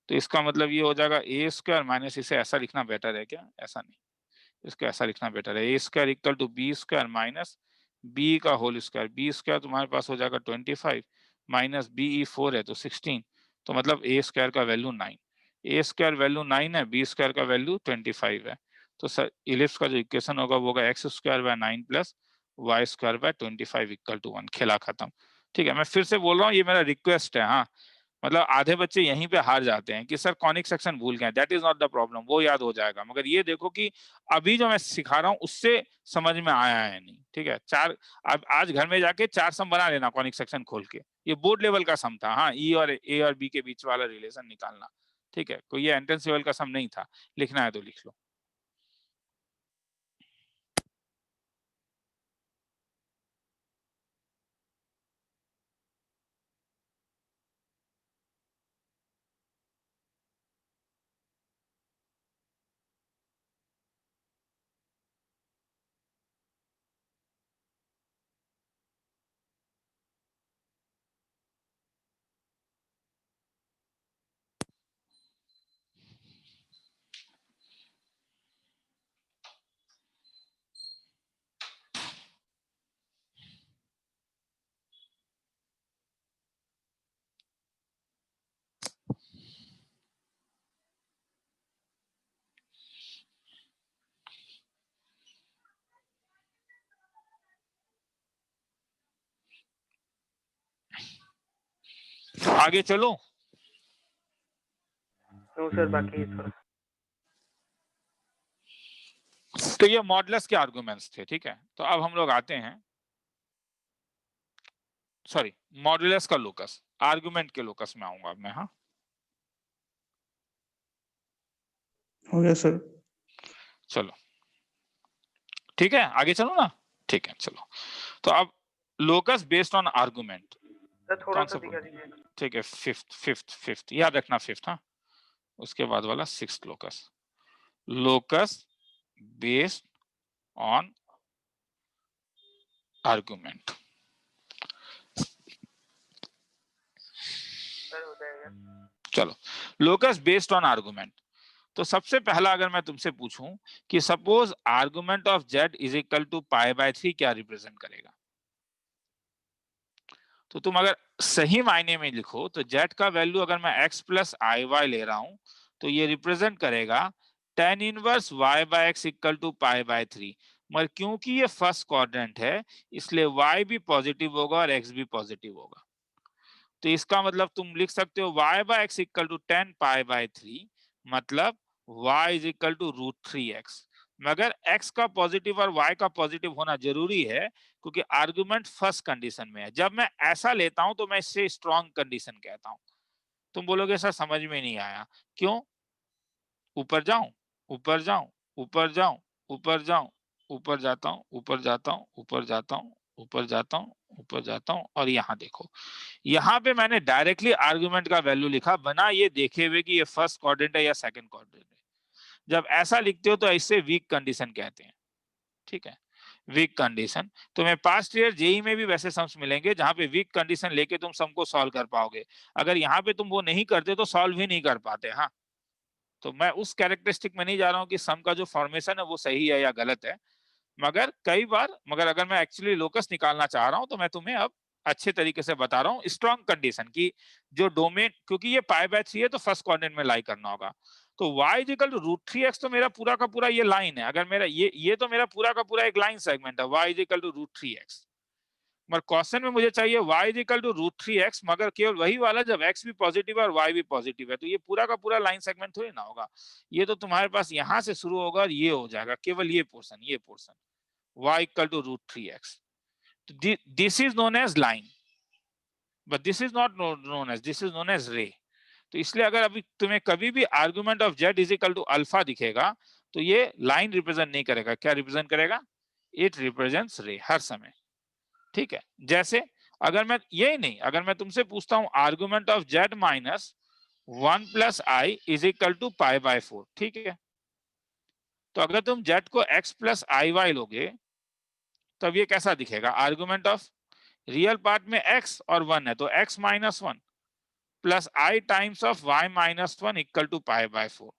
Speaker 1: तो इसका मतलब ये हो जाएगा ए स्क्वायर माइनस, इसे ऐसा लिखना बेटर है क्या? ऐसा नहीं, इसको ऐसा लिखना बेटर है, A square equal to B square minus B का होल स्क्वायर। बी स्क्वायर तुम्हारे पास हो जाएगा 25 माइनस बीई 4 है तो 16, तो मतलब ए स्क्वायर का वैल्यू 9। ए स्क्वायर वैल्यू 9 है, बी स्क्वायर का वैल्यू 25 है। तो सर इलिप्स का जो इक्वेशन होगा वो होगा x square by 9 plus y square by 25 equal to 1। खेला खत्म, ठीक है। मैं फिर से बोल रहा हूँ, ये मेरा रिक्वेस्ट है, हाँ। मतलब आधे बच्चे यहीं पे हार जाते हैं कि सर कॉनिक सेक्शन भूल गए। That is not the problem, वो याद हो जाएगा। मगर ये देखो कि अभी जो मैं सिखा रहा हूँ उससे समझ में आया है नहीं, ठीक है। अब आज घर में जाके 4 सम बना लेना कॉनिक सेक्शन खोल के। ये बोर्ड लेवल का सम था, हाँ। ई और ए और बी के बीच वाला रिलेशन निकालना, ठीक है। कोई ये एंट्रेंस लेवल का सम नहीं था। लिखना है तो लिख लो। आगे चलो।
Speaker 3: नो सर, बाकी थोड़ा।
Speaker 1: तो ये मॉडुलस के आर्गुमेंट्स थे, ठीक है। तो अब हम लोग आते हैं, सॉरी, मॉडुलस का लोकस, आर्गुमेंट के लोकस में आऊंगा मैं, हाँ।
Speaker 5: हो गया सर।
Speaker 1: चलो ठीक है, आगे चलो ना, ठीक है चलो। तो अब locus based on argument,
Speaker 3: sir थोड़ा
Speaker 1: कौन
Speaker 3: सा
Speaker 1: सा
Speaker 3: दिखा
Speaker 1: बोलते हैं?
Speaker 3: दीजिए।
Speaker 1: ठीक है, फिफ्थ याद रखना, फिफ्थ, हाँ। उसके बाद वाला sixth locus, locus based on argument.
Speaker 3: Sir हो जाएगा।
Speaker 1: चलो, लोकस बेस्ड ऑन आर्गुमेंट। तो सबसे पहला अगर मैं तुमसे पूछूं कि suppose argument of z is equal to pi by 3 क्या रिप्रेजेंट करेगा? तो तुम अगर सही मायने में लिखो तो z का वैल्यू अगर मैं x प्लस आई वाई ले रहा हूं तो ये रिप्रेजेंट करेगा tan inverse y by x equal to pi by 3। मगर क्योंकि ये फर्स्ट क्वाड्रेंट है इसलिए y भी पॉजिटिव होगा और x भी पॉजिटिव होगा। तो इसका मतलब तुम लिख सकते हो y by x equal to 10 pi by 3, मतलब y is equal to √3x। मगर x का पॉजिटिव और y का पॉजिटिव होना जरूरी है, क्योंकि आर्गुमेंट फर्स्ट कंडीशन में है। जब मैं ऐसा लेता हूं तो मैं इससे स्ट्रॉन्ग कंडीशन कहता हूं। तुम बोलोगे सर समझ में नहीं आया, क्यों? ऊपर जाऊं, ऊपर जाऊं, ऊपर जाऊं, ऊपर जाऊं, ऊपर जाता हूं, ऊपर जाता हूं, ऊपर जाता हूं, ऊपर जाता हूं, ऊपर जाता हूं, और यहाँ देखो, यहाँ पे मैंने डायरेक्टली आर्गुमेंट का वैल्यू लिखा बिना ये देखे हुए कि ये फर्स्ट क्वाड्रेंट है या सेकंड क्वाड्रेंट है। जब ऐसा लिखते हो तो इससे वीक कंडीशन कहते हैं, ठीक है, वीक कंडीशन। तुम्हें पास्ट ईयर जेई में भी वैसे सम्स मिलेंगे जहां पे वीक कंडीशन लेके तुम सम को सॉल्व कर पाओगे। अगर यहाँ पे तुम वो नहीं करते तो सॉल्व ही नहीं कर पाते। हाँ, तो मैं उस कैरेक्टरिस्टिक में नहीं जा रहा हूँ कि सम का जो फॉर्मेशन है वो सही है या गलत है, मगर कई बार, मगर अगर मैं एक्चुअली लोकस निकालना चाह रहा हूं तो मैं तुम्हें अब अच्छे तरीके से बता रहा हूँ स्ट्रॉन्ग कंडीशन की, जो डोमेन, क्योंकि ये π/3 है तो फर्स्ट क्वाड्रेंट में लाई करना होगा। तो y इक्वल टू √3x तो मेरा पूरा का पूरा ये लाइन है। अगर मेरा ये तो मेरा पूरा का पूरा एक लाइन सेगमेंट है, y इक्वल टू √3x। मगर क्वेश्चन में मुझे चाहिए y इक्वल टू √3x, मगर केवल वही वाला जब x भी पॉजिटिव है और y भी पॉजिटिव है। तो ये पूरा का पूरा लाइन सेगमेंट थोड़ी ना होगा, ये तो तुम्हारे पास यहाँ से शुरू होगा और ये हो जाएगा, केवल ये portion y equal to √3x. This is known as line, but this is not known as, this is known as ray. तो इसलिए अगर अभी तुम्हें कभी भी argument of z is equal to alpha दिखेगा तो ये लाइन रिप्रेजेंट नहीं करेगा। क्या रिप्रेजेंट करेगा? इट रिप्रेजेंट्स रे हर समय, ठीक है। जैसे अगर मैं यही नहीं, अगर मैं तुमसे पूछता हूं argument of z minus 1 plus i is equal to π/4, ठीक है, तो अगर तुम z को x प्लस आई वाई लोगे तब ये कैसा दिखेगा? आर्गुमेंट ऑफ रियल पार्ट में x और 1 है तो x minus 1 plus i times of y minus 1 equal to π/4।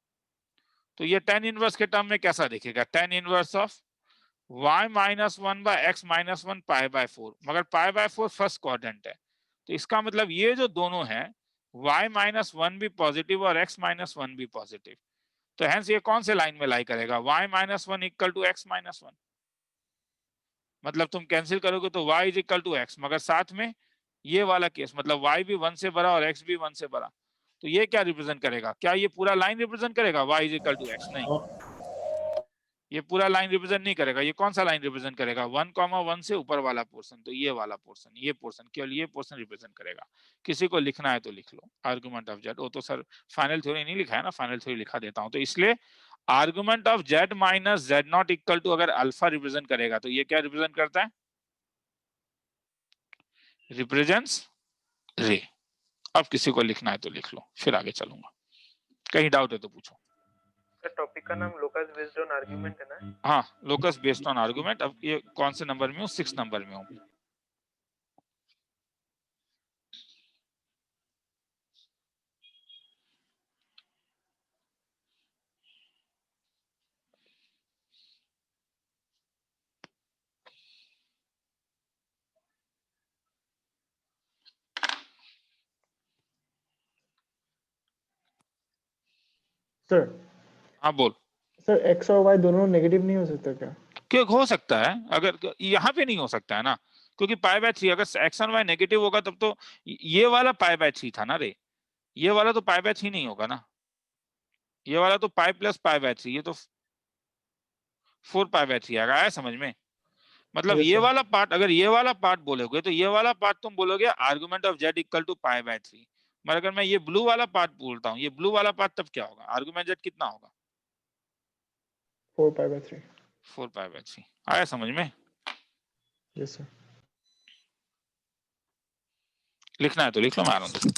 Speaker 1: तो ये tan इनवर्स के टर्म में कैसा दिखेगा? tan inverse of y minus 1 by x minus 1 π/4, मगर π/4 फर्स्ट क्वाड्रेंट है। तो इसका मतलब ये जो दोनों है y माइनस 1 भी पॉजिटिव और x माइनस 1 भी पॉजिटिव, तो हेंस ये कौन से लाइन में लाई करेगा? y minus 1 equal to x minus 1। मतलब तुम कैंसिल करोगे तो y is equal to x, मगर साथ में ये वाला केस, मतलब y भी 1 से बड़ा और x भी 1 से बड़ा, तो ये क्या रिप्रेजेंट करेगा? क्या ये पूरा लाइन रिप्रेजेंट करेगा y is equal to x? नहीं, ये पूरा लाइन रिप्रेजेंट नहीं करेगा। ये कौन सा लाइन रिप्रेजेंट करेगा? 1,1 से ऊपर वाला पोर्शन, तो ये वाला पोर्शन, ये पोर्शन, केवल ये पोर्शन रिप्रेजेंट करेगा। किसी को लिखना है तो लिख लो आर्गुमेंट ऑफ z। वो तो सर फाइनल थ्योरी नहीं लिखा है ना, फाइनल थ्योरी लिखा देता हूं। तो इसलिए argument of z minus z0 equal to अगर अल्फा रिप्रेजेंट करेगा तो ये क्या रिप्रेजेंट करता है? रिप्रेजेंट्स रे। अब किसी को लिखना है तो लिख लो, फिर आगे चलूंगा। कहीं डाउट है तो पूछो।
Speaker 3: सर टॉपिक का नाम लोकस बेस्ड ऑन आर्गुमेंट है ना?
Speaker 1: हाँ, लोकस बेस्ड ऑन आर्गुमेंट। अब ये कौन से नंबर में हूँ? 6 नंबर में हूँ।
Speaker 4: सर
Speaker 1: हाँ बोल।
Speaker 4: सर x और y दोनों नेगेटिव नहीं हो सकता क्या?
Speaker 1: क्यों हो सकता है? अगर यहाँ पे नहीं हो सकता है ना, क्योंकि π/3 अगर x और y नेगेटिव होगा तब तो ये वाला π/3 था ना रे, ये वाला तो π/3 नहीं होगा ना, ये वाला तो π प्लस π/3, ये तो 4π/3 आएगा। आया समझ में? मतलब
Speaker 4: Yes,
Speaker 1: ये
Speaker 4: sir.
Speaker 1: वाला पार्ट, अगर ये वाला पार्ट बोलोगे तो ये वाला पार्ट तुम बोलोगे argument of z equal to π/3। मगर अगर मैं ये ब्लू वाला पार्ट बोलता हूँ, ये ब्लू वाला पार्ट, तब क्या होगा? आर्गुमेंट z कितना होगा?
Speaker 4: 4π/3.
Speaker 1: 4π/3। आया समझ में?
Speaker 4: Yes, sir.
Speaker 1: लिखना है तो लिख लो, मैं आ रहा हूँ।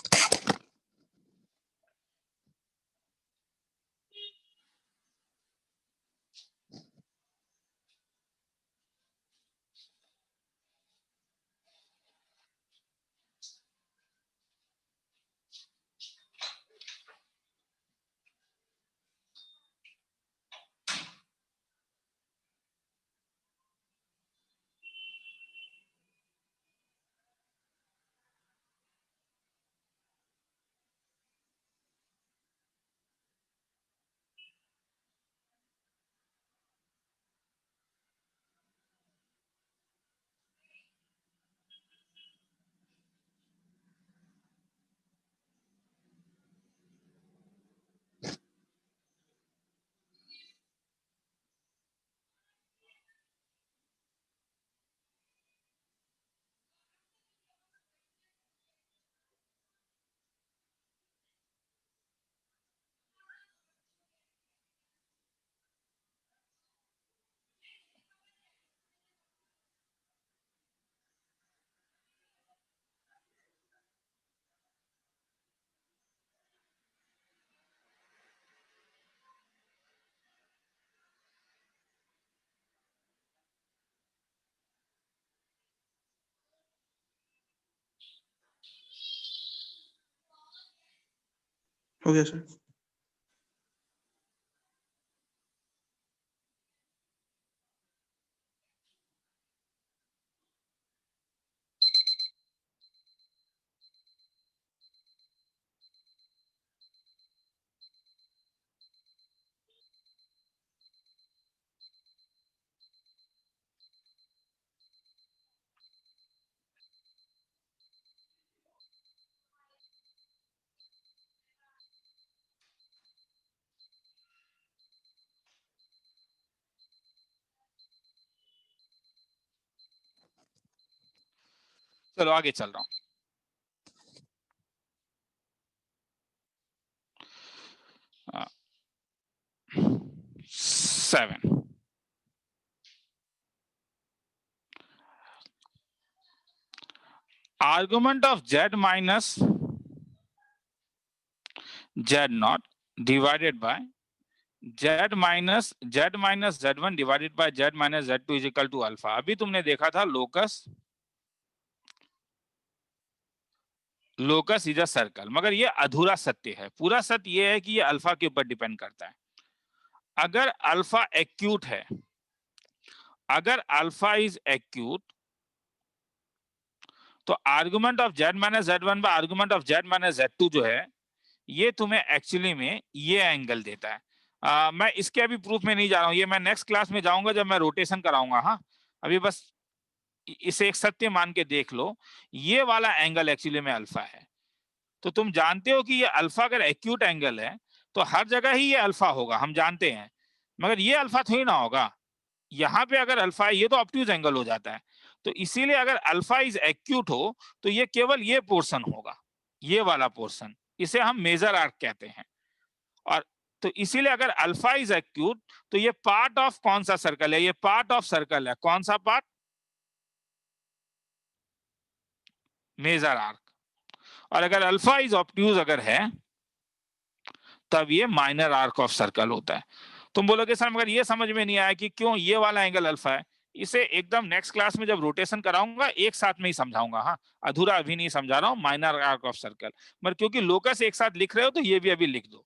Speaker 5: हो गया सर।
Speaker 1: चलो आगे चल रहा हूं। हाँ, 7 argument of z minus z naught divided by z minus z1 divided by z minus z2 is equal to alpha। अभी तुमने देखा था लोकस इज अ सर्कल, मगर ये अधूरा सत्य है। पूरा सत्य ये है कि ये अल्फा के ऊपर डिपेंड करता है। अगर अल्फा एक्यूट है, अगर अल्फा इज एक्यूट, तो argument of z minus z1 by argument of z minus z2 जो है, ये तुम्हें एक्चुअली में ये एंगल देता है। मैं इसके अभी प्रूफ में नहीं जा रहा हूं, ये मैं नेक्स्ट क्लास में जाऊंगा जब मैं रोटेशन कराऊंगा। हाँ, अभी बस इसे एक सत्य मान के देख लो, ये वाला एंगल एक्चुअली में अल्फा है। तो तुम जानते हो कि ये अल्फा अगर एक्यूट एंगल है तो हर जगह ही ये अल्फा होगा, हम जानते हैं, मगर ये अल्फा थोड़ी ना होगा। यहाँ पे अगर अल्फा है, ये तो ऑब्ट्यूज एंगल हो जाता है। तो इसीलिए अगर अल्फा इज एक्यूट हो तो ये केवल ये पोर्शन होगा, ये वाला पोर्शन, इसे हम मेजर आर्क कहते हैं। और तो इसीलिए अगर अल्फा इज एक्यूट तो ये पार्ट ऑफ कौन सा सर्कल है, ये पार्ट ऑफ सर्कल है। कौन सा पार्ट? Major arc. और अगर अल्फा इज ऑब्ट्यूज अगर है तब ये माइनर आर्क ऑफ सर्कल होता है। तुम बोलोगे सर मगर ये समझ में नहीं आया कि क्यों ये वाला एंगल अल्फा है। इसे एकदम नेक्स्ट क्लास में जब रोटेशन कराऊंगा एक साथ में ही समझाऊंगा। हाँ, अधूरा अभी नहीं समझा रहा हूं माइनर आर्क ऑफ सर्कल, मगर क्योंकि लोकस एक साथ लिख रहे हो तो ये भी अभी लिख दो,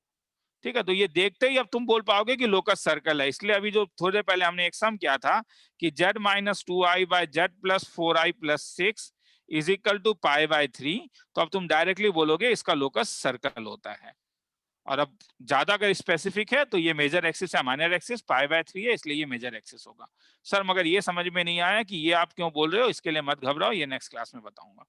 Speaker 1: ठीक है। तो ये देखते ही अब तुम बोल पाओगे कि लोकस सर्कल है। इसलिए अभी जो थोड़ी देर पहले हमने एक सम किया था कि z minus 2i by z plus 4i plus 6 is equal to pi by 3, तो अब तुम डायरेक्टली बोलोगे इसका लोकस सर्कल होता है। और अब ज्यादा अगर स्पेसिफिक है तो ये मेजर एक्सिस है, माइनर एक्सिस पाई बाय 3 है, इसलिए ये मेजर एक्सिस होगा। सर मगर ये समझ में नहीं आया कि ये आप क्यों बोल रहे हो, इसके लिए मत घबराओ, ये नेक्स्ट क्लास में बताऊंगा।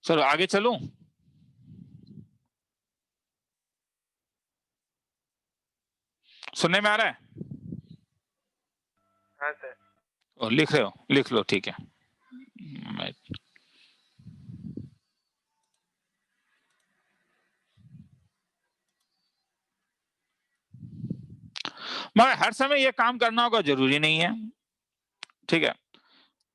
Speaker 1: सर आगे चलूं? सुनने में आ रहा है?
Speaker 3: हाँ सर।
Speaker 1: और लिख रहे हो? लिख लो, ठीक है। मगर हर समय ये काम करना होगा जरूरी नहीं है, ठीक है।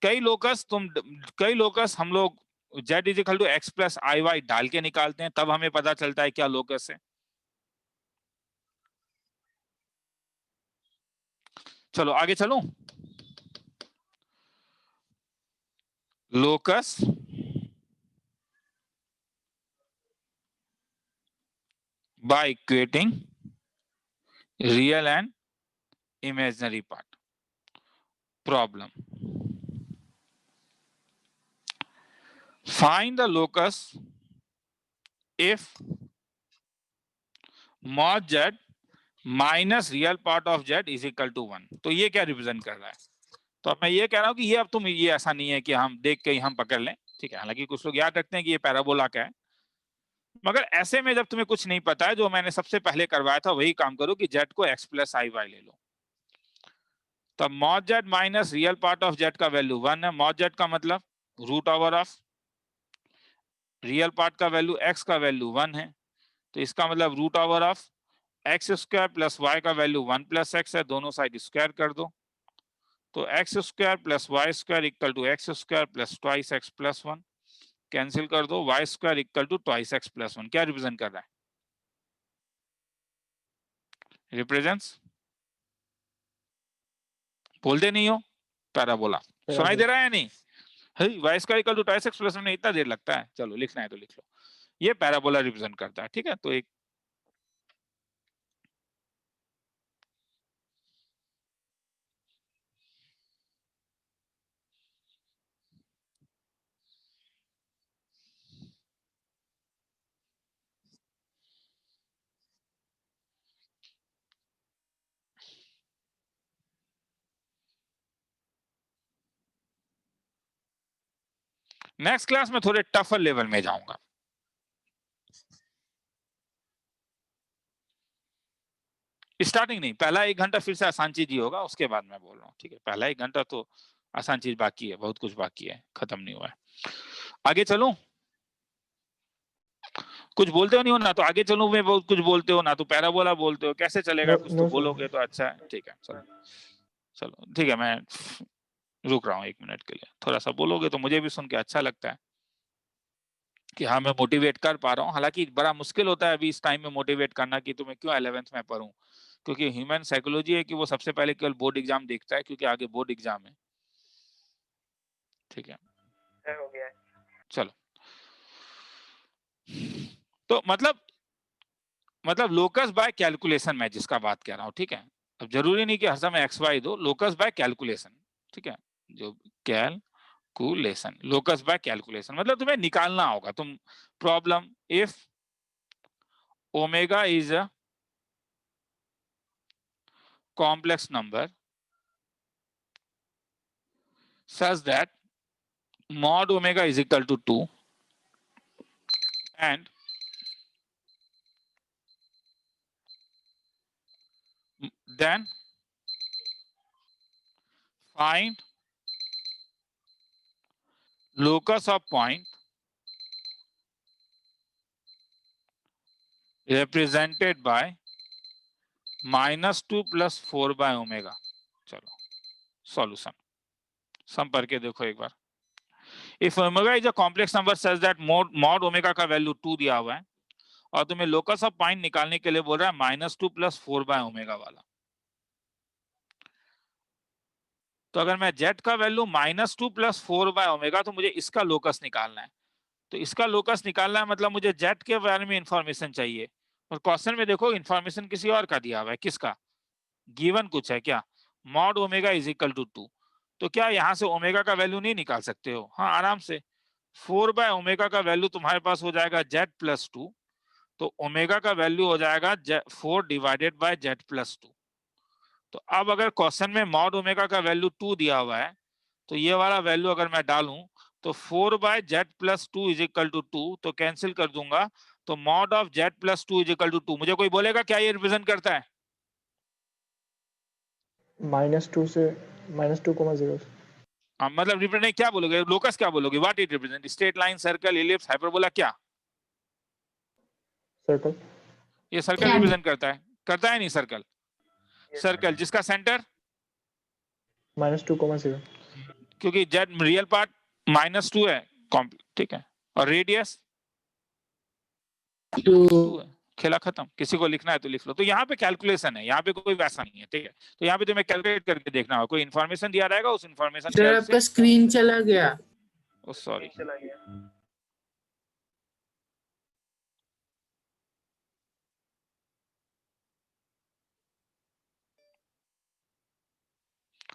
Speaker 1: कई लोकस हम लोग z is equal to x plus i y डाल के निकालते हैं, तब हमें पता चलता है क्या लोकस है। चलो आगे चलूं। Locus by equating real and imaginary part. Problem. Find the locus if mod z minus real part of z is equal to 1। तो ये क्या रिप्रेजेंट कर रहा है? तो अब मैं ये कह रहा हूं कि ये अब तुम ये ऐसा नहीं है कि हम देख के ही हम पकड़ लें, ठीक है। हालांकि कुछ लोग याद रखते हैं कि ये पैराबोला का है, मगर ऐसे में जब तुम्हें कुछ नहीं पता है, जो मैंने सबसे पहले करवाया था वही काम करो कि z को x प्लस आई वाई ले लो। तो mod z minus real part of z का वैल्यू 1 है। मॉड जेड का मतलब root over of real part का वैल्यू x का वैल्यू 1 है, तो इसका मतलब root over of x square plus y का वैल्यू 1 प्लस एक्स है। दोनों साइड स्क्वायर कर दो तो x square plus y square equal to x square plus twice x plus 1, cancel कर दो, Y square equal to twice x plus 1। क्या रिप्रेजेंट कर रहा है? रिप्रेजेंट्स, बोलते नहीं हो, पैराबोला। सुनाई दे रहा है या नहीं? Y square equal to twice x plus 1 में इतना देर लगता है? चलो लिखना है तो लिख लो, ये पैराबोला रिप्रेजेंट करता है। ठीक है, तो एक नेक्स्ट क्लास में थोड़े टफर लेवल में जाऊंगा। स्टार्टिंग नहीं, पहला 1 घंटा फिर से आसान चीज ही होगा, उसके बाद मैं बोल रहा हूँ। ठीक है, पहला 1 घंटा तो आसान चीज बाकी है, बहुत कुछ बाकी है, खत्म नहीं हुआ है। आगे चलूं? कुछ बोलते हो नहीं हो ना, तो आगे चलूं में बहुत कुछ बोलते हो ना, तो पैराबोला बोलते हो, कैसे चलेगा? कुछ तो बोलोगे तो अच्छा है। ठीक है, चलो चलो ठीक है, मैं रुक रहा हूँ 1 मिनट के लिए। थोड़ा सा बोलोगे तो मुझे भी सुन के अच्छा लगता है कि हाँ मैं मोटिवेट कर पा रहा हूँ। हालांकि बड़ा मुश्किल होता है अभी इस टाइम में मोटिवेट करना कि तुम्हें क्यों 11th में पढूं, क्योंकि ह्यूमन साइकोलॉजी है कि वो सबसे पहले केवल बोर्ड एग्जाम देखता है, क्योंकि आगे बोर्ड एग्जाम है। ठीक है,
Speaker 3: हो गया है।
Speaker 1: चलो, तो मतलब लोकस बाय कैलकुलेशन मैं जिसका बात कर रहा हूँ। ठीक है, अब जरूरी नहीं कि हर समय एक्स वाई दो, लोकस बाय कैलकुलेशन। ठीक है, जो कैलकुलेशन, लोकस बाय कैलकुलेशन मतलब तुम्हें निकालना होगा। तुम problem, if omega is a complex number such that mod omega is equal to 2 and then find locus of point represented by -2 plus 4 by omega। चलो सॉल्यूशन सम पढ़ के देखो एक बार। If omega is a complex number such that mod omega का वैल्यू 2 दिया हुआ है और तुम्हें लोकस ऑफ पॉइंट निकालने के लिए बोल रहा है -2 plus 4 by ओमेगा वाला। तो अगर मैं जेड का वैल्यू -2 plus 4 by ओमेगा, तो मुझे इसका लोकस निकालना है। तो इसका लोकस निकालना है मतलब मुझे जेड के बारे में इंफॉर्मेशन चाहिए, और क्वेश्चन में देखो इंफॉर्मेशन किसी और का दिया हुआ है। किसका? गिवन कुछ है क्या? Mod omega is equal to 2। तो क्या यहाँ से ओमेगा का वैल्यू नहीं निकाल सकते हो? हाँ आराम से। 4 by ओमेगा का वैल्यू तुम्हारे पास हो जाएगा जेड प्लस 2, तो ओमेगा का वैल्यू हो जाएगा 4 डिवाइडेड बाय जेड प्लस 2। तो अब अगर क्वेश्चन में मॉड ओमेगा का वैल्यू 2 दिया हुआ है, तो ये वाला वैल्यू अगर मैं डालूं तो 4 by z plus 2 is equal to 2, तो कैंसिल कर दूंगा, तो mod of z plus 2 is equal to 2। मुझे कोई बोलेगा क्या ये रिप्रेजेंट करता है?
Speaker 4: -2 से -2,0
Speaker 1: मतलब रिप्रेजेंट क्या बोलोगे? लोकस क्या बोलोगे? What it represent? Straight line, circle, ellipse, hyperbola, क्या?
Speaker 4: सर्कल।
Speaker 1: ये सर्कल रिप्रेजेंट करता है नहीं सर्कल?
Speaker 3: Yes,
Speaker 1: सर्कल जिसका सेंटर,
Speaker 4: -2,0
Speaker 1: क्योंकि जेड रियल पार्ट -2 है, ठीक है, और रेडियस 2 है। खेला खत्म। किसी को लिखना है तो लिख लो। तो यहाँ पे कैलकुलेशन है, यहाँ पे कोई वैसा नहीं है। ठीक है, तो यहाँ पे तुम्हें कैलकुलेट करके देखना होगा। कोई इन्फॉर्मेशन दिया रहेगा, उस इन्फॉर्मेशन
Speaker 2: सर आपका स्क्रीन चला गया।
Speaker 1: सॉरी,
Speaker 3: चला गया।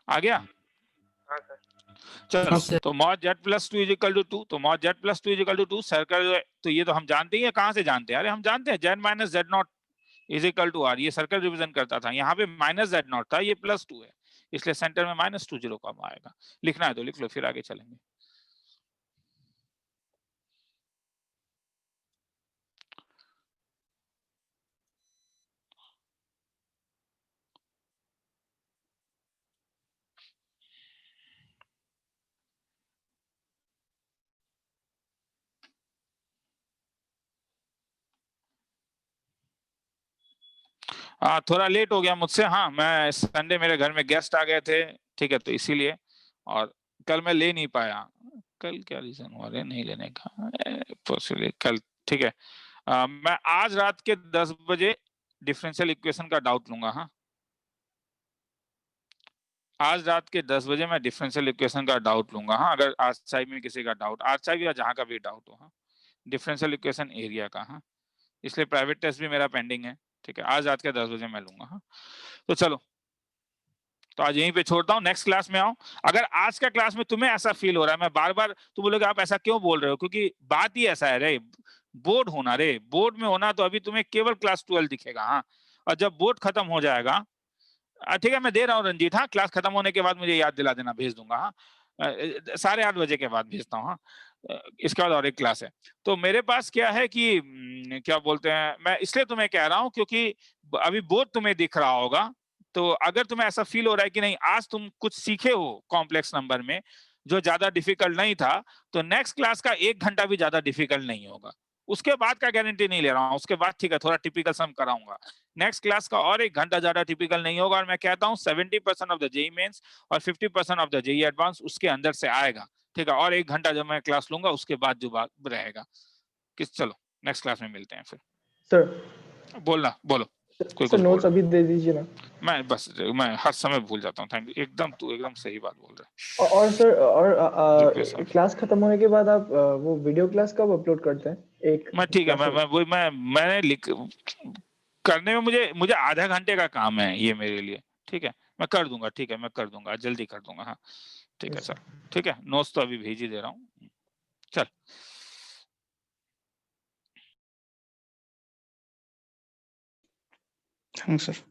Speaker 1: आ गया?
Speaker 3: हाँ सर।
Speaker 1: चलो,
Speaker 2: सर।
Speaker 1: तो mod z plus 2 is equal to 2, तो mod z plus 2 is equal to 2 circle, तो ये तो हम जानते ही है। कहाँ से जानते हैं? अरे हम जानते हैं z minus z not is equal to r. ये सर्कल रिप्रेजेंट करता था, यहाँ पे माइनस जेड नॉट था, ये प्लस 2 है, इसलिए सेंटर में -2 0 कम आएगा। लिखना है तो लिख लो, फिर आगे चलेंगे। थोड़ा लेट हो गया मुझसे। हाँ, मैं संडे मेरे घर में गेस्ट आ गए थे, ठीक है, तो इसीलिए। और कल मैं ले नहीं पाया, कल क्या रीजन हुआ रे नहीं लेने का, पॉसिबली कल, ठीक है। मैं आज रात के 10 बजे डिफरेंशियल इक्वेशन का डाउट लूंगा। हाँ, आज रात के 10 बजे मैं डिफरेंशियल इक्वेशन का डाउट लूंगा। हाँ, अगर आज चाहे में किसी का डाउट, आज चाहे या जहां का भी डाउट हो, हाँ, डिफरेंशियल इक्वेशन एरिया का। हाँ, इसलिए प्राइवेट टेस्ट भी मेरा पेंडिंग है, ठीक है। आज रात के 10 बजे मैं लूंगा। हाँ, तो चलो, तो आज यहीं पे छोड़ता हूँ, नेक्स्ट क्लास में आओ। अगर आज का क्लास में तुम्हें ऐसा फील हो रहा है, मैं बार बार तो बोलोगे आप ऐसा क्यों बोल रहे हो, क्योंकि बात ही ऐसा है रे, बोर्ड होना रे, बोर्ड में होना तो अभी तुम्हें केवल क्लास 12 दिखेगा। हाँ, और जब बोर्ड खत्म हो जाएगा, ठीक है, मैं दे रहा हूँ रंजीत। हाँ, क्लास खत्म होने के बाद मुझे याद दिला देना, भेज दूंगा। हाँ, 8:30 बजे के बाद भेजता हूँ। हाँ, इसके बाद और एक क्लास है। तो मेरे पास क्या है कि क्या बोलते हैं, मैं इसलिए तुम्हें कह रहा हूँ क्योंकि अभी बोर्ड तुम्हें दिख रहा होगा। तो अगर तुम्हें ऐसा फील हो रहा है कि नहीं आज तुम कुछ सीखे हो कॉम्प्लेक्स नंबर में जो ज्यादा डिफिकल्ट नहीं था, तो नेक्स्ट क्लास का 1 घंटा भी ज्यादा डिफिकल्ट नहीं होगा। उसके बाद का गारंटी नहीं ले रहा हूँ, उसके बाद ठीक है थोड़ा टिपिकल सम कराऊंगा। नेक्स्ट क्लास का और 1 घंटा ज्यादा टिपिकल नहीं होगा। और मैं कहता हूँ 70% ऑफ द जेईई मेंस और 50% ऑफ द जेईई एडवांस उसके अंदर से आएगा, ठीक है। और 1 घंटा जब मैं क्लास लूंगा उसके बाद जो बात रहेगा किस, चलो नेक्स्ट क्लास में मिलते हैं फिर।
Speaker 4: सर
Speaker 1: बोलना, बोलो, कोई
Speaker 4: सर
Speaker 1: कुछ बोल
Speaker 4: नोट्स
Speaker 1: रहा है?
Speaker 4: अभी दे दीजिए ना।
Speaker 1: मैं हर समय भूल जाता हूँ, थैंक यू, एकदम तू एकदम सही बात बोल रहा है।
Speaker 4: और सर और
Speaker 1: रिप्लेस आप।
Speaker 4: क्लास खत्म होने के बाद आप वो वीडियो क्लास कब अपलोड करते हैं? एक
Speaker 1: मैं ठीक है,
Speaker 4: क्लास
Speaker 1: मैं वही मैंने लिख करने में मुझे आधा घंटे का काम है ये मेरे लिए, ठीक है। मैं कर दूंगा, ठीक है, मैं कर दूंगा, जल्दी कर दूंगा। हाँ, ठीक है सर, ठीक है, नोट्स तो अभी भेज ही दे रहा हूँ। चल,
Speaker 5: थैंक्स सर।